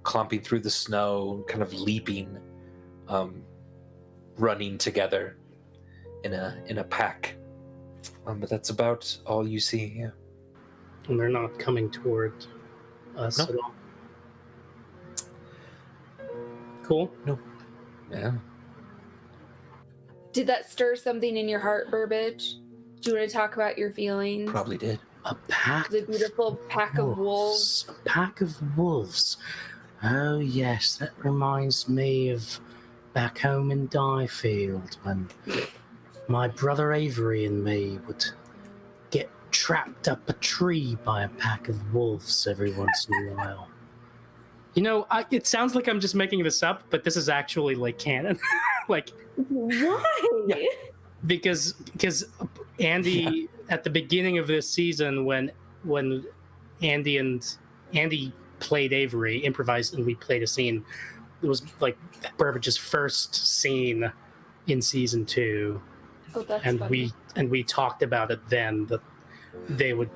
clomping through the snow, kind of leaping, running together in a pack. But that's about all you see. Yeah. And they're not coming toward us at all. Cool. No. Yeah. Did that stir something in your heart, Burbage? Do you want to talk about your feelings? Probably did. A pack. The beautiful pack of wolves. A pack of wolves. Oh yes, that reminds me of back home in Diefield when my brother Avery and me would get trapped up a tree by a pack of wolves every once in a while. You know, it sounds like I'm just making this up, but this is actually like canon. Like, Why? Yeah. because Andy at the beginning of this season when Andy played Avery, improvised, and we played a scene. It was like Burbage's first scene in season 2. Oh, that's And funny. we talked about it then, that they would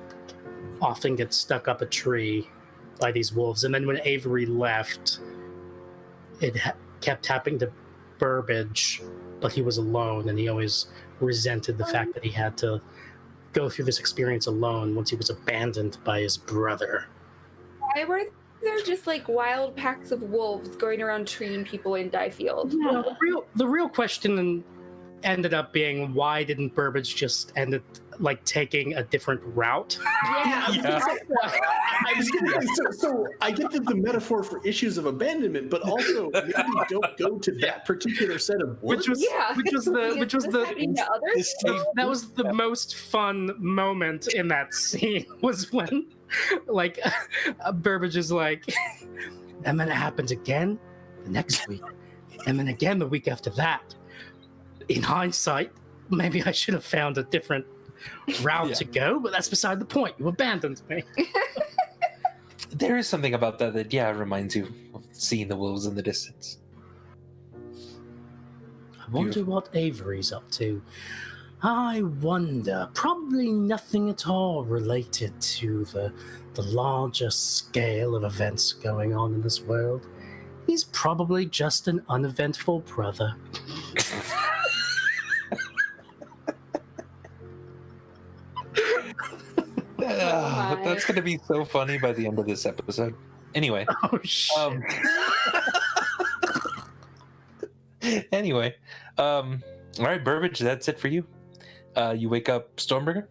often get stuck up a tree by these wolves. And then when Avery left, it kept happening to Burbage, but he was alone, and he always resented the fact that he had to go through this experience alone once he was abandoned by his brother. Why were there just like wild packs of wolves going around treating people in Diefield? Well, the real question ended up being, why didn't Burbage just end it like taking a different route? Yeah. So I get that the metaphor for issues of abandonment, but also maybe don't go to that particular set of Which woods. was Happening to others? that was the most fun moment in that scene, was when like Burbage is like, and then it happens again the next week, and then again the week after that. In hindsight, maybe I should have found a different route Yeah. to go, but that's beside the point. You abandoned me. There is something about that reminds you of seeing the wolves in the distance. I wonder what Avery's up to. I wonder. Probably nothing at all related to the larger scale of events going on in this world. He's probably just an uneventful brother. That's going to be so funny by the end of this episode. Anyway. Oh, shit. Anyway. All right, Burbage, that's it for you. You wake up Stormbringer?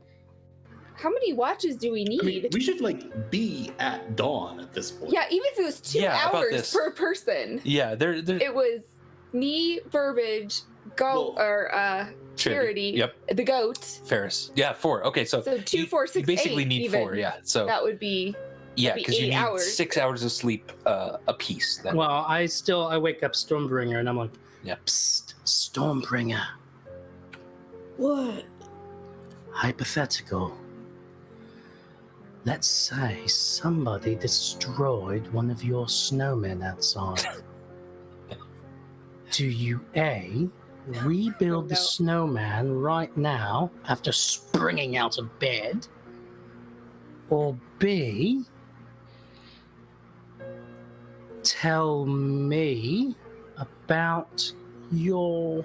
How many watches do we need? I mean, we should be at dawn at this point. Yeah, even if it was 2 about hours this. per person. Yeah, there. It was me, Burbage, Charity, Yep. the goat. Ferris. Yeah, 4. Okay, so 2, 4, 6, you basically 8 need even. 4, yeah. So That would be yeah, be because you 8 need hours. 6 hours of sleep a piece. Then. Well, I wake up Stormbringer and I'm like, Yeah. Psst, Stormbringer. what? Hypothetical. Let's say somebody destroyed one of your snowmen outside. Do you A, rebuild the no. snowman right now after springing out of bed? Or B, tell me about your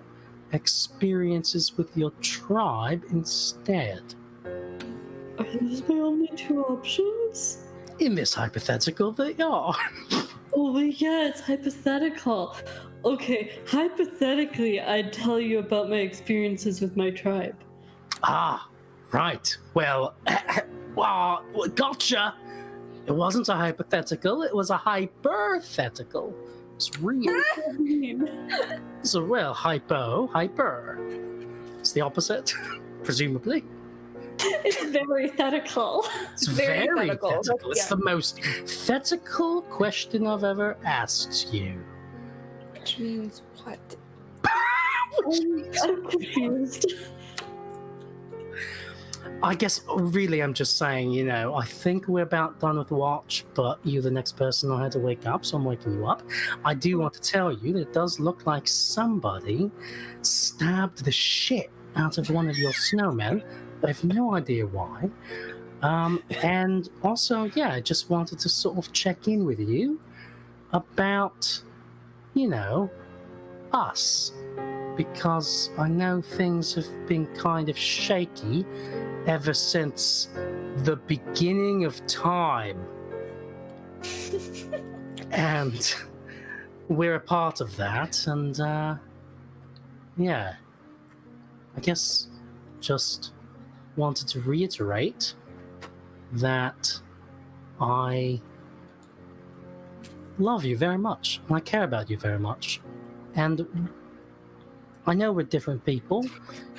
experiences with your tribe instead? Are those my only 2 options? In this hypothetical, they are. Oh, but yeah, it's hypothetical. Okay, hypothetically, I'd tell you about my experiences with my tribe. Ah, right. Well, gotcha. It wasn't a hypothetical, it was a hypothetical. It's real. So, well, hyper. It's the opposite, presumably. It's very thetical. It's Very very thetical. thetical. It's Yeah. the most thetical question I've ever asked you. Which means what? I'm confused. I guess, really, I'm just saying, I think we're about done with watch, but you're the next person I had to wake up, so I'm waking you up. I do want to tell you that it does look like somebody stabbed the shit out of one of your snowmen. I have no idea why. And also, yeah, I just wanted to sort of check in with you about, us. Because I know things have been kind of shaky ever since the beginning of time. And we're a part of that, and yeah. I guess just wanted to reiterate that I love you very much, and I care about you very much. And I know we're different people.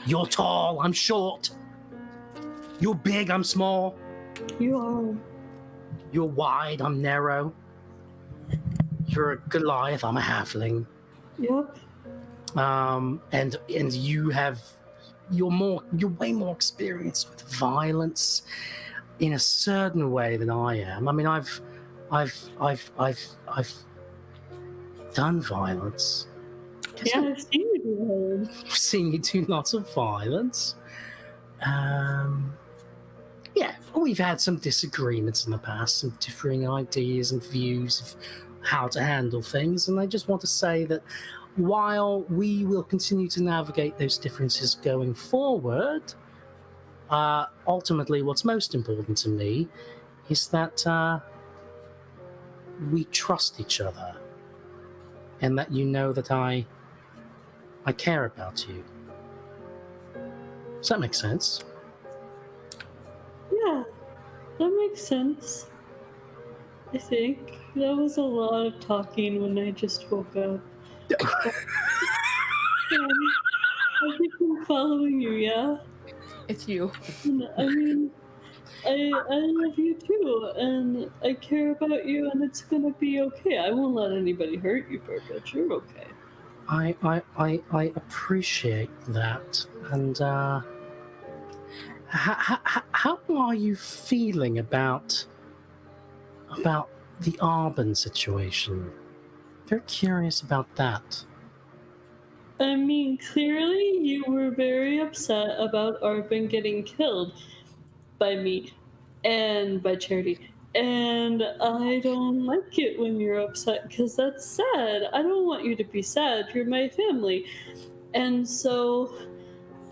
You're tall, I'm short. You're big, I'm small. You are. You're wide, I'm narrow. You're a Goliath, I'm a halfling. Yep. And you're way more experienced with violence in a certain way than I am. I mean, I've done violence. Yeah, I've seen you do that. I've seen you do lots of violence. Yeah, we've had some disagreements in the past, some differing ideas and views of how to handle things, and I just want to say that while we will continue to navigate those differences going forward, ultimately what's most important to me is that we trust each other, and that you know that I care about you. Does that make sense? Yeah, that makes sense. I think that was a lot of talking when I just woke up. I think I'm following you, yeah? It's you. And, I mean, I love you too, and I care about you, and it's gonna be okay. I won't let anybody hurt you, Burbage. You're okay. I appreciate that, and How are you feeling about the Arbon situation? Very curious about that. I mean, clearly you were very upset about Arvin getting killed by me and by Charity. And I don't like it when you're upset because that's sad. I don't want you to be sad. You're my family. And so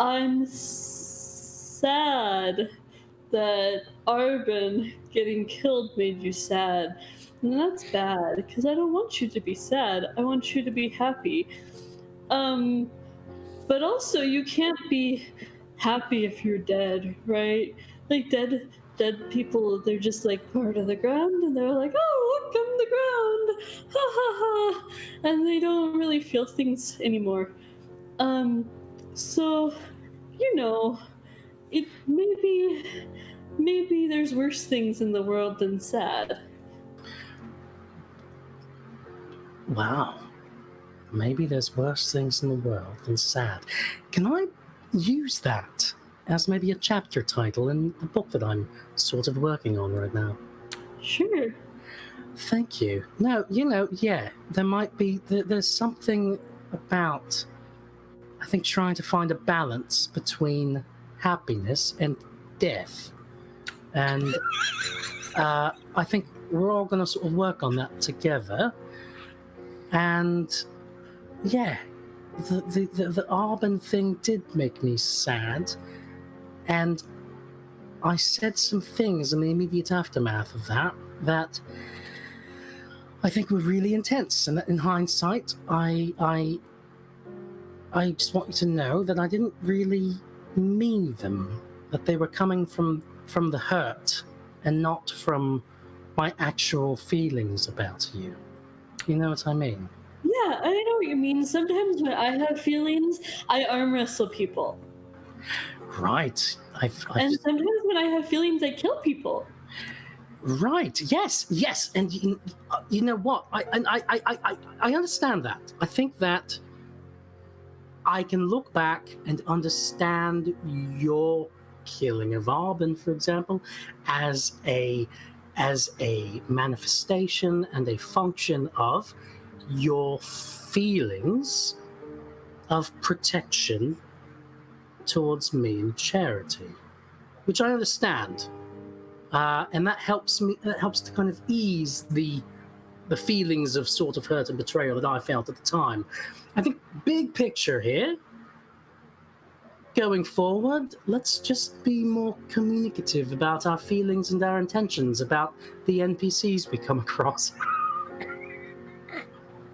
I'm sad that Arvin getting killed made you sad. And that's bad because I don't want you to be sad. I want you to be happy. But also you can't be happy if you're dead, right? Like dead people, they're just like part of the ground and they're like, oh, look, I'm the ground, ha ha ha, and they don't really feel things anymore. So it maybe there's worse things in the world than sad. Wow. Maybe there's worse things in the world than sad. Can I use that as maybe a chapter title in the book that I'm sort of working on right now? Sure. Thank you. No, yeah, there might be, there's something about, I think, trying to find a balance between happiness and death. And I think we're all going to sort of work on that together. And yeah, the Arbon thing did make me sad. And I said some things in the immediate aftermath of that I think were really intense. And in hindsight, I just want you to know that I didn't really mean them, that they were coming from the hurt and not from my actual feelings about you. You know what I mean? Yeah, I know what you mean. Sometimes when I have feelings, I arm wrestle people. Right. And sometimes when I have feelings, I kill people. Right. Yes. And you know what? I understand that. I think that I can look back and understand your killing of Arbon, for example, as a manifestation and a function of your feelings of protection towards me and Charity, which I understand, and that helps me. That helps to kind of ease the feelings of sort of hurt and betrayal that I felt at the time. I think big picture here, going forward, let's just be more communicative about our feelings and our intentions about the NPCs we come across.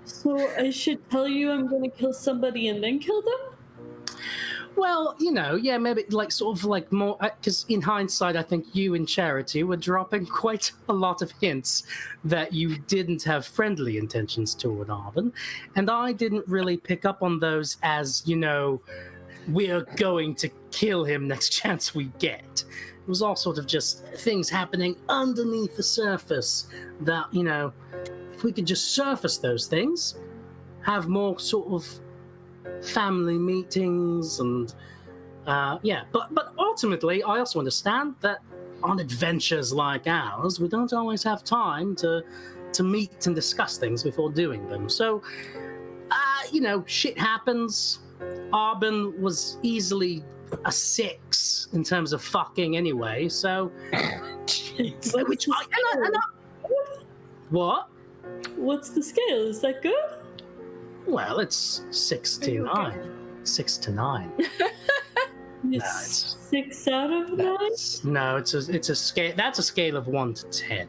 So I should tell you I'm going to kill somebody and then kill them? Well, yeah, maybe like sort of like more, because in hindsight, I think you and Charity were dropping quite a lot of hints that you didn't have friendly intentions toward Arbon, and I didn't really pick up on those as, we're going to kill him next chance we get. It was all sort of just things happening underneath the surface that, if we could just surface those things, have more sort of family meetings and but ultimately I also understand that on adventures like ours we don't always have time to meet and discuss things before doing them. So shit happens. Arbon was easily a 6 in terms of fucking anyway, so what? What's the scale? Is that good? Well, it's 6 to 9. 6 to 9. It's 6 out of 9? No, it's a scale. That's a scale of 1 to 10.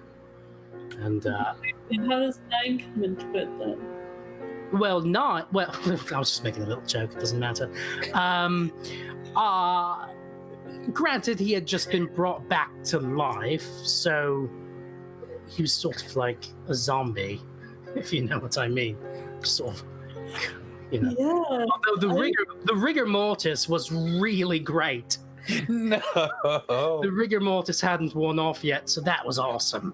And how does 9 come into it then? Well, 9. Well, I was just making a little joke. It doesn't matter. Granted, he had just been brought back to life, so he was sort of like a zombie, if you know what I mean. Sort of. Yeah. Although the rigor mortis was really great. No. The rigor mortis hadn't worn off yet, so that was awesome.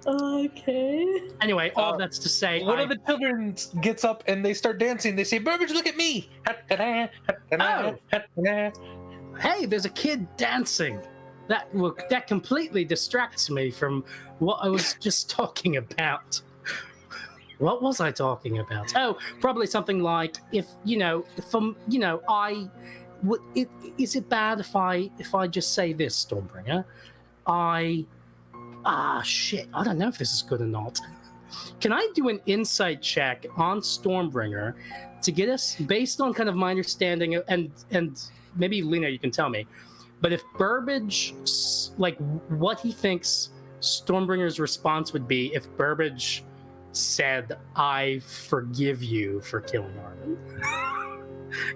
Okay. Anyway, all that's to say, one of the children gets up and they start dancing. They say, "Burbage, look at me!" Oh. hey, there's a kid dancing. That completely distracts me from what I was just talking about. What was I talking about? Oh, probably something like is it bad if I just say this, Stormbringer? Shit, I don't know if this is good or not. Can I do an insight check on Stormbringer to get us, based on kind of my understanding, and maybe Lena, you can tell me, but if Burbage, like what he thinks Stormbringer's response would be if Burbage said, "I forgive you for killing Arden."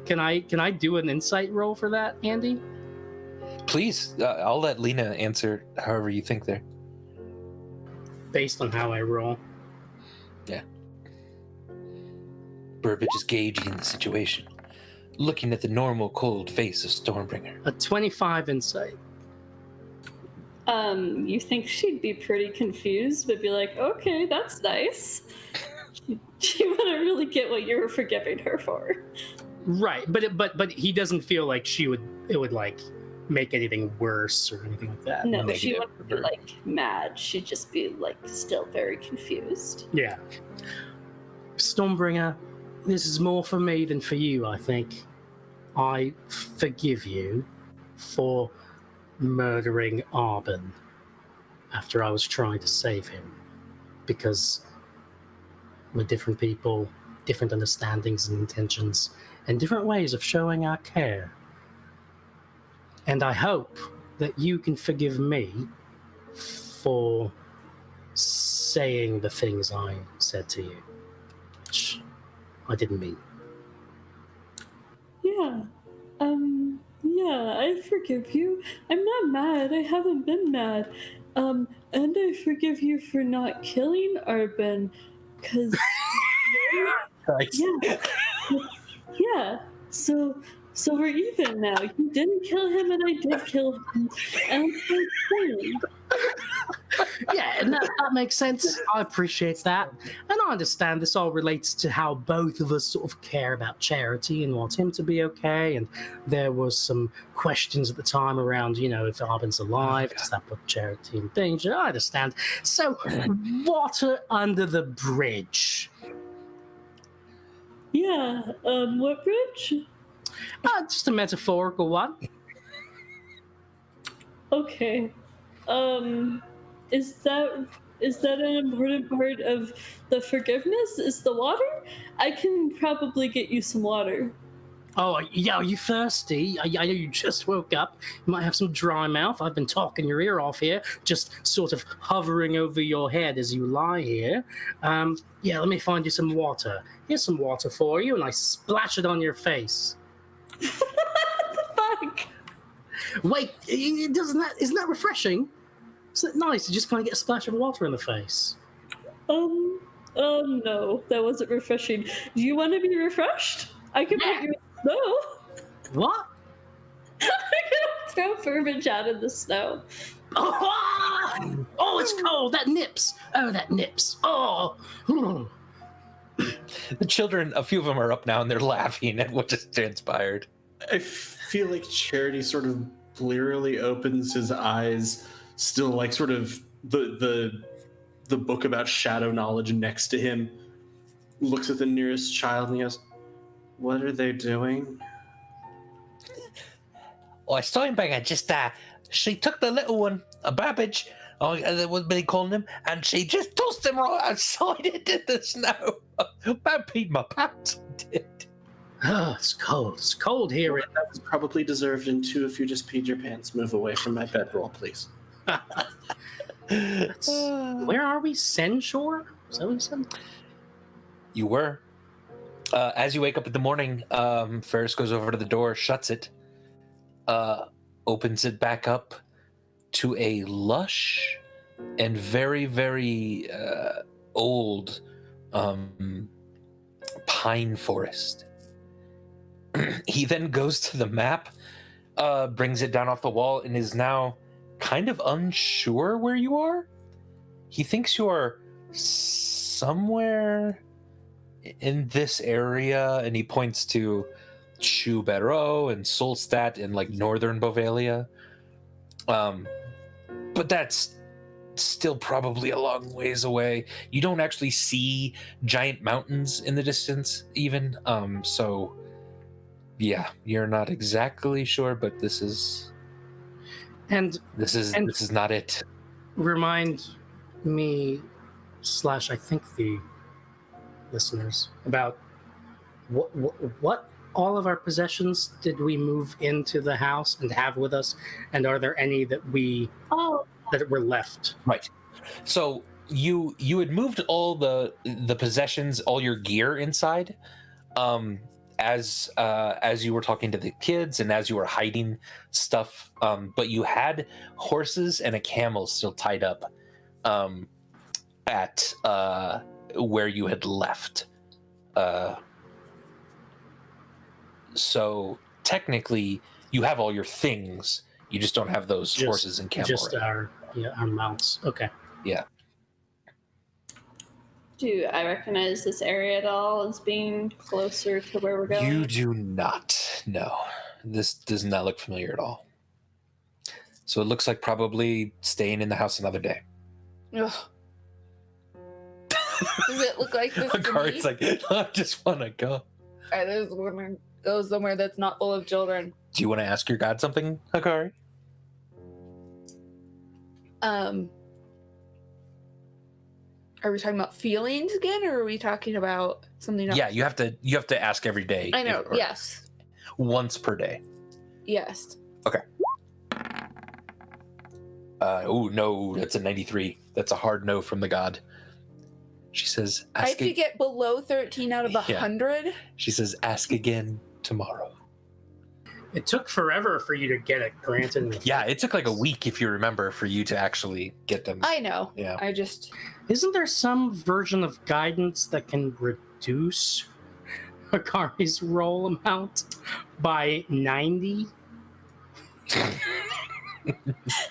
Can I do an insight roll for that, Andy? Please, I'll let Lena answer however you think there. Based on how I roll. Yeah. Burbage is gauging the situation, looking at the normal cold face of Stormbringer. A 25 insight. You think she'd be pretty confused, but be like, okay, that's nice. She wouldn't really get what you were forgiving her for. Right, but he doesn't feel like it would like make anything worse or anything like that. No, Negative she wouldn't be like mad. She'd just be like still very confused. Yeah. Stormbringer, this is more for me than for you, I think. I forgive you for murdering Arben after I was trying to save him, because we're different people, different understandings and intentions, and different ways of showing our care. And I hope that you can forgive me for saying the things I said to you, which I didn't mean. Yeah, I forgive you. I'm not mad. I haven't been mad. And I forgive you for not killing Arben, because yeah. So we're even now. You didn't kill him, and I did kill him, and I'm Yeah, and that makes sense. I appreciate that. And I understand this all relates to how both of us sort of care about Charity and want him to be okay. And there was some questions at the time around, if Arben's alive, does that put Charity in danger? I understand. So, water under the bridge. Yeah, what bridge? Just a metaphorical one. Okay. Is that an important part of the forgiveness? Is the water? I can probably get you some water. Oh, yeah, are you thirsty? I know you just woke up. You might have some dry mouth. I've been talking your ear off here, just sort of hovering over your head as you lie here. Yeah, let me find you some water. Here's some water for you, and I splash it on your face. What the fuck? Wait, isn't that refreshing? Isn't it nice to just kind of get a splash of water in the face? No, that wasn't refreshing. Do you want to be refreshed? I can put you in snow. What? I'm gonna throw Burbage out in the snow. Oh, it's cold. That nips. Oh, that nips. Oh. The children, a few of them are up now, and they're laughing at what just transpired. I feel like Charity sort of blearily opens his eyes, still like sort of the book about shadow knowledge next to him, looks at the nearest child and he goes, "What are they doing?" Oh, Steinberger just, she took the little one, a Babbage, what they calling him, and she just tossed him right outside into the snow. About peed my pants. Oh, it's cold. It's cold here. That was probably deserved, and two, if you just peed your pants, move away from my bedroll, please. Where are we? Senshore? Is that what you said? You were. As you wake up in the morning, Ferris goes over to the door, shuts it, opens it back up to a lush and very, very old pine forest. He then goes to the map, brings it down off the wall, and is now kind of unsure where you are. He thinks you are somewhere in this area, and he points to Schuberau and Solstadt in like northern Bavaria. But that's still probably a long ways away. You don't actually see giant mountains in the distance even. So yeah, you're not exactly sure, but this is not it. Remind me / I think the listeners about what all of our possessions did we move into the house and have with us, and are there any that that were left? Right. So you had moved all the possessions, all your gear inside, as you were talking to the kids and as you were hiding stuff. But you had horses and a camel still tied up at where you had left. So technically, you have all your things. You just don't have those horses and camel. Just our mounts. Okay. Yeah. Do I recognize this area at all as being closer to where we're going? You do not. No. This does not look familiar at all. So it looks like probably staying in the house another day. Ugh. Does it look like this to me? Akari's like, I just want to go. I just want to go somewhere that's not full of children. Do you want to ask your god something, Akari? Are we talking about feelings again, or are we talking about something else? Yeah, you have to ask every day. I know. Yes. Once per day. Yes. Okay. Oh no, that's a 93. That's a hard no from the god. She says, I have to get below 13 out of 100. She says, ask again tomorrow. It took forever for you to get it granted. Yeah, it took like a week, if you remember, for you to actually get them. I know. Yeah. Isn't there some version of guidance that can reduce Akari's roll amount by 90?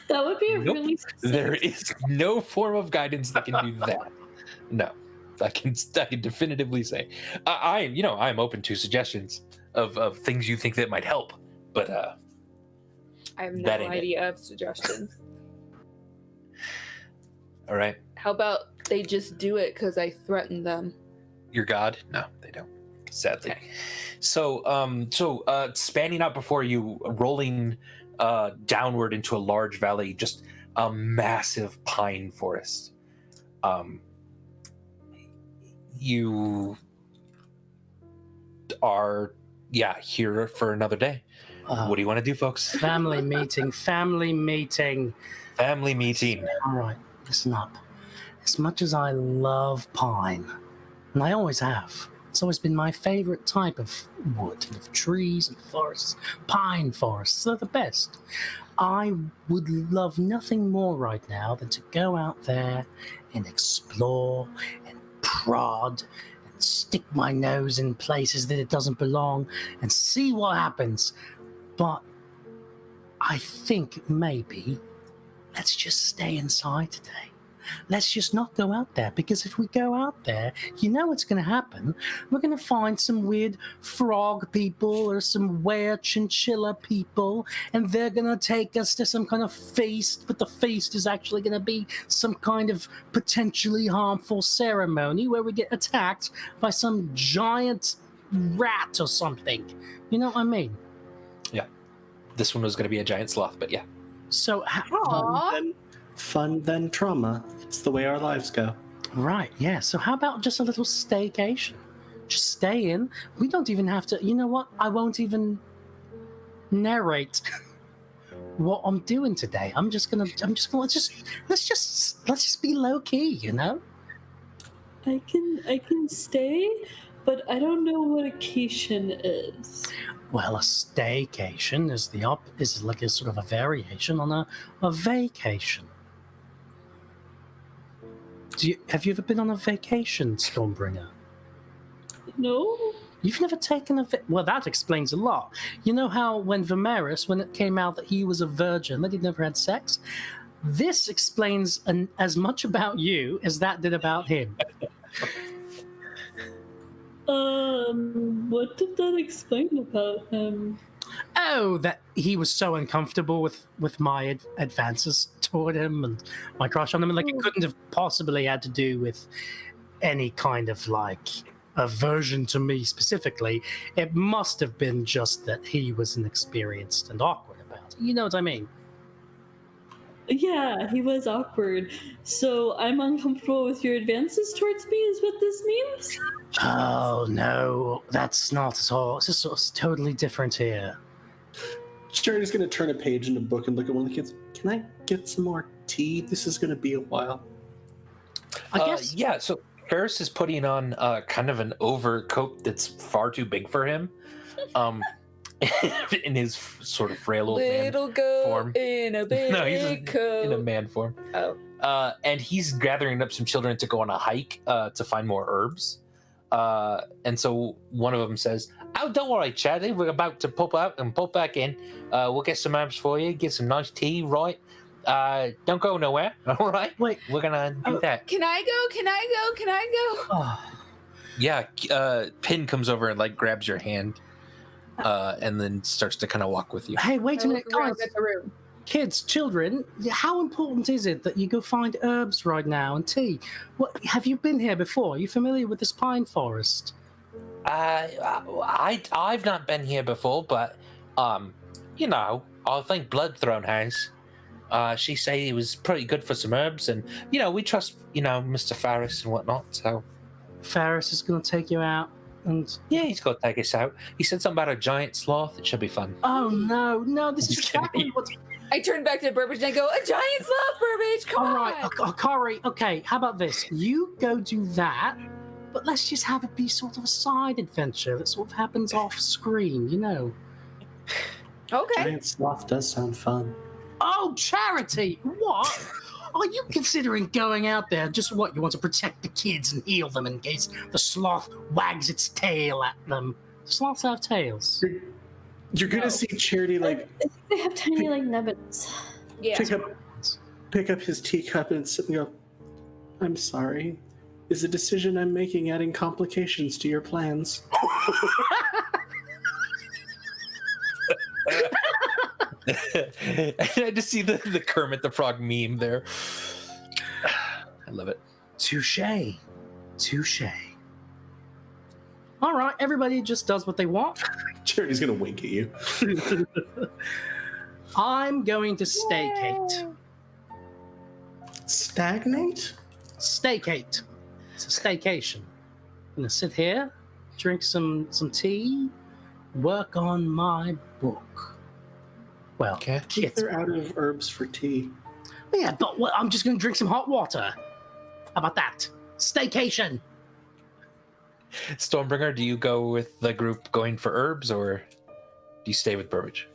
That would be a Nope. really... There is no form of guidance that can do that. No, I can definitively say. I'm open to suggestions of things you think that might help, but I have no idea of suggestions. All right. How about they just do it because I threatened them? Your god? No, they don't. Sadly. Okay. So spanning out before you, rolling downward into a large valley, just a massive pine forest. You are, here for another day. What do you want to do, folks? Family meeting. Family meeting. Family meeting. All right, listen up. As much as I love pine, and I always have, it's always been my favorite type of wood, of trees and forests. Pine forests, they're the best. I would love nothing more right now than to go out there and explore and prod and stick my nose in places that it doesn't belong and see what happens. But I think maybe let's just stay inside today. Let's just not go out there, because if we go out there, you know what's going to happen. We're going to find some weird frog people or some were-chinchilla people, and they're going to take us to some kind of feast, but the feast is actually going to be some kind of potentially harmful ceremony where we get attacked by some giant rat or something. You know what I mean? Yeah. This one was going to be a giant sloth, but yeah. So, Fun then trauma. It's the way our lives go. Right, yeah. So how about just a little staycation? Just stay in. We don't even have to, you know what? I won't even narrate what I'm doing today. Let's just be low key, you know? I can stay, but I don't know what a cation is. Well, a staycation is like a sort of a variation on a vacation. Have you ever been on a vacation, Stormbringer? No. You've never taken well, that explains a lot. You know how when it came out that he was a virgin, that he'd never had sex? This explains as much about you as that did about him. What did that explain about him? Oh, that he was so uncomfortable with my advances toward him and my crush on him, and like it couldn't have possibly had to do with any kind of like aversion to me specifically. It must have been just that he was inexperienced and awkward about it. You know what I mean? Yeah, he was awkward. So I'm uncomfortable with your advances towards me, is what this means? Oh no, that's not at all. It's just it's totally different here. Charity's going to turn a page in the book and look at one of the kids. Can I get some more tea? This is going to be a while. I guess. Yeah, so Ferris is putting on kind of an overcoat that's far too big for him. In his sort of frail old Little man goat form. in a big No, he's coat. in a man form. Oh. And he's gathering up some children to go on a hike to find more herbs. And so one of them says, "Oh, don't worry, Charlie. We're about to pop out and pop back in. We'll get some herbs for you. Get some nice tea, right? Don't go nowhere. All right. Wait. We're gonna do that." Can I go? Can I go? Can I go? Oh, Yeah. Pin comes over and like grabs your hand, and then starts to kind of walk with you. hey, wait a minute, Look around guys. at the room. Kids, children, how important is it that you go find herbs right now and tea? What have you been here before? Are you familiar with this pine forest? I've not been here before, but you know, I think Bloodthrone has. She said it was pretty good for some herbs, and you know, we trust Mr. Farris and whatnot. So Ferris is going to take you out, and yeah, he's got to take us out. He said something about a giant sloth. It should be fun. oh no, this is Just kidding. exactly what. I turn back to Burbage and I go, "A giant sloth, Burbage! Come All on!" right, Corey. Okay, how about this? You go do that, but let's just have it be sort of a side adventure that sort of happens off screen, you know. Okay. Giant sloth does sound fun. Oh, Charity! What? Are you considering going out there just what? You want to protect the kids and heal them in case the sloth wags its tail at them? Sloths have tails. You're going to see Charity like I think they have tiny like nubbins. Yeah. pick up his teacup and sit and go, "I'm sorry. Is the decision I'm making adding complications to your plans?" I just see the Kermit the Frog meme there. I love it. Touche. All right, everybody just does what they want. Charity's going to wink at you. I'm going to staycate. Stagnate? Staycate. It's a staycation. I'm gonna sit here, drink some tea, work on my book. Well, Okay. it's, They're out of herbs for tea. yeah, but well, I'm just gonna drink some hot water. How about that? Staycation. Stormbringer, do you go with the group going for herbs, or do you stay with Burbage?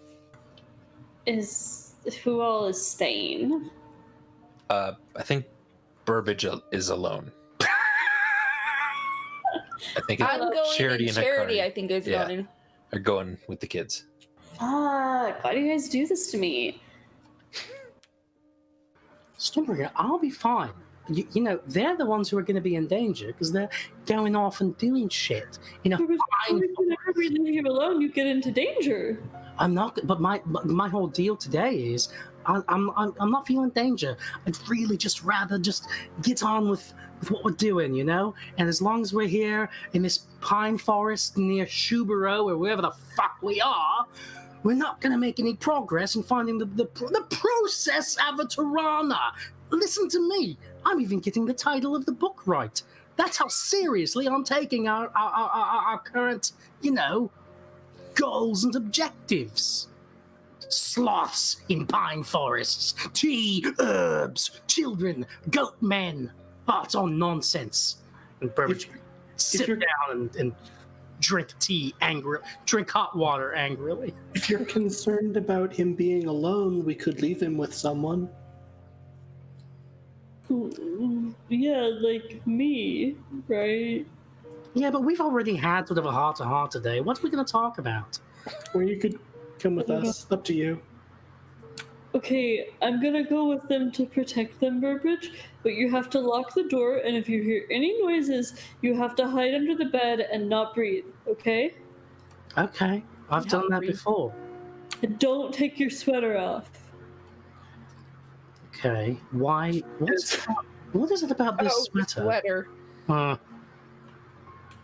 Who all is staying? I think Burbage is alone. I think I'm going Charity and and Charity, Hikari I think, is Yeah. going. are going with the kids. Fuck, why do you guys do this to me? Stormbringer, I'll be fine. You know, they're the ones who are going to be in danger because they're going off and doing shit. You know, Whenever we leave you alone, you get into danger. I'm not. But my whole deal today is I'm not feeling danger. I'd really just rather just get on with what we're doing, you know. And as long as we're here in this pine forest near Shubero or wherever the fuck we are, we're not going to make any progress in finding the process Avatarana. Listen to me. I'm even getting the title of the book right. That's how seriously I'm taking our current, you know, goals and objectives. Sloths in pine forests, tea, herbs, children, goat men. Oh, it's all nonsense. And Burbage sit down and drink tea angrily, drink hot water angrily. If you're concerned about him being alone, we could leave him with someone. Yeah, like me, right? Yeah, but we've already had sort of a heart-to-heart today. What are we going to talk about? Or you could come with us. Up to you. Okay, I'm gonna go with them to protect them, Burbage, but you have to lock the door, and if you hear any noises, you have to hide under the bed and not breathe, okay? Okay, I've done that before. And don't take your sweater off. Okay, why? What is it about this sweater? Sweater.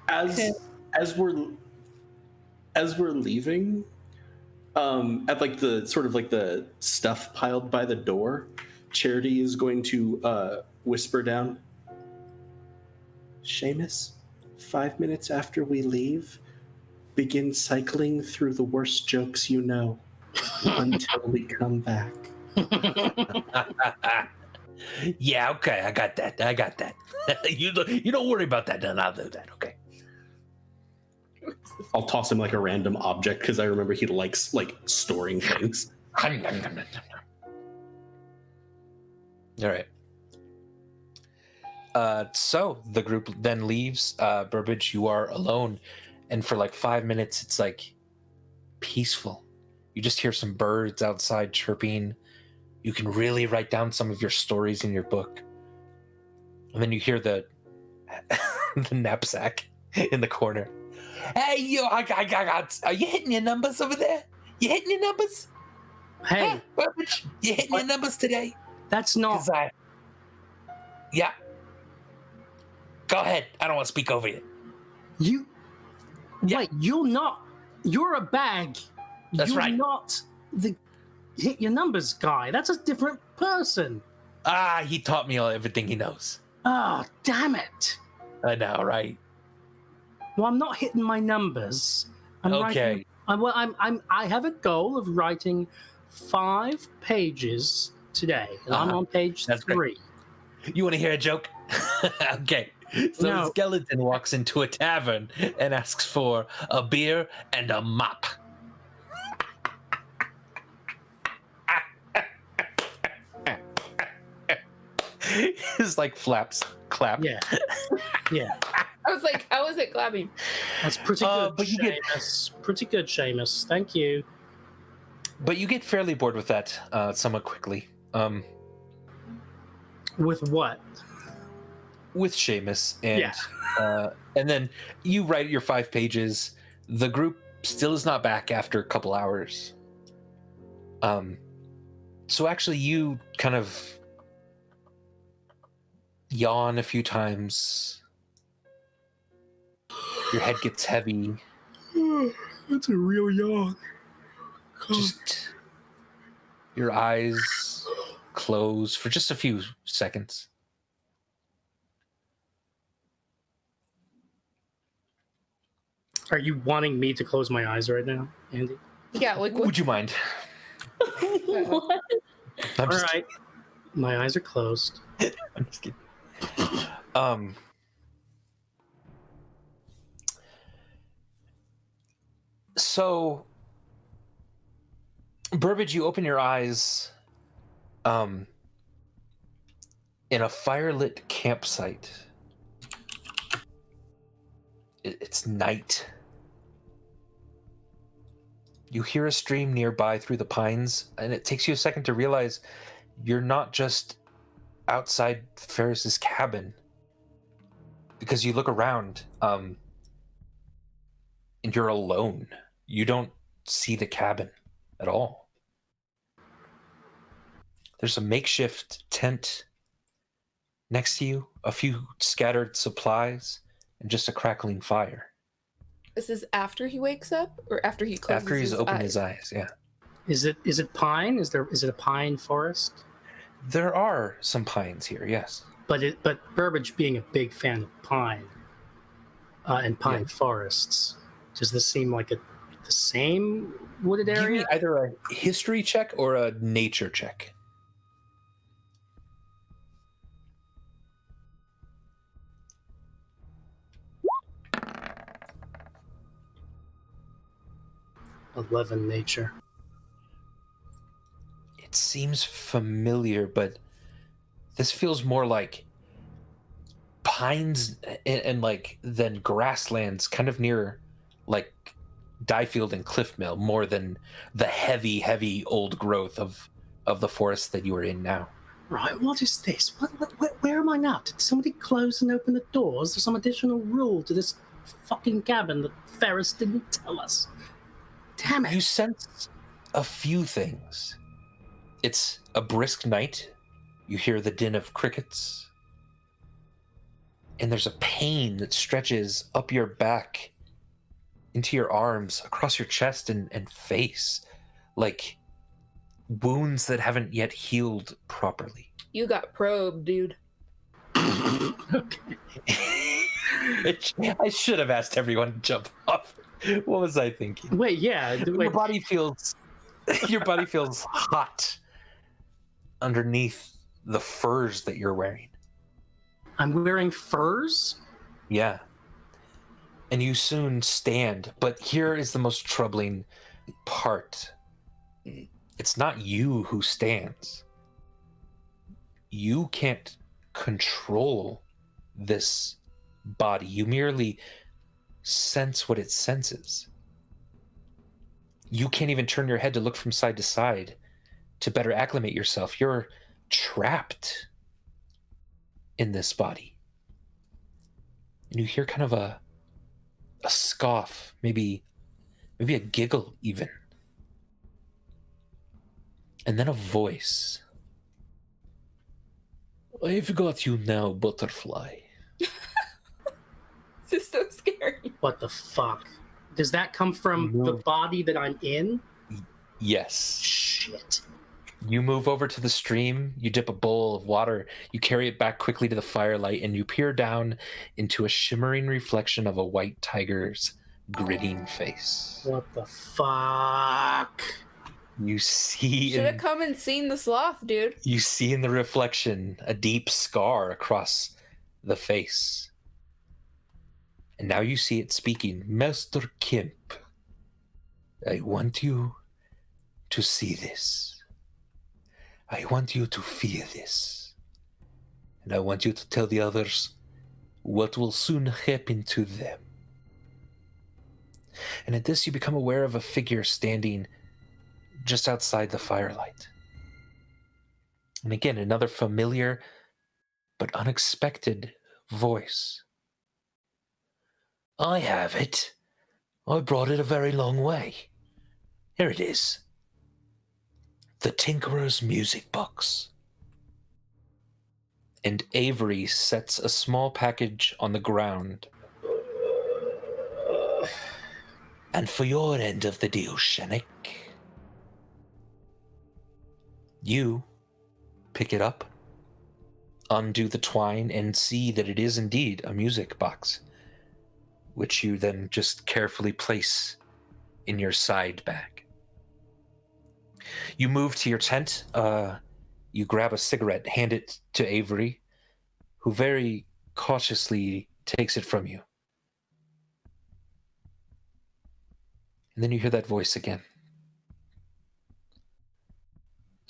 As we're leaving, at like the sort of like the stuff piled by the door, Charity is going to whisper down, Seamus, 5 minutes after we leave, begin cycling through the worst jokes you know until we come back. Yeah, okay, I got that. You don't worry about that, then I'll do that, okay? I'll toss him like a random object because I remember he likes like storing things. All right. So the group then leaves. Burbage, you are alone, and for like 5 minutes, it's like peaceful. You just hear some birds outside chirping. You can really write down some of your stories in your book, and then you hear the the knapsack in the corner. Hey, yo, I got. Are you hitting your numbers over there? You hitting your numbers? Hey, Burbage, you hitting your numbers today? that's not. Yeah. Go ahead. I don't want to speak over you. You. Yeah. Wait, you're not. You're a bag. That's you're right. Not the hit your numbers guy. That's a different person. He taught me everything he knows. Ah, damn it. I know, right? Well, I'm not hitting my numbers. I'm Okay. I have a goal of writing 5 pages today, and I'm on page That's 3. great. You want to hear a joke? Okay. So No. the skeleton walks into a tavern and asks for a beer and a mop. His like flaps clap. Yeah. Yeah. I wasn't clapping. That's pretty good, but you get- Seamus. Pretty good, Seamus. Thank you. But you get fairly bored with that somewhat quickly. With what? With Seamus and then you write your 5 pages. The group still is not back after a couple hours. So actually you kind of yawn a few times. Your head gets heavy. That's a real yawn. Just your eyes close for just a few seconds. Are you wanting me to close my eyes right now, Andy? Yeah, like Would you mind? What? I'm All just, right. My eyes are closed. I'm just kidding. So, Burbage, you open your eyes in a firelit campsite. It's night. You hear a stream nearby through the pines, and it takes you a second to realize you're not just outside Ferris's cabin. Because you look around, and you're alone. You don't see the cabin at all. There's a makeshift tent next to you, a few scattered supplies, and just a crackling fire. This is after he wakes up or after he closes After he's his opened eyes? his eyes, yeah. Is it pine? Is it a pine forest? There are some pines here, yes. But Burbage being a big fan of pine and pine forests, does this seem like the same wooded Give area? me either a history check or a nature check. Nature. It seems familiar, but this feels more like pines and like than grasslands, kind of near like Diefield and Cliff Mill, more than the heavy old growth of of the forest that you are in now. Right, what is this? Where am I now? Did somebody close and open the doors? There's some additional rule to this fucking cabin that Ferris didn't tell us. Damn it. You sense a few things. It's a brisk night. You hear the din of crickets. And there's a pain that stretches up your back, into your arms, across your chest and face, like wounds that haven't yet healed properly. You got probed, dude. Okay. I should have asked everyone to jump off. What was I thinking? Wait, yeah. Your body feels hot underneath the furs that you're wearing. I'm wearing furs? Yeah. And you soon stand, but here is the most troubling part. It's not you who stands. You can't control this body. You merely sense what it senses. You can't even turn your head to look from side to side to better acclimate yourself. You're trapped in this body. And you hear kind of a scoff, maybe a giggle even. And then a voice. I've got you now, butterfly. This is so scary. What the fuck? Does that come from the body that I'm in? Yes. Shit. You move over to the stream, you dip a bowl of water, you carry it back quickly to the firelight, and you peer down into a shimmering reflection of a white tiger's grinning face. What the fuck? You see... Should have come and seen the sloth, dude. You see in the reflection a deep scar across the face. And now you see it speaking. Master Kemp, I want you to see this. I want you to feel this. And I want you to tell the others what will soon happen to them. And at this you become aware of a figure standing just outside the firelight. And again, another familiar but unexpected voice. I have it. I brought it a very long way. Here it is. The Tinkerer's Music Box. And Avery sets a small package on the ground. And for your end of the deal, Shenik, you pick it up, undo the twine, and see that it is indeed a music box, which you then just carefully place in your side bag. You move to your tent, you grab a cigarette, hand it to Avery, who very cautiously takes it from you. And then you hear that voice again.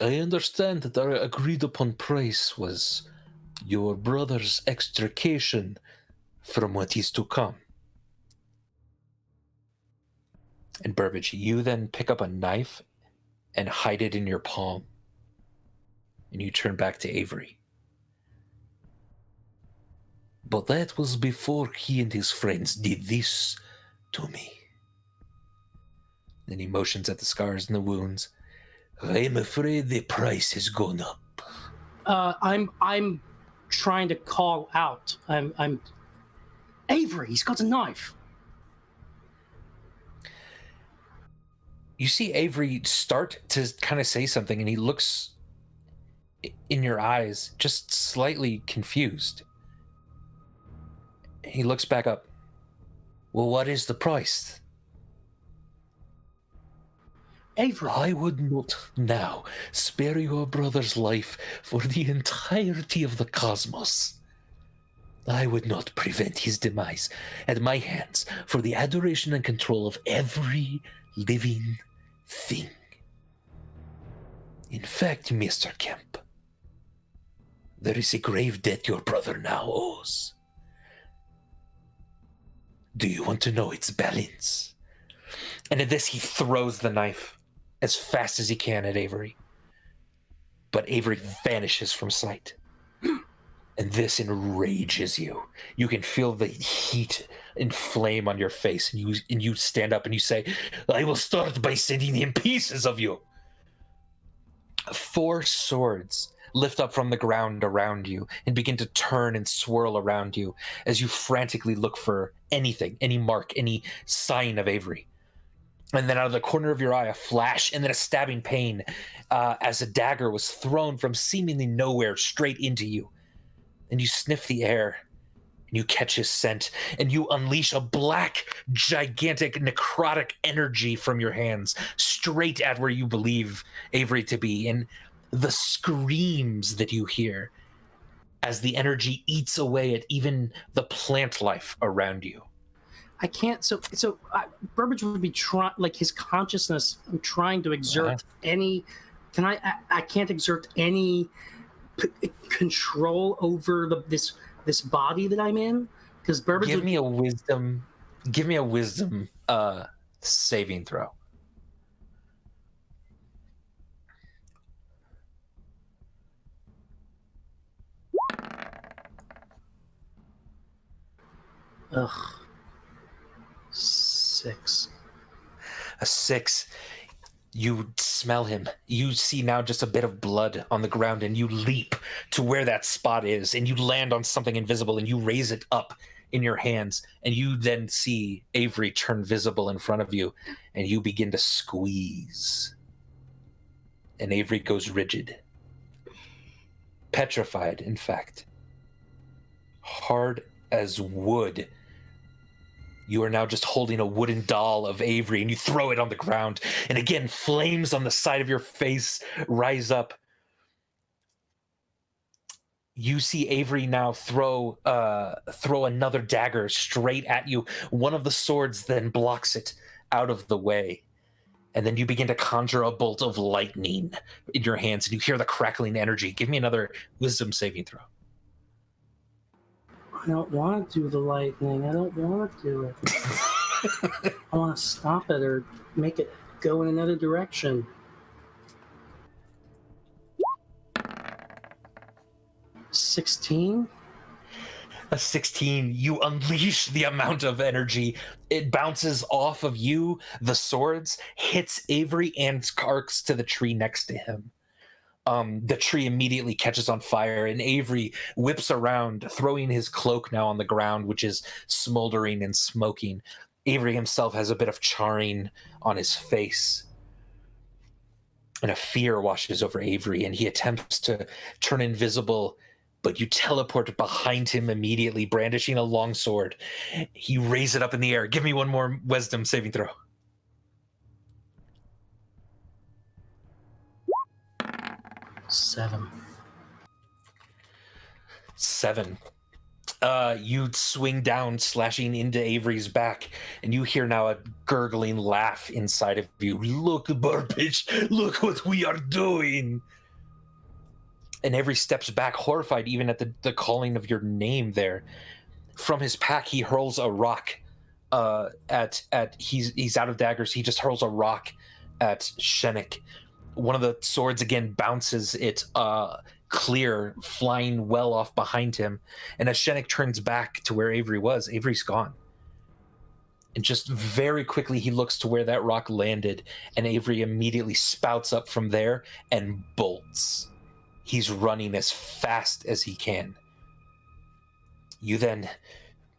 I understand that our agreed upon price was your brother's extrication from what is to come. And Burbage, you then pick up a knife and hide it in your palm. And you turn back to Avery. But that was before he and his friends did this to me. Then he motions at the scars and the wounds. I'm afraid the price has gone up. I'm trying to call out. I'm Avery, he's got a knife. You see Avery start to kind of say something, and he looks in your eyes, just slightly confused. He looks back up. Well, what is the price? Avery. I would not now spare your brother's life for the entirety of the cosmos. I would not prevent his demise at my hands for the adoration and control of every living thing. In fact, Mr. Kemp, there is a grave debt your brother now owes. Do you want to know its balance? And at this, he throws the knife as fast as he can at Avery. but Avery vanishes from sight. And this enrages you. You can feel the heat and flame on your face, and you stand up and you say, "I will start by sending him pieces of you." 4 swords lift up from the ground around you and begin to turn and swirl around you as you frantically look for anything, any mark, any sign of Avery. And then out of the corner of your eye, a flash and then a stabbing pain as a dagger was thrown from seemingly nowhere straight into you. And you sniff the air, and you catch his scent, and you unleash a black, gigantic, necrotic energy from your hands straight at where you believe Avery to be. And the screams that you hear as the energy eats away at even the plant life around you. I can't. Burbage would be trying, like his consciousness. I'm trying to exert any. Can I? I can't exert any control over this body that I'm in, because Burbage. Give me a wisdom saving throw. Ugh. 6. A 6. You smell him. You see now just a bit of blood on the ground, and you leap to where that spot is, and you land on something invisible, and you raise it up in your hands, and you then see Avery turn visible in front of you, and you begin to squeeze. And Avery goes rigid. Petrified, in fact. Hard as wood. You are now just holding a wooden doll of Avery, and you throw it on the ground. And again, flames on the side of your face rise up. You see Avery now throw another dagger straight at you. One of the swords then blocks it out of the way. And then you begin to conjure a bolt of lightning in your hands, and you hear the crackling energy. Give me another wisdom saving throw. I don't want to do the lightning. I don't want to do it. I want to stop it or make it go in another direction. 16? A 16, you unleash the amount of energy. It bounces off of you, the swords, hits Avery, and arcs to the tree next to him. The tree immediately catches on fire, and Avery whips around, throwing his cloak now on the ground, which is smoldering and smoking. Avery himself has a bit of charring on his face. And a fear washes over Avery, and he attempts to turn invisible, but you teleport behind him immediately, brandishing a long sword. He raises it up in the air. Give me one more wisdom saving throw. 7. 7. You swing down, slashing into Avery's back, and you hear now a gurgling laugh inside of you. Look, Burbage, look what we are doing. And Avery steps back, horrified even at the calling of your name there. From his pack, he hurls a rock he's out of daggers. He just hurls a rock at Shenik. One of the swords again bounces it clear, flying well off behind him. And as Shenik turns back to where Avery was, Avery's gone. And just very quickly, he looks to where that rock landed, and Avery immediately spouts up from there and bolts. He's running as fast as he can. You then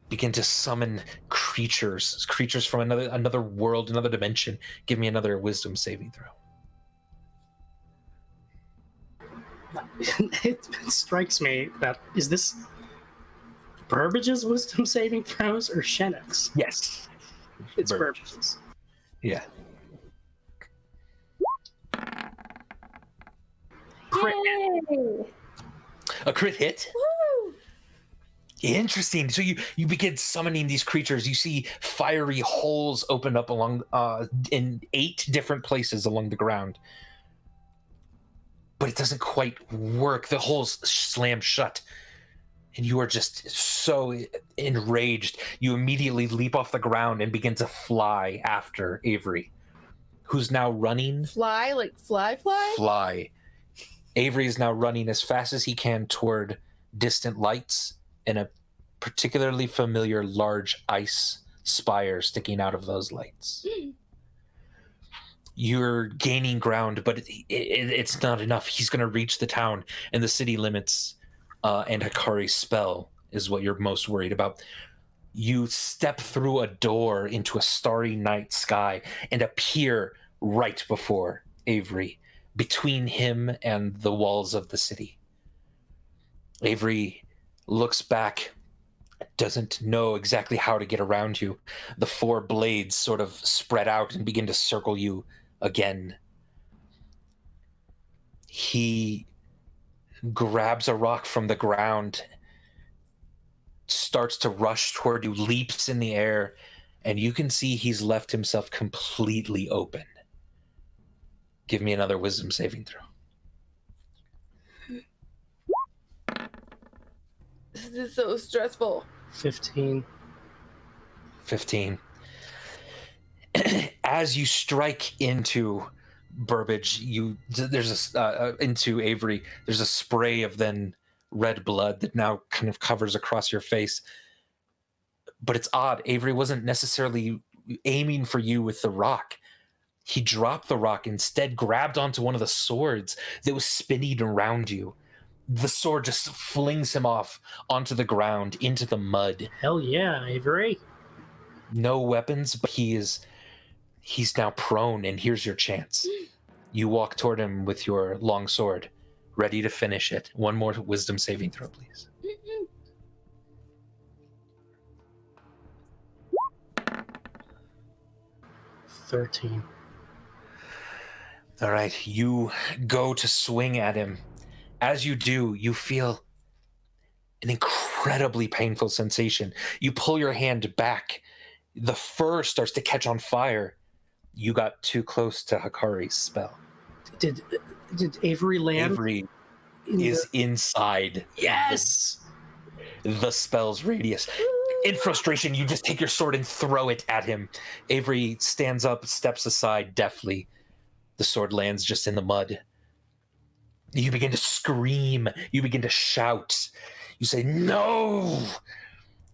begin to summon creatures from another world, another dimension. Give me another wisdom saving throw. It strikes me that, is this Burbage's wisdom saving throws or Shenik's? Yes. It's Burbage's. Yeah. Crit. Yay! A crit hit? Woo! Interesting. So you begin summoning these creatures. You see fiery holes open up along in 8 different places along the ground. But it doesn't quite work. The holes slam shut. And you are just so enraged. You immediately leap off the ground and begin to fly after Avery, who's now running. Fly, like fly? Fly. Avery is now running as fast as he can toward distant lights and a particularly familiar large ice spire sticking out of those lights. You're gaining ground, but it's not enough. He's going to reach the town and the city limits, and Hikari's spell is what you're most worried about. You step through a door into a starry night sky and appear right before Avery, between him and the walls of the city. Avery looks back, doesn't know exactly how to get around you. The four blades sort of spread out and begin to circle you again. He grabs a rock from the ground, starts to rush toward you, leaps in the air, and you can see he's left himself completely open. Give me another wisdom saving throw. This is so stressful. 15. 15. As you strike into Burbage, into Avery, there's a spray of then red blood that now kind of covers across your face. But it's odd. Avery wasn't necessarily aiming for you with the rock. He dropped the rock, instead grabbed onto one of the swords that was spinning around you. The sword just flings him off onto the ground, into the mud. Hell yeah, Avery. No weapons, but he's now prone, and here's your chance. You walk toward him with your long sword, ready to finish it. One more wisdom saving throw, please. 13. All right, you go to swing at him. As you do, you feel an incredibly painful sensation. You pull your hand back. The fur starts to catch on fire. You got too close to Hikari's spell. Did Avery land? Avery is inside. Yes! The spell's radius. In frustration, you just take your sword and throw it at him. Avery stands up, steps aside deftly. The sword lands just in the mud. You begin to scream. You begin to shout. You say, "No!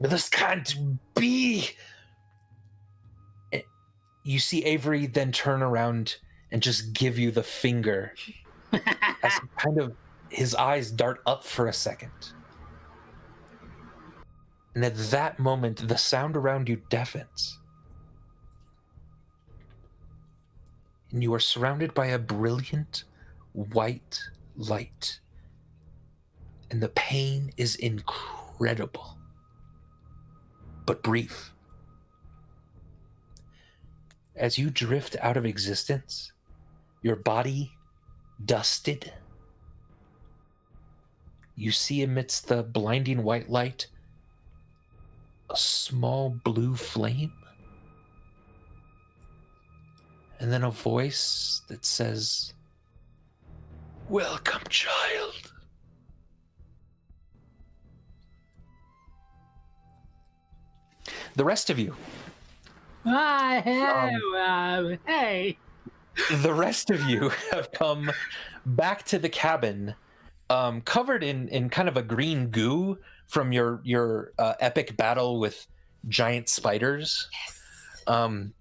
This can't be!" You see Avery then turn around and just give you the finger. As kind of his eyes dart up for a second. And at that moment, the sound around you deafens. And you are surrounded by a brilliant white light. And the pain is incredible, but brief. As you drift out of existence, your body dusted, you see amidst the blinding white light a small blue flame, and then a voice that says, "Welcome, child." The rest of you. Hey. The rest of you have come back to the cabin, covered in kind of a green goo from your epic battle with giant spiders. Yes.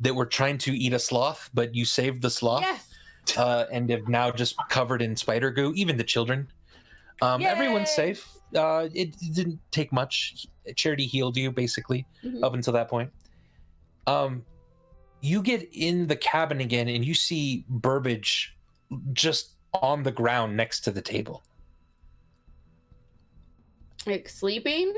That were trying to eat a sloth, but you saved the sloth. Yes. And have now just covered in spider goo, even the children. Everyone's safe. It didn't take much. Charity healed you, basically, up until that point. You get in the cabin again, and you see Burbage just on the ground next to the table. Like sleeping?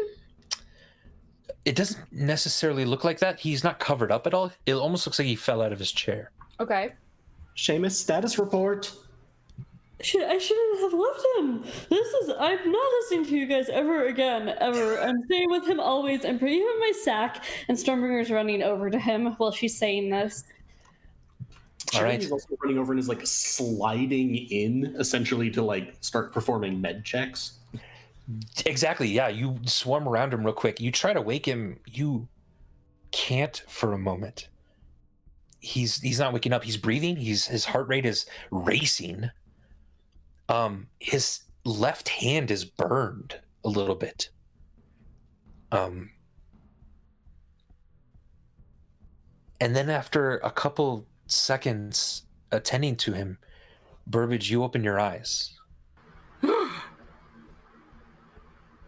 It doesn't necessarily look like that. He's not covered up at all. It almost looks like he fell out of his chair. Okay. Seamus, status report. I shouldn't have left him. I'm not listening to you guys ever again, ever. I'm staying with him always. I'm putting him in my sack, and Stormbringer's running over to him while she's saying this. All right. He's also running over and is like sliding in, essentially to like start performing med checks. Exactly, yeah. You swarm around him real quick. You try to wake him. You can't for a moment. He's not waking up. He's breathing. His heart rate is racing. His left hand is burned a little bit. And then after a couple seconds attending to him, Burbage, you open your eyes.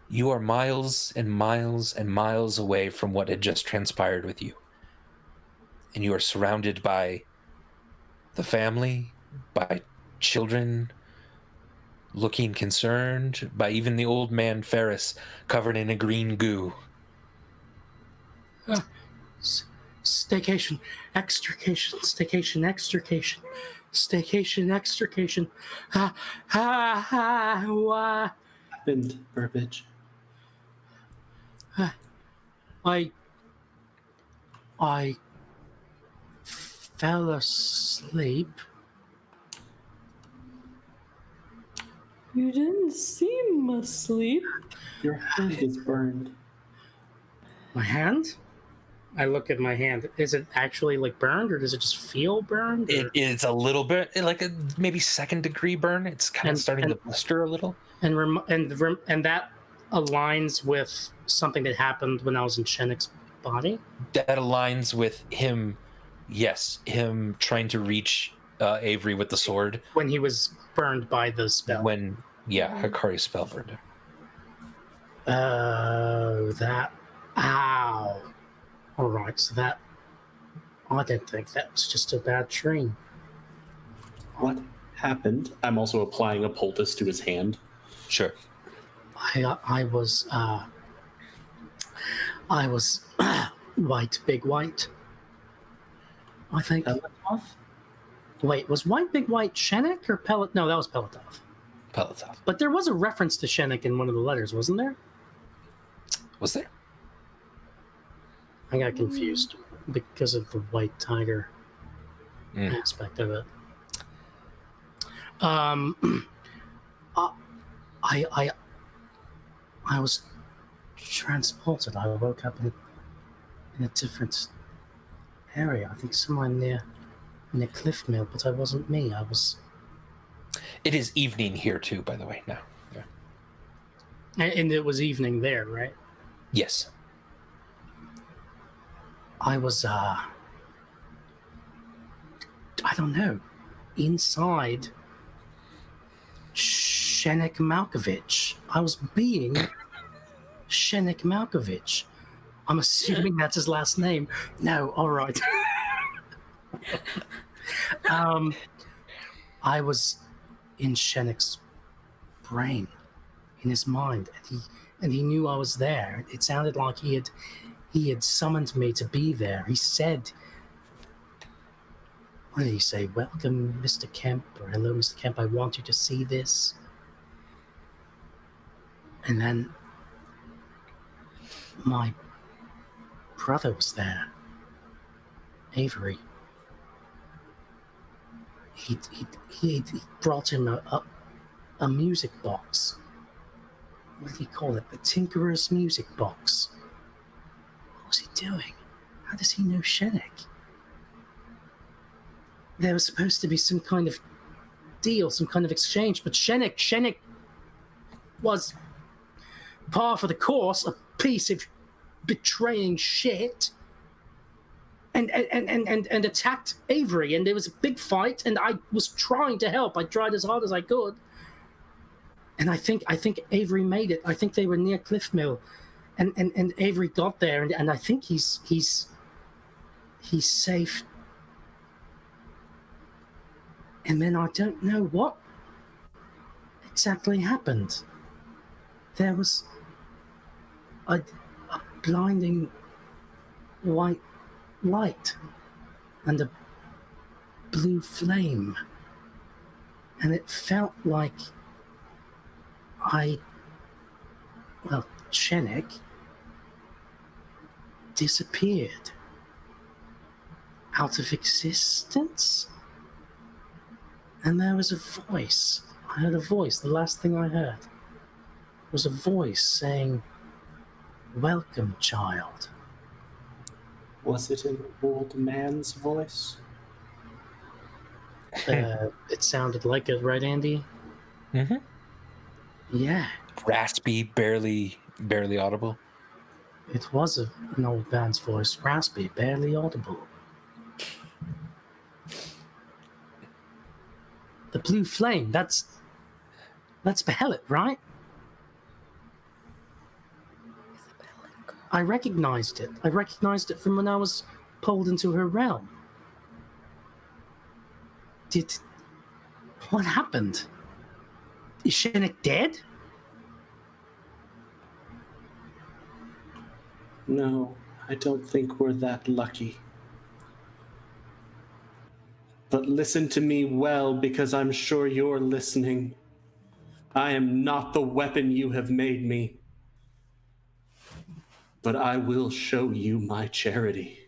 You are miles and miles and miles away from what had just transpired with you. And you are surrounded by the family, by children looking concerned, by even the old man Ferris covered in a green goo. Staycation, extrication, staycation, extrication, staycation, extrication. Why? Happened, Burbage. I fell asleep. You didn't seem asleep. Your hand is burned. My hand? I look at my hand. Is it actually like burned, or does it just feel burned? Or... It's a little bit like a maybe 2nd-degree burn. It's kind of starting to blister a little. And that aligns with something that happened when I was in Shennick's body? That aligns with him, yes, him trying to reach Avery with the sword. When he was burned by the spell. Hikari's spell burned him. Oh, ow. Alright, so that... I didn't think that was just a bad dream. What happened? I'm also applying a poultice to his hand. Sure. I was White, Big White. I think. Tabletop? Wait, was White, Big White Shennick or Pellet? No, that was Tabletop. Tabletop. But there was a reference to Shennick in one of the letters, wasn't there? Was there? I got confused because of the white tiger aspect of it. I was transported. I woke up in a different area. I think somewhere near Cliff Mill, but I wasn't me. I was. It is evening here too, by the way. Now, yeah. And it was evening there, right? Yes. I was, I don't know, inside Shennick Malkovich. I was being Shennick Malkovich. I'm assuming that's his last name. No, all right. I was in Shennick's brain, in his mind, and he knew I was there. It sounded like he had summoned me to be there. He said, what did he say? Welcome, Mr. Kemp, or hello, Mr. Kemp, I want you to see this. And then my brother was there, Avery. He brought him a music box. What did he call it? The Tinkerer's music box. What was he doing? How does he know Shennick? There was supposed to be some kind of deal, some kind of exchange, but Shennick was par for the course, a piece of betraying shit, and attacked Avery, and there was a big fight, and I was trying to help. I tried as hard as I could, and I think Avery made it. I think they were near Cliff Mill, and Avery got there, and I think he's safe. And then I don't know what exactly happened. There was a blinding white light and a blue flame, and it felt like Shennick disappeared out of existence. And there was a voice. I heard a voice. The last thing I heard was a voice saying, "Welcome, child." Was it an old man's voice? It sounded like it, right, Andy? Mm-hmm. Yeah, Raspy, barely audible. it was an old man's voice, raspy, barely audible. The blue flame, that's Behelit, right? I recognized it. I recognized it from when I was pulled into her realm. What happened? Is Shinnick dead? No, I don't think we're that lucky. But listen to me well, because I'm sure you're listening. I am not the weapon you have made me. But I will show you my charity.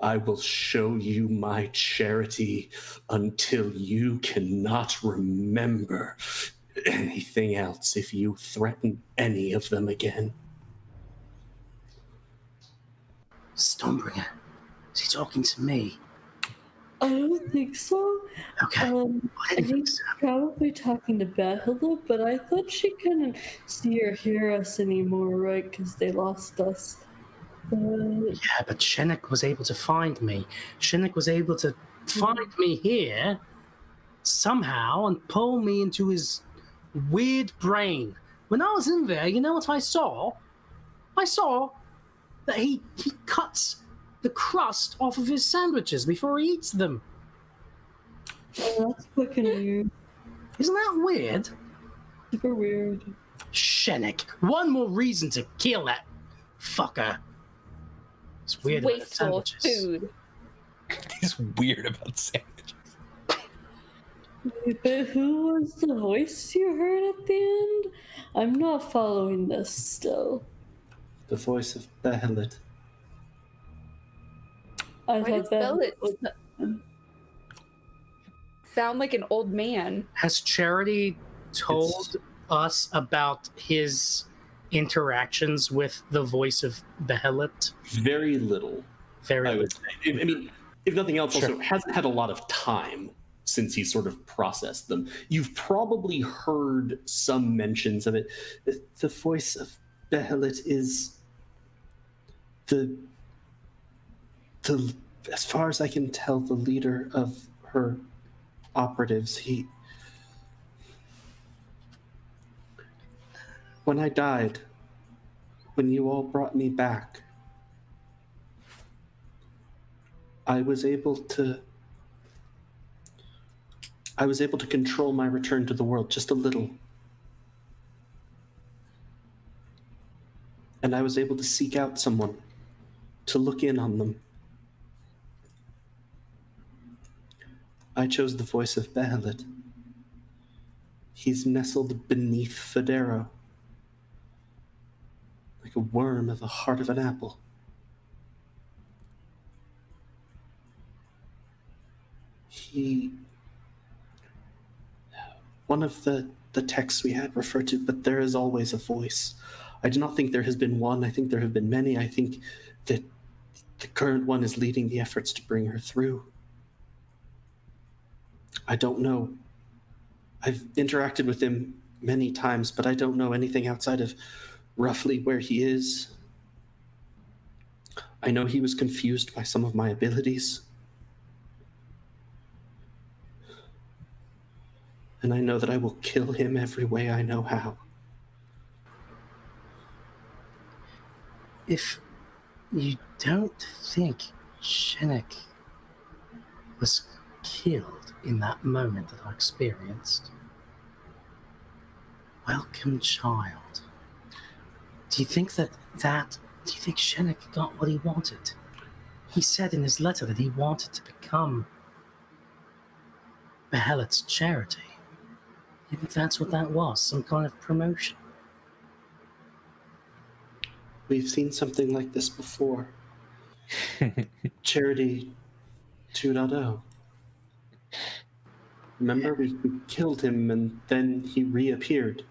I will show you my charity until you cannot remember anything else if you threaten any of them again. Stonebringer, is he talking to me? I don't think so. Okay. I think think he's probably talking to Bahila, but I thought she couldn't see or hear us anymore, right? Because they lost us. Yeah, but Shinnick was able to find me. Shinnick was able to find me here somehow and pull me into his weird brain. When I was in there, you know what I saw? I saw that he cuts the crust off of his sandwiches before he eats them. Oh, that's fucking weird. Isn't that weird? Super weird. Shinnick, one more reason to kill that fucker. It's weird about the Wasteful sandwiches. food. He's weird about sandwiches. But who was the voice you heard at the end? I'm not following this still. The voice of Behelit. I Why does thought that Bellet was sound like an old man? Has Charity told us about his interactions with the voice of Behelit? Very little, Very I would little. say. I mean, if nothing else, Sure. also hasn't had a lot of time since he sort of processed them. You've probably heard some mentions of it. The voice of Behelit is the as far as I can tell, the leader of her operatives. When I died, when you all brought me back, I was able to control my return to the world just a little. And I was able to seek out someone to look in on them. I chose the voice of Behelit. He's nestled beneath Federo, like a worm at the heart of an apple. One of the texts we had referred to, but there is always a voice. I do not think there has been one. I think there have been many. I think that the current one is leading the efforts to bring her through. I don't know. I've interacted with him many times, but I don't know anything outside of roughly where he is. I know he was confused by some of my abilities. And I know that I will kill him every way I know how. If you don't think Shinnick was killed in that moment that I experienced, welcome, child. Do you think do you think Shinnick got what he wanted? He said in his letter that he wanted to become Behelit's charity. You think that's what that was? Some kind of promotion? We've seen something like this before. Charity 2.0. Remember, we killed him and then he reappeared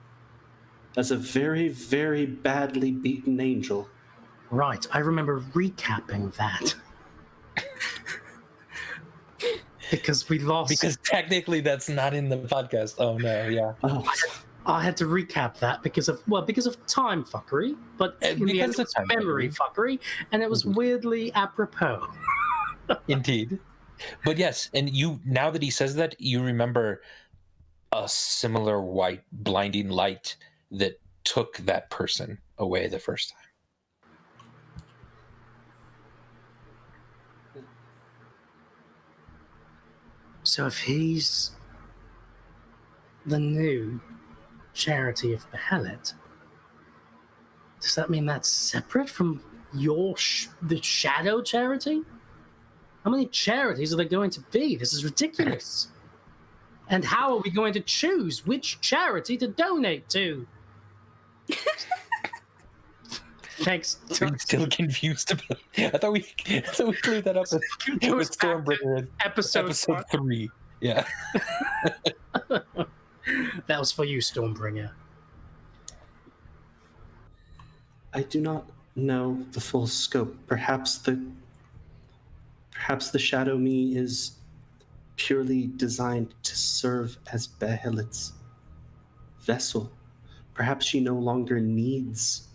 as a very, very badly beaten angel. Right, I remember recapping that. because we lost. Because technically that's not in the podcast. Oh no, yeah. Oh, I had to recap that because of time fuckery, but in the end, Because it of was time memory fuckery, and it was weirdly apropos. Indeed. But yes, and you, now that he says that, you remember a similar white blinding light that took that person away the first time. So if he's the new charity of Behelit, does that mean that's separate from the shadow charity? How many charities are there going to be? This is ridiculous. And how are we going to choose which charity to donate to? Thanks. I'm still confused about I thought we cleared that up with Stormbringer in episode 3. Yeah. That was for you, Stormbringer. I do not know the full scope. Perhaps the Shadow Me is purely designed to serve as Behelit's vessel. Perhaps she no longer needs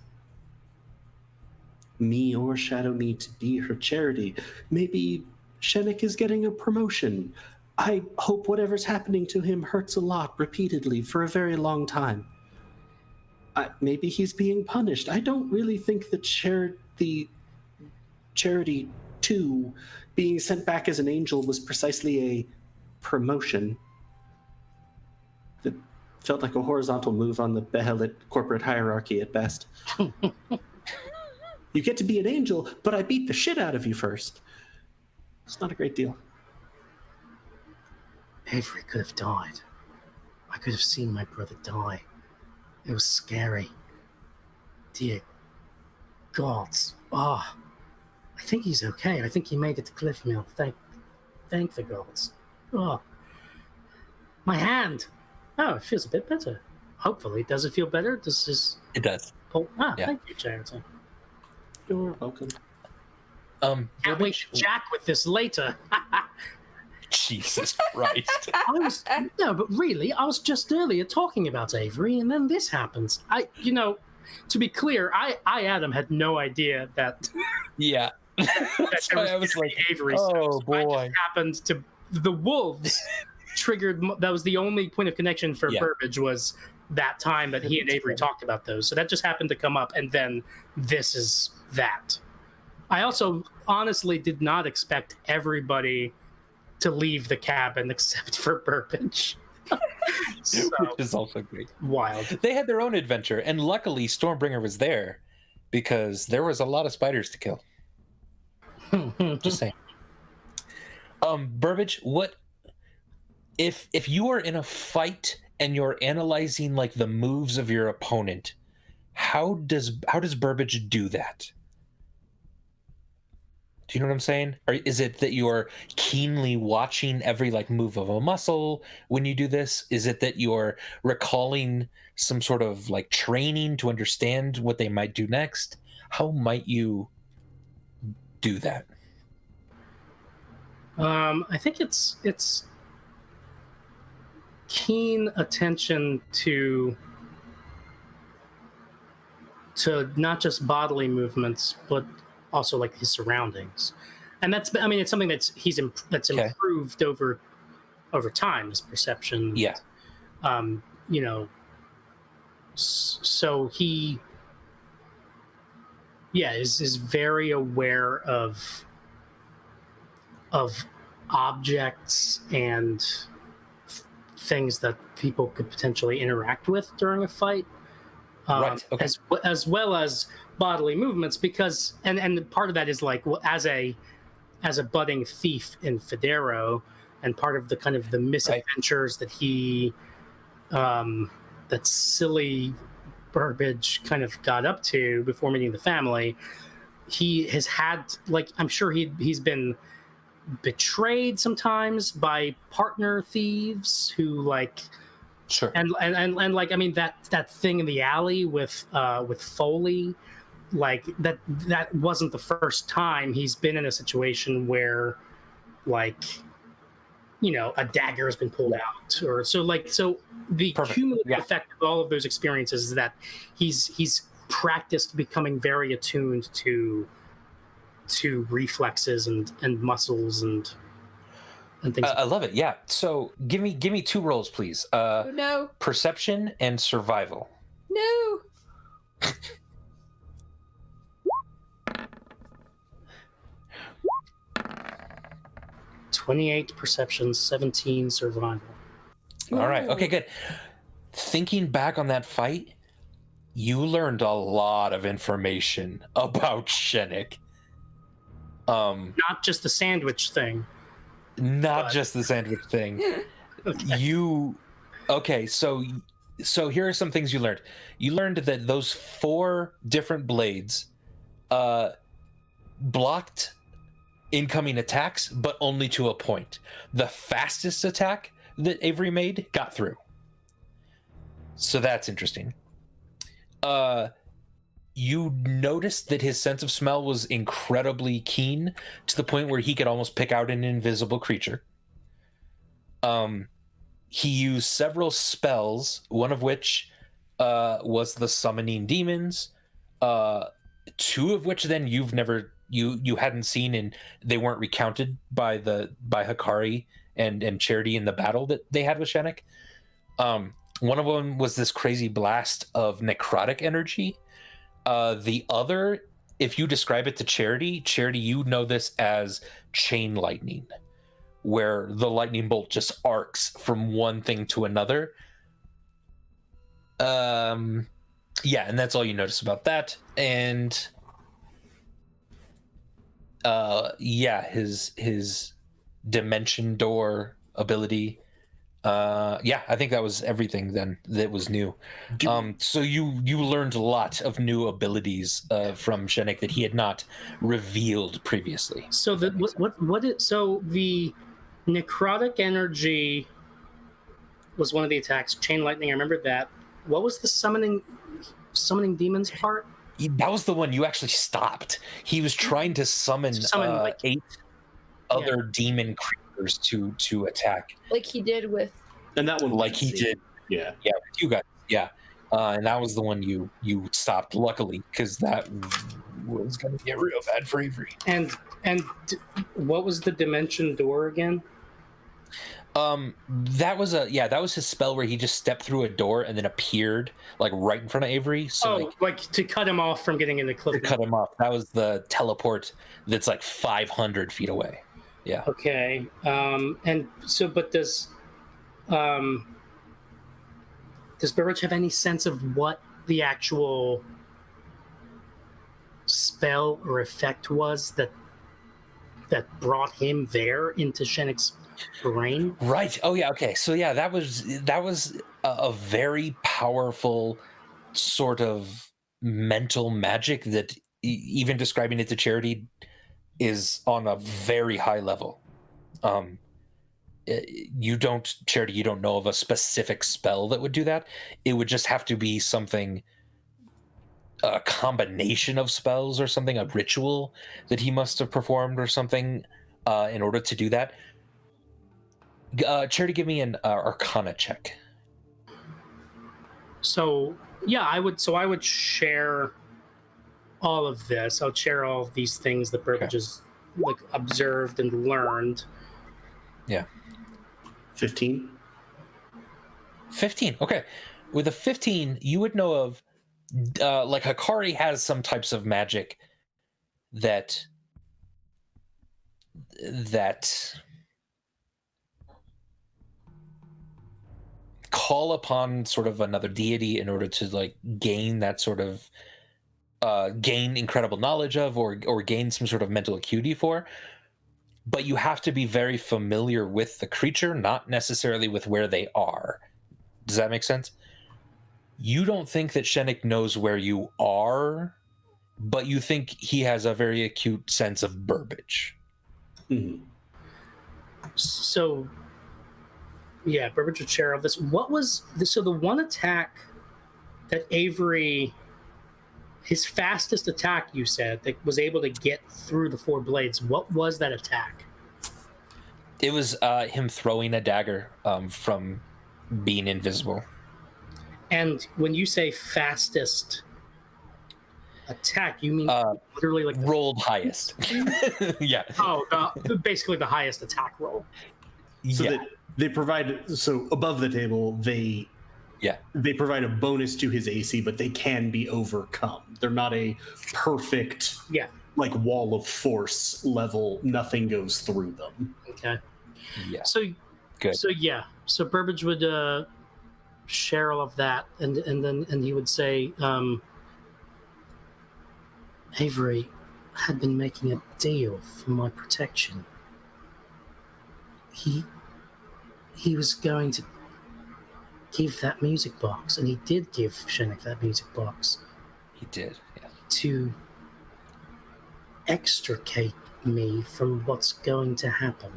me or Shadow Me to be her charity. Maybe Shenik is getting a promotion. I hope whatever's happening to him hurts a lot repeatedly for a very long time. Maybe he's being punished. I don't really think the Charity 2 being sent back as an angel was precisely a promotion. It felt like a horizontal move on the Behelit corporate hierarchy at best. You get to be an angel, but I beat the shit out of you first. It's not a great deal. Avery could have died. I could have seen my brother die. It was scary. Dear gods. I think he's okay. I think he made it to Cliffmill. Thank the gods. My hand. Oh, it feels a bit better. Hopefully. Does it feel better? It does. Yeah. Thank you, Charity. You're welcome. Can't wait to jack with this later. Jesus Christ. But really, I was just earlier talking about Avery, and then this happens. To be clear, I Adam, had no idea that. Yeah. That's why I was like, Avery. oh boy. I just happened to the wolves triggered. That was the only point of connection for Burbage, was that time that he and Avery talked about those. So that just happened to come up, and then this is that. I also honestly did not expect everybody to leave the cabin except for Burbage. Which is also great. Wild. They had their own adventure, and luckily Stormbringer was there because there was a lot of spiders to kill. Just saying. Burbage, what if you are in a fight and you're analyzing like the moves of your opponent? How does Burbage do that? Do you know what I'm saying? Or is it that you're keenly watching every like move of a muscle when you do this? Is it that you're recalling some sort of like training to understand what they might do next? How might you do that? I think it's keen attention to not just bodily movements, but also like his surroundings. And it's something that's improved over time, his perception. Yeah. So he is very aware of objects and things that people could potentially interact with during a fight. Right. Okay. As well as bodily movements, because and part of that is like, well, as a budding thief in Federo, and part of the kind of the misadventures that he that silly Burbage kind of got up to before meeting the family, he has had, like, I'm sure he's been betrayed sometimes by partner thieves who like. Sure. And like, I mean, that thing in the alley with Foley, like that wasn't the first time he's been in a situation where like a dagger has been pulled out, or so the Perfect. cumulative Yeah. effect of all of those experiences is that he's practiced becoming very attuned to reflexes and muscles and things. I love it. Yeah. So give me 2 rolls, please. Oh, no. Perception and survival. No. 28 perception, 17 survival. All right. Ooh. Okay, good. Thinking back on that fight, you learned a lot of information about Shenik. Not just the sandwich thing. Not But- just the sandwich thing. Okay. Okay, so here are some things you learned. You learned that those 4 different blades blocked incoming attacks, but only to a point. The fastest attack that Avery made got through. So that's interesting. You noticed that his sense of smell was incredibly keen, to the point where he could almost pick out an invisible creature. He used several spells, one of which was the summoning demons, 2 of which then you hadn't seen, and they weren't recounted by Hikari and Charity in the battle that they had with Shenik. One of them was this crazy blast of necrotic energy. The other, if you describe it to Charity, you know this as chain lightning, where the lightning bolt just arcs from one thing to another. Yeah, and that's all you notice about that. And yeah, his dimension door ability. Yeah, I think that was everything then that was new. So you learned a lot of new abilities from Shenik that he had not revealed previously. So the the necrotic energy was one of the attacks. Chain lightning, I remember that. What was the summoning demons part? That was the one you actually stopped. He was trying to summon, like- 8 other demon creatures to attack, Like he did with. And that one, like he did. Yeah. Yeah, with you guys. Yeah, and that was the one you stopped. Luckily, because that was going to get real bad for Avery. And what was the dimension door again? That was his spell where he just stepped through a door and then appeared like right in front of Avery. So like to cut him off from getting into cliff. to cut him off. That was the teleport that's like 500 feet away. Yeah. Okay. And so, but does Burbage have any sense of what the actual spell or effect was that brought him there into Shenik's brain? Right. Oh yeah. Okay. So yeah, that was a very powerful sort of mental magic that even describing it to Charity is on a very high level. You don't know of a specific spell that would do that. It would just have to be something, a combination of spells or something, a ritual that he must have performed or something in order to do that. Charity, give me an Arcana check. So yeah, I would share all of this. I would share all of these things that Burbage has like observed and learned. Yeah. 15. 15. Okay. With a 15, you would know of like Hikari has some types of magic that call upon sort of another deity in order to like gain that sort of gain incredible knowledge of or gain some sort of mental acuity for. But you have to be very familiar with the creature, not necessarily with where they are. Does that make sense? You don't think that Shenik knows where you are, but you think he has a very acute sense of Burbage. Mhm. So yeah, Burbage would share all of this. What was the one attack that Avery, his fastest attack, you said, that was able to get through the 4 blades? What was that attack? It was him throwing a dagger from being invisible. And when you say fastest attack, you mean literally like rolled highest. Yeah. Oh, basically the highest attack roll. So yeah. that they provide, so above the table, they provide a bonus to his AC, but they can be overcome. They're not a perfect like wall of force level. Nothing goes through them. Okay. Yeah. So good. So Burbage would share all of that, and then he would say, Avery had been making a deal for my protection. He was going to give that music box, and he did give Shenik that music box. He did, yeah. To extricate me from what's going to happen.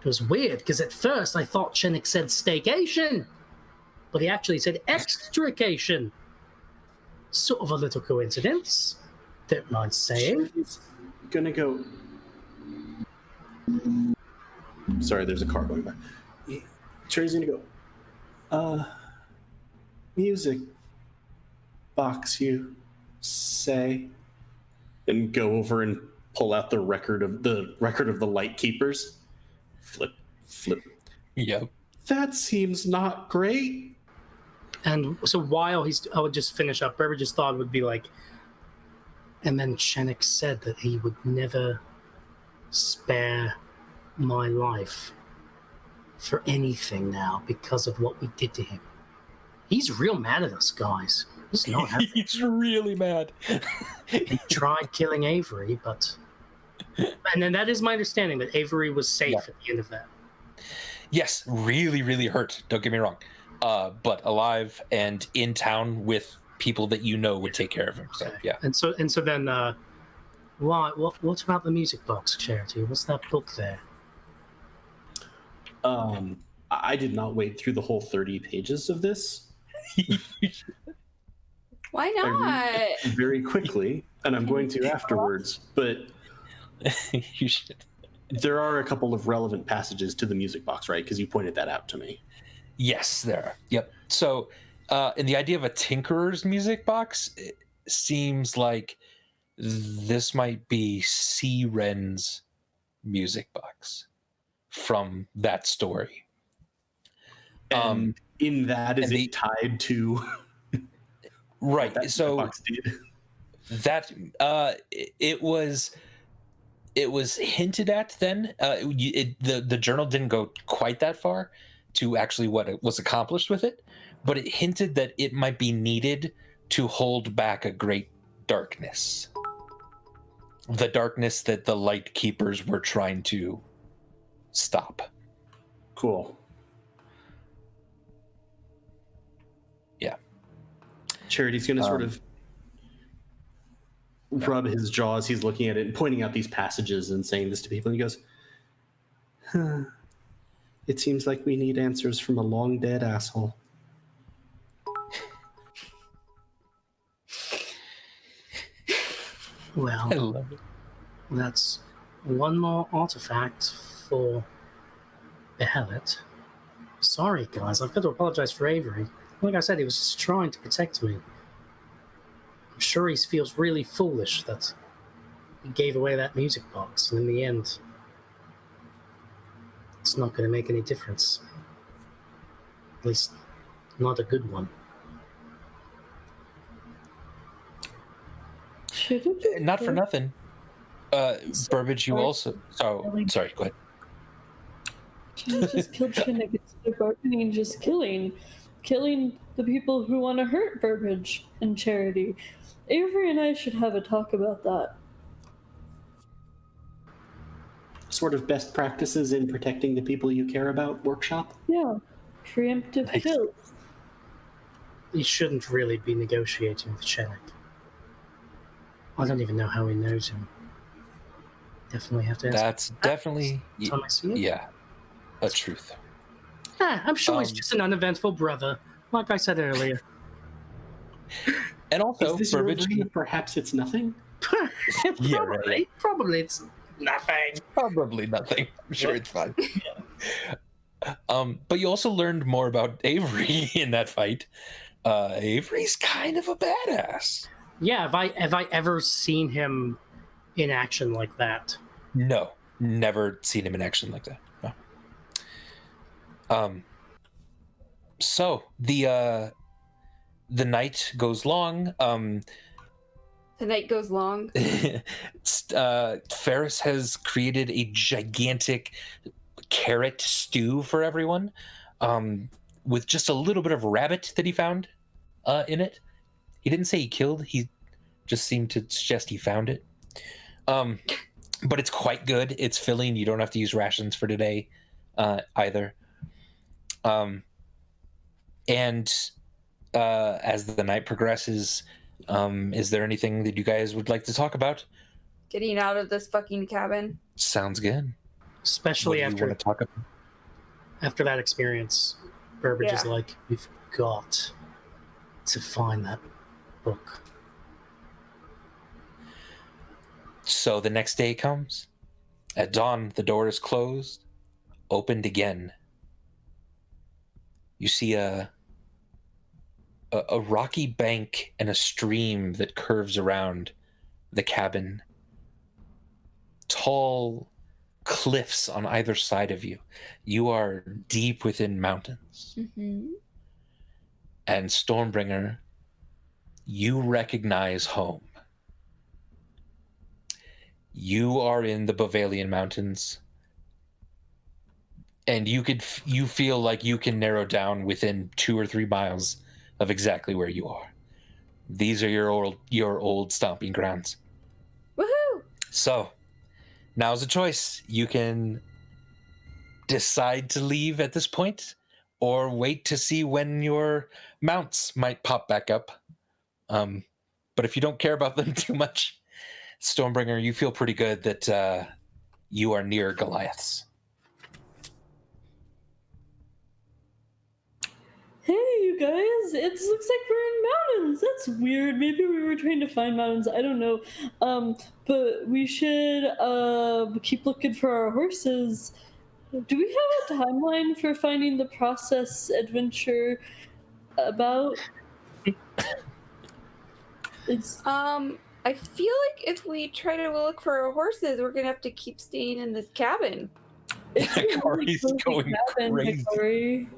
It was weird, because at first I thought Shenik said staycation, but he actually said extrication. Sort of a little coincidence, don't mind saying. He's gonna go. Sorry, there's a car going by. Cherry's gonna go. Music box, you say, and go over and pull out the record of the Light Keepers. Flip. Yep. That seems not great. And so while I would just finish up, Burbage's thought would be like, and then Shenik said that he would never spare my life for anything now because of what we did to him. He's real mad at us, guys. He's not happy. He's really mad. He tried killing Avery, but... And then that is my understanding, that Avery was safe at the end of that. Yes, really, really hurt. Don't get me wrong. But alive and in town with people that you know would take care of him. So, Okay. yeah. And so then, what about the music box, Charity? What's that book there? I did not wade through the whole 30 pages of this. Why I not? read it very quickly, and I'm going to afterwards, but You should. there are a couple of relevant passages to the music box, right? Because you pointed that out to me. Yes, there are. Yep. So, and the idea of a tinkerer's music box seems like this might be C. Wren's music box from that story. And in that, is and it tied to right? that So box did? that it was hinted at then. The journal didn't go quite that far to actually what it was accomplished with it, but it hinted that it might be needed to hold back a great darkness. The darkness that the Light Keepers were trying to stop. Cool. Yeah. Charity's going to sort of rub his jaw as he's looking at it and pointing out these passages and saying this to people. And he goes, it seems like we need answers from a long dead asshole. Well, I love it. that's one more artifact for Behelit. Sorry, guys, I've got to apologize for Avery. Like I said, he was just trying to protect me. I'm sure he feels really foolish that he gave away that music box, and in the end, it's not going to make any difference. At least, not a good one. Not for nothing. Burbage, you also... Oh, sorry, go ahead. Just killed Shinnick instead of bargaining, just killing the people who want to hurt Burbage and Charity. Avery and I should have a talk about that. Sort of best practices in protecting the people you care about workshop? Yeah, preemptive Nice. kills. He shouldn't really be negotiating with Shenik. I don't even know how he knows him. Definitely have to ask. That's definitely... Time I see him. Yeah, a truth. I'm sure he's just an uneventful brother, like I said earlier. And also, Is this your Burbage... version of perhaps it's nothing? Yeah, Probably. right. Probably it's Nothing. Probably nothing. I'm sure it's fine. But you also learned more about Avery in that fight. Avery's kind of a badass. Yeah, have I ever seen him in action like that? No, never seen him in action like that. No. So the night goes long. The night goes long. Ferris has created a gigantic carrot stew for everyone, with just a little bit of rabbit that he found in it. He didn't say he killed. He just seemed to suggest he found it. But it's quite good. It's filling. You don't have to use rations for today either. And as the night progresses, is there anything that you guys would like to talk about? Getting out of this fucking cabin. Sounds good. Especially What do you want to talk about? after that experience, Burbage is Yeah. like, we've got to find that book. So the next day comes. At dawn, the door is closed, opened again. You see a rocky bank and a stream that curves around the cabin. Tall cliffs on either side of you. You are deep within mountains. Mm-hmm. And Stormbringer, you recognize home. You are in the Bavalian Mountains, and you feel like you can narrow down within 2 or 3 miles of exactly where you are. These are your old stomping grounds. Woohoo! So, now's a choice. You can decide to leave at this point, or wait to see when your mounts might pop back up. But if you don't care about them too much, Stormbringer, you feel pretty good that you are near Goliaths. Hey, you guys! It looks like we're in mountains. That's weird. Maybe we were trying to find mountains. I don't know. But we should keep looking for our horses. Do we have a timeline for finding the process adventure about? It's I feel like if we try to look for our horses, we're gonna have to keep staying in this cabin. it's a really Corey's cozy going cabin, crazy. Corey.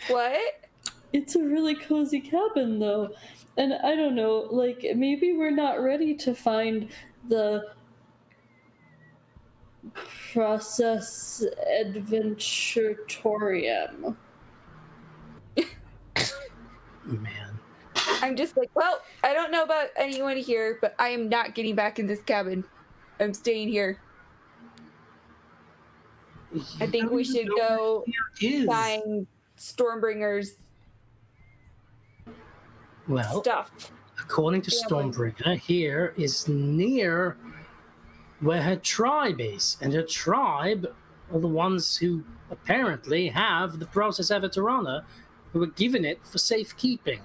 What? It's a really cozy cabin, though. And I don't know, like, maybe we're not ready to find the process adventuratorium. Man. I'm just like, well, I don't know about anyone here, but I am not getting back in this cabin. I'm staying here. I think we should go find Stormbringer's Well, stuff. according to Yeah, Stormbringer, here is near where her tribe is. And her tribe are the ones who apparently have the process Avatarana, who were given it for safekeeping.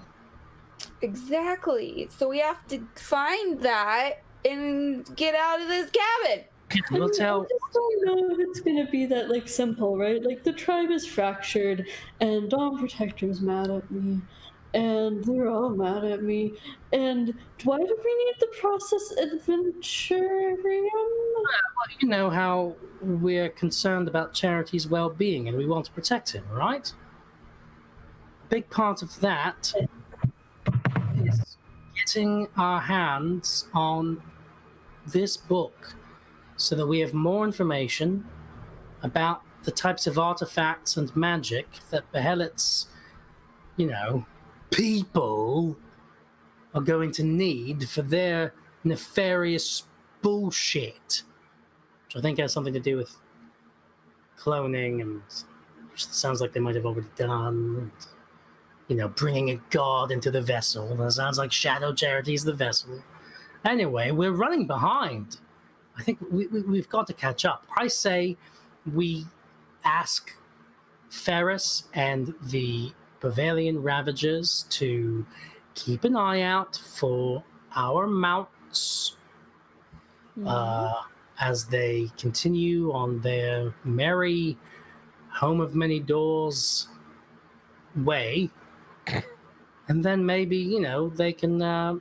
Exactly. So we have to find that and get out of this cabin. We'll tell. I just don't know if it's gonna be that, like, simple, right? Like, the tribe is fractured, and Dawn Protector's mad at me, and they're all mad at me, and why do we need the process adventurarium? You know how we're concerned about Charity's well-being and we want to protect him, right? A big part of that is getting our hands on this book so that we have more information about the types of artifacts and magic that Behelit's, people are going to need for their nefarious bullshit. Which I think has something to do with cloning, and which sounds like they might have already done. And, bringing a god into the vessel. That sounds like Shadow Charity's the vessel. Anyway, we're running behind. I think we've got to catch up. I say we ask Ferris and the Bavalian Ravagers to keep an eye out for our mounts. as they continue on their merry home of many doors way. And then maybe, they can,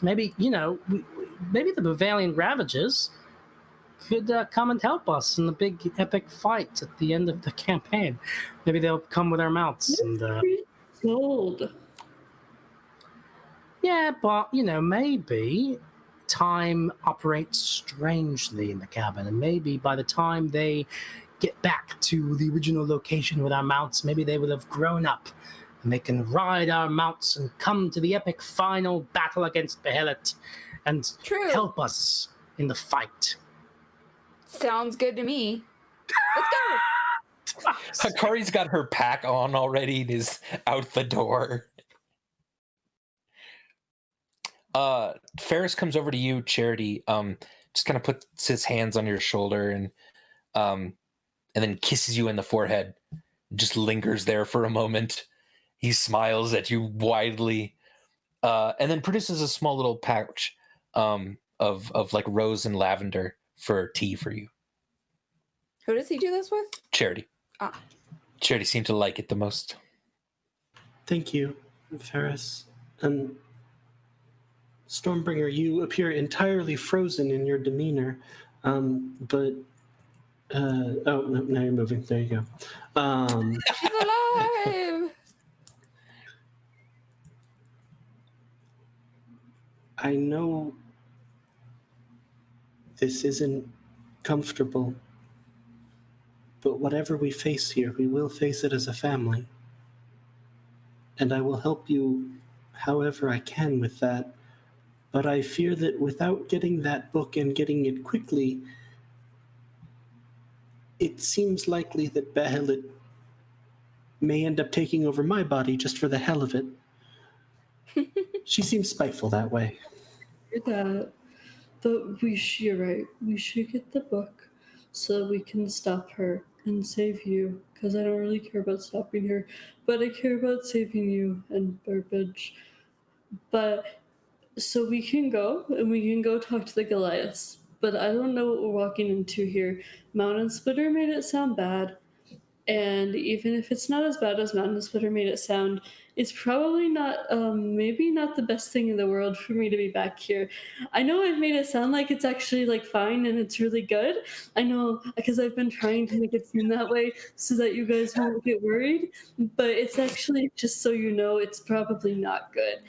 maybe the Bavarian Ravagers could come and help us in the big epic fight at the end of the campaign. Maybe they'll come with our mounts and Gold. yeah, but maybe time operates strangely in the cabin, and maybe by the time they get back to the original location with our mounts, maybe they will have grown up and they can ride our mounts and come to the epic final battle against Behelit and True. help us in the fight. Sounds good to me. Let's go. Hikari's got her pack on already and is out the door. Ferris comes over to you, Charity. Just kind of puts his hands on your shoulder and then kisses you in the forehead. Just lingers there for a moment. He smiles at you widely, and then produces a small little pouch of like rose and lavender for tea for you. Who does he do this with? Charity. Ah. Charity seemed to like it the most. Thank you, Ferris. And Stormbringer, you appear entirely frozen in your demeanor, but oh, no, now you're moving. There you go. She's alive! I know this isn't comfortable, but whatever we face here, we will face it as a family. And I will help you however I can with that. But I fear that without getting that book and getting it quickly, it seems likely that Behelit may end up taking over my body just for the hell of it. She seems spiteful that way. That, but you're right. We should get the book so we can stop her and save you. Because I don't really care about stopping her, but I care about saving you and Burbage. But so we can go and we can go talk to the Goliaths. But I don't know what we're walking into here. Mountain Splitter made it sound bad. And even if it's not as bad as Mountain Splitter made it sound, it's probably not, maybe not the best thing in the world for me to be back here. I know I've made it sound like it's actually like fine and it's really good. I know because I've been trying to make it seem that way so that you guys won't get worried. But it's actually, just so you know, it's probably not good.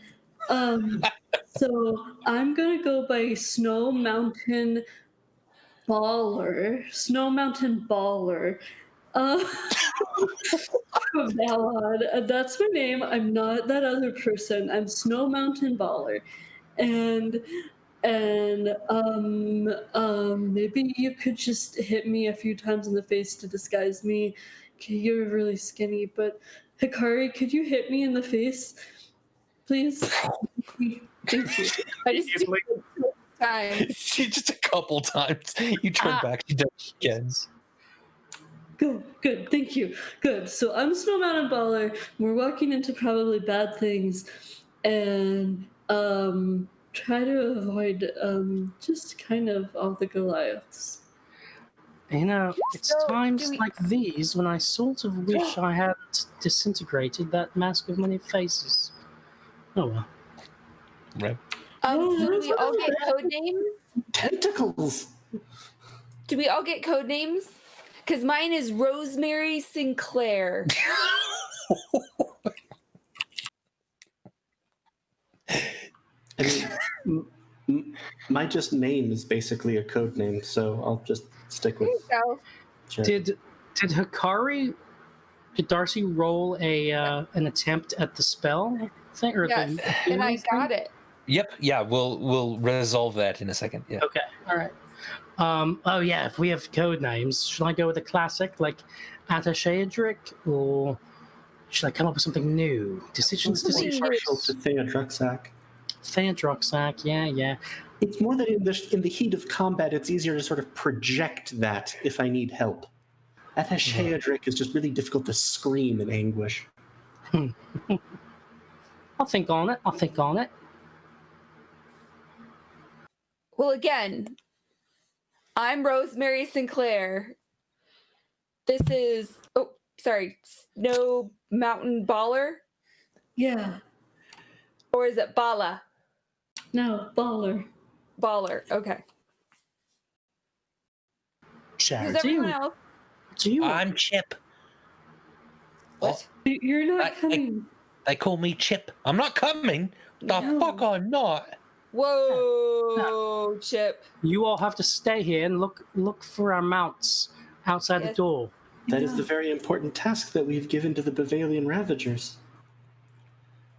So I'm gonna go by Snow Mountain Baller. From now on, that's my name. I'm not that other person. I'm Snow Mountain Baller, and maybe you could just hit me a few times in the face to disguise me. You're really skinny, but Hikari, could you hit me in the face, please? Thank you. I just do it times. She just a couple times. You turn back, she does it again. Good, thank you. Good. So I'm Snow Mountain Baller. We're walking into probably bad things, and try to avoid just kind of all the Goliaths. It's So, times do we- like these when I sort of wish I had disintegrated that mask of many faces. Oh well. Right. So do we all get code names? Tentacles! Do we all get code names? Because mine is Rosemary Sinclair. I mean, my just name is basically a code name, so I'll just stick There with. you go. Sure. Did Darcy roll an attempt at the spell thing or Yes, the and I thing? got it. Yep. Yeah. We'll resolve that in a second. Yeah. Okay, all right. Oh yeah, if we have code names, should I go with a classic like Attaché-Adric, or should I come up with something new? Decisions. Partial to Theodruxac. Theodruxac, yeah. It's more that in the heat of combat, it's easier to sort of project that if I need help. Attaché-Adric is just really difficult to scream in anguish. I'll think on it. Well, again, I'm Rosemary Sinclair. This is Snow Mountain Baller, Yeah. or is it Bala? No, baller. Baller. Okay. Who's Charity. everyone else? Do you? I'm Chip. What? You're not coming. They call me Chip. I'm not coming. The No. fuck I'm not. Whoa, Chip. You all have to stay here and look for our mounts outside the Yes. door. That is the very important task that we've given to the Bavalian Ravagers.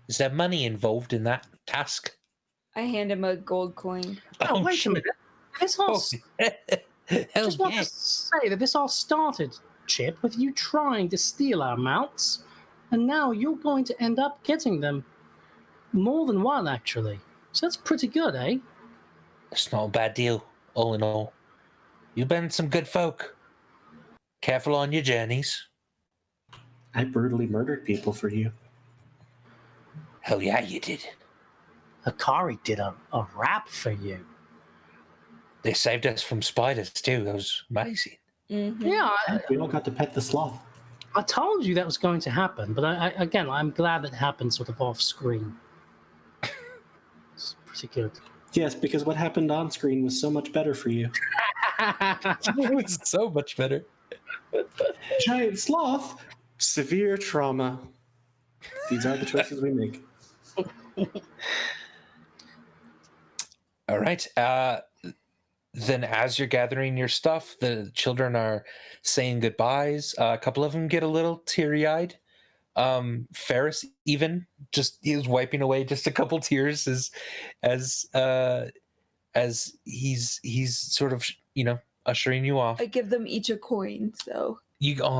Is there money involved in that task? I hand him a gold coin. Oh, wait a shit. minute. This all, Hell just want yeah. to say that this all started, Chip, with you trying to steal our mounts, and now you're going to end up getting them. More than one, actually. So that's pretty good, eh? It's not a bad deal, all in all. You've been some good folk. Careful on your journeys. I brutally murdered people for you. Hell yeah, you did. Akari did a rap for you. They saved us from spiders too. That was amazing. Mm-hmm. Yeah, We all got to pet the sloth. I told you that was going to happen, but I'm glad that happened sort of off screen. It's pretty good. Yes, because what happened on screen was so much better for you. It was so much better. Giant sloth, severe trauma. These are the choices we make. All right. Then as you're gathering your stuff, the children are saying goodbyes. A couple of them get a little teary-eyed. Ferris even just is wiping away just a couple tears as he's sort of, ushering you off. I give them each a coin, so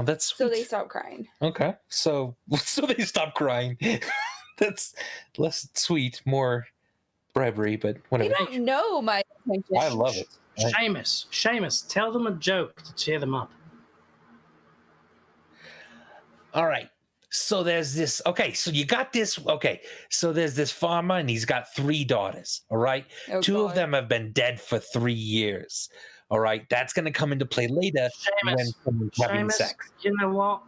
That's sweet. so they stop crying. Okay. So they stop crying. That's less sweet, more bribery, but They whatever. don't know my intention. I love it. Seamus, tell them a joke to cheer them up. All right. So there's this. Okay. So you got this. Okay. So there's this farmer, and he's got 3 daughters. All right. Oh, 2 of God. them have been dead for 3 years. All right. That's going to come into play later when someone's having sex. You know what?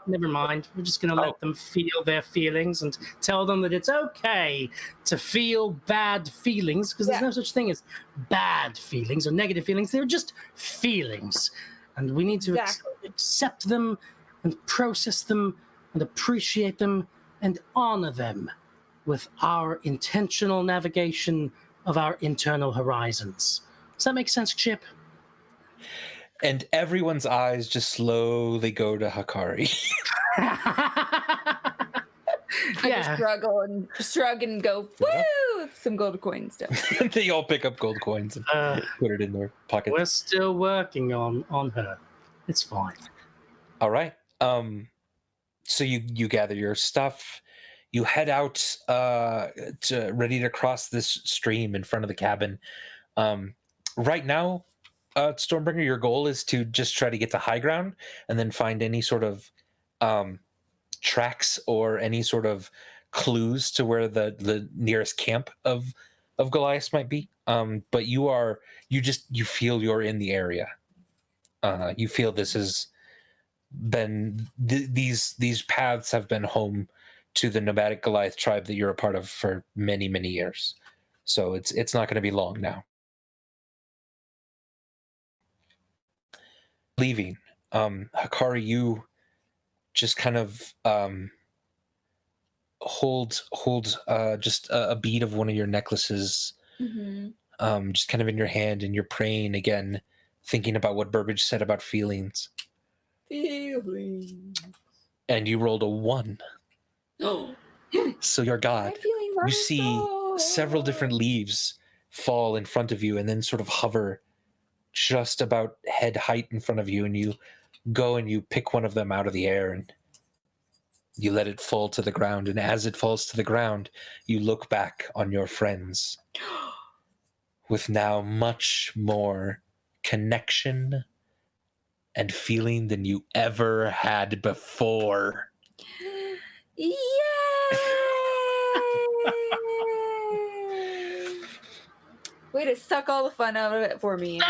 Never mind. We're just going to let them feel their feelings and tell them that it's okay to feel bad feelings, because there's no such thing as bad feelings or negative feelings. They're just feelings. And we need to accept them and process them and appreciate them and honor them with our intentional navigation of our internal horizons. Does that make sense, Chip? And everyone's eyes just slowly go to Hakari. I just shrug and go, woo! With some gold coins down. They all pick up gold coins and put it in their pockets. We're still working on her. It's fine. All right. So you gather your stuff. You head out ready to cross this stream in front of the cabin. Right now, Stormbringer, your goal is to just try to get to high ground and then find any sort of tracks or any sort of clues to where the nearest camp of Goliath might be. But you feel you're in the area. You feel this has been these paths have been home to the nomadic Goliath tribe that you're a part of for many, many years. So it's not going to be long now. Leaving, Hakari, you just kind of hold just a bead of one of your necklaces, just kind of in your hand, and you're praying again, thinking about what Burbage said about feelings. Feelings. And you rolled a 1. Oh. So your god, you see several different leaves fall in front of you and then sort of hover just about head height in front of you, and you go and you pick one of them out of the air and you let it fall to the ground. And as it falls to the ground, you look back on your friends with now much more connection and feeling than you ever had before. Yay! Way to suck all the fun out of it for me.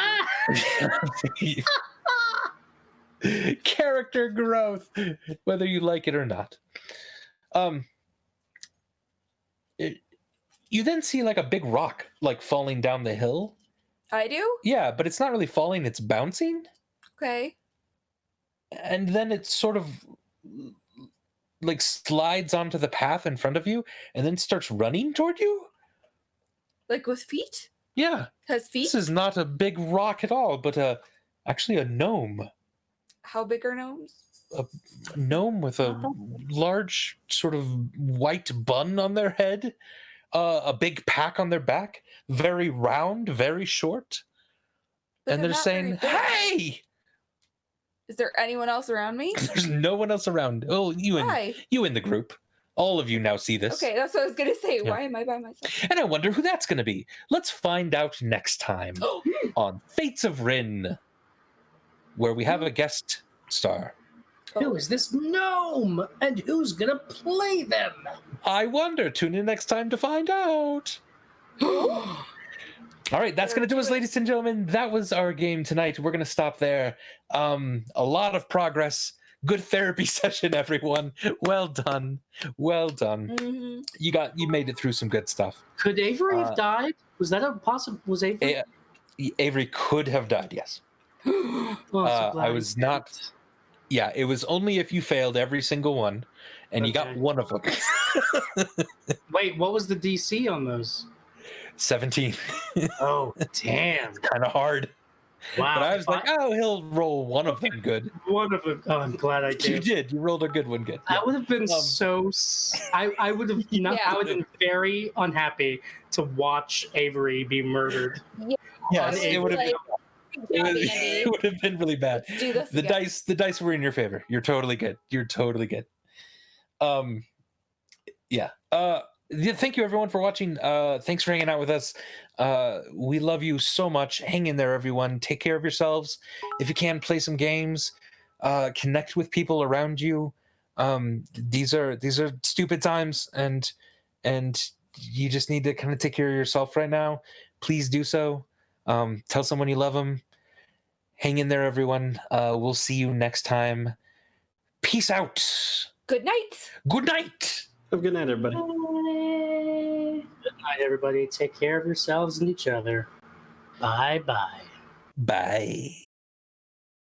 Character growth, whether you like it or not. You then see like a big rock like falling down the hill. I do? Yeah, but it's not really falling, it's bouncing. Okay. And then it sort of like slides onto the path in front of you and then starts running toward you. Like with feet? Yeah. Has feet? This is not a big rock at all, but actually a gnome. How big are gnomes? A gnome with a large sort of white bun on their head, a big pack on their back, very round, very short. But and they're not saying, very big. "Hey!" Is there anyone else around me? There's no one else around. Oh, you in the group. All of you now see this. Okay, that's what I was gonna say. Yeah. Why am I by myself? And I wonder who that's going to be. Let's find out next time on Fates of Ryn, where we have a guest star. Who is this gnome? And who's gonna play them? I wonder. Tune in next time to find out. All right, that's going to do us, ladies and gentlemen. That was our game tonight. We're going to stop there. A lot of progress. Good therapy session, everyone. Well done. Well done. Mm-hmm. You made it through some good stuff. Could Avery have died? Was that a possible? Was Avery? Avery could have died, yes. Oh, I'm so glad I he was didn't. not. Yeah, it was only if you failed every single one, and you got Okay. one of them. Wait, what was the DC on those? 17. Oh, damn! Kind of hard. Wow. But I was like, oh, he'll roll one of them good. one of them. Oh, I'm glad I You did. did. You rolled a good one good. Yeah. I would have been I would have not. Yeah. I would have been very unhappy to watch Avery be murdered. Yes, it would have been. Andy. It would have been really bad. Let's do this The again. dice were in your favor. You're totally good. Yeah. Thank you everyone for watching. Thanks for hanging out with us. We love you so much. Hang in there, everyone. Take care of yourselves. If you can, play some games. Connect with people around you. These are stupid times, and you just need to kind of take care of yourself right now. Please do so. Tell someone you love them. Hang in there, everyone. We'll see you next time. Peace out. Good night. Good night. Have a good night, everybody. Good night, everybody. Take care of yourselves and each other. Bye bye. Bye.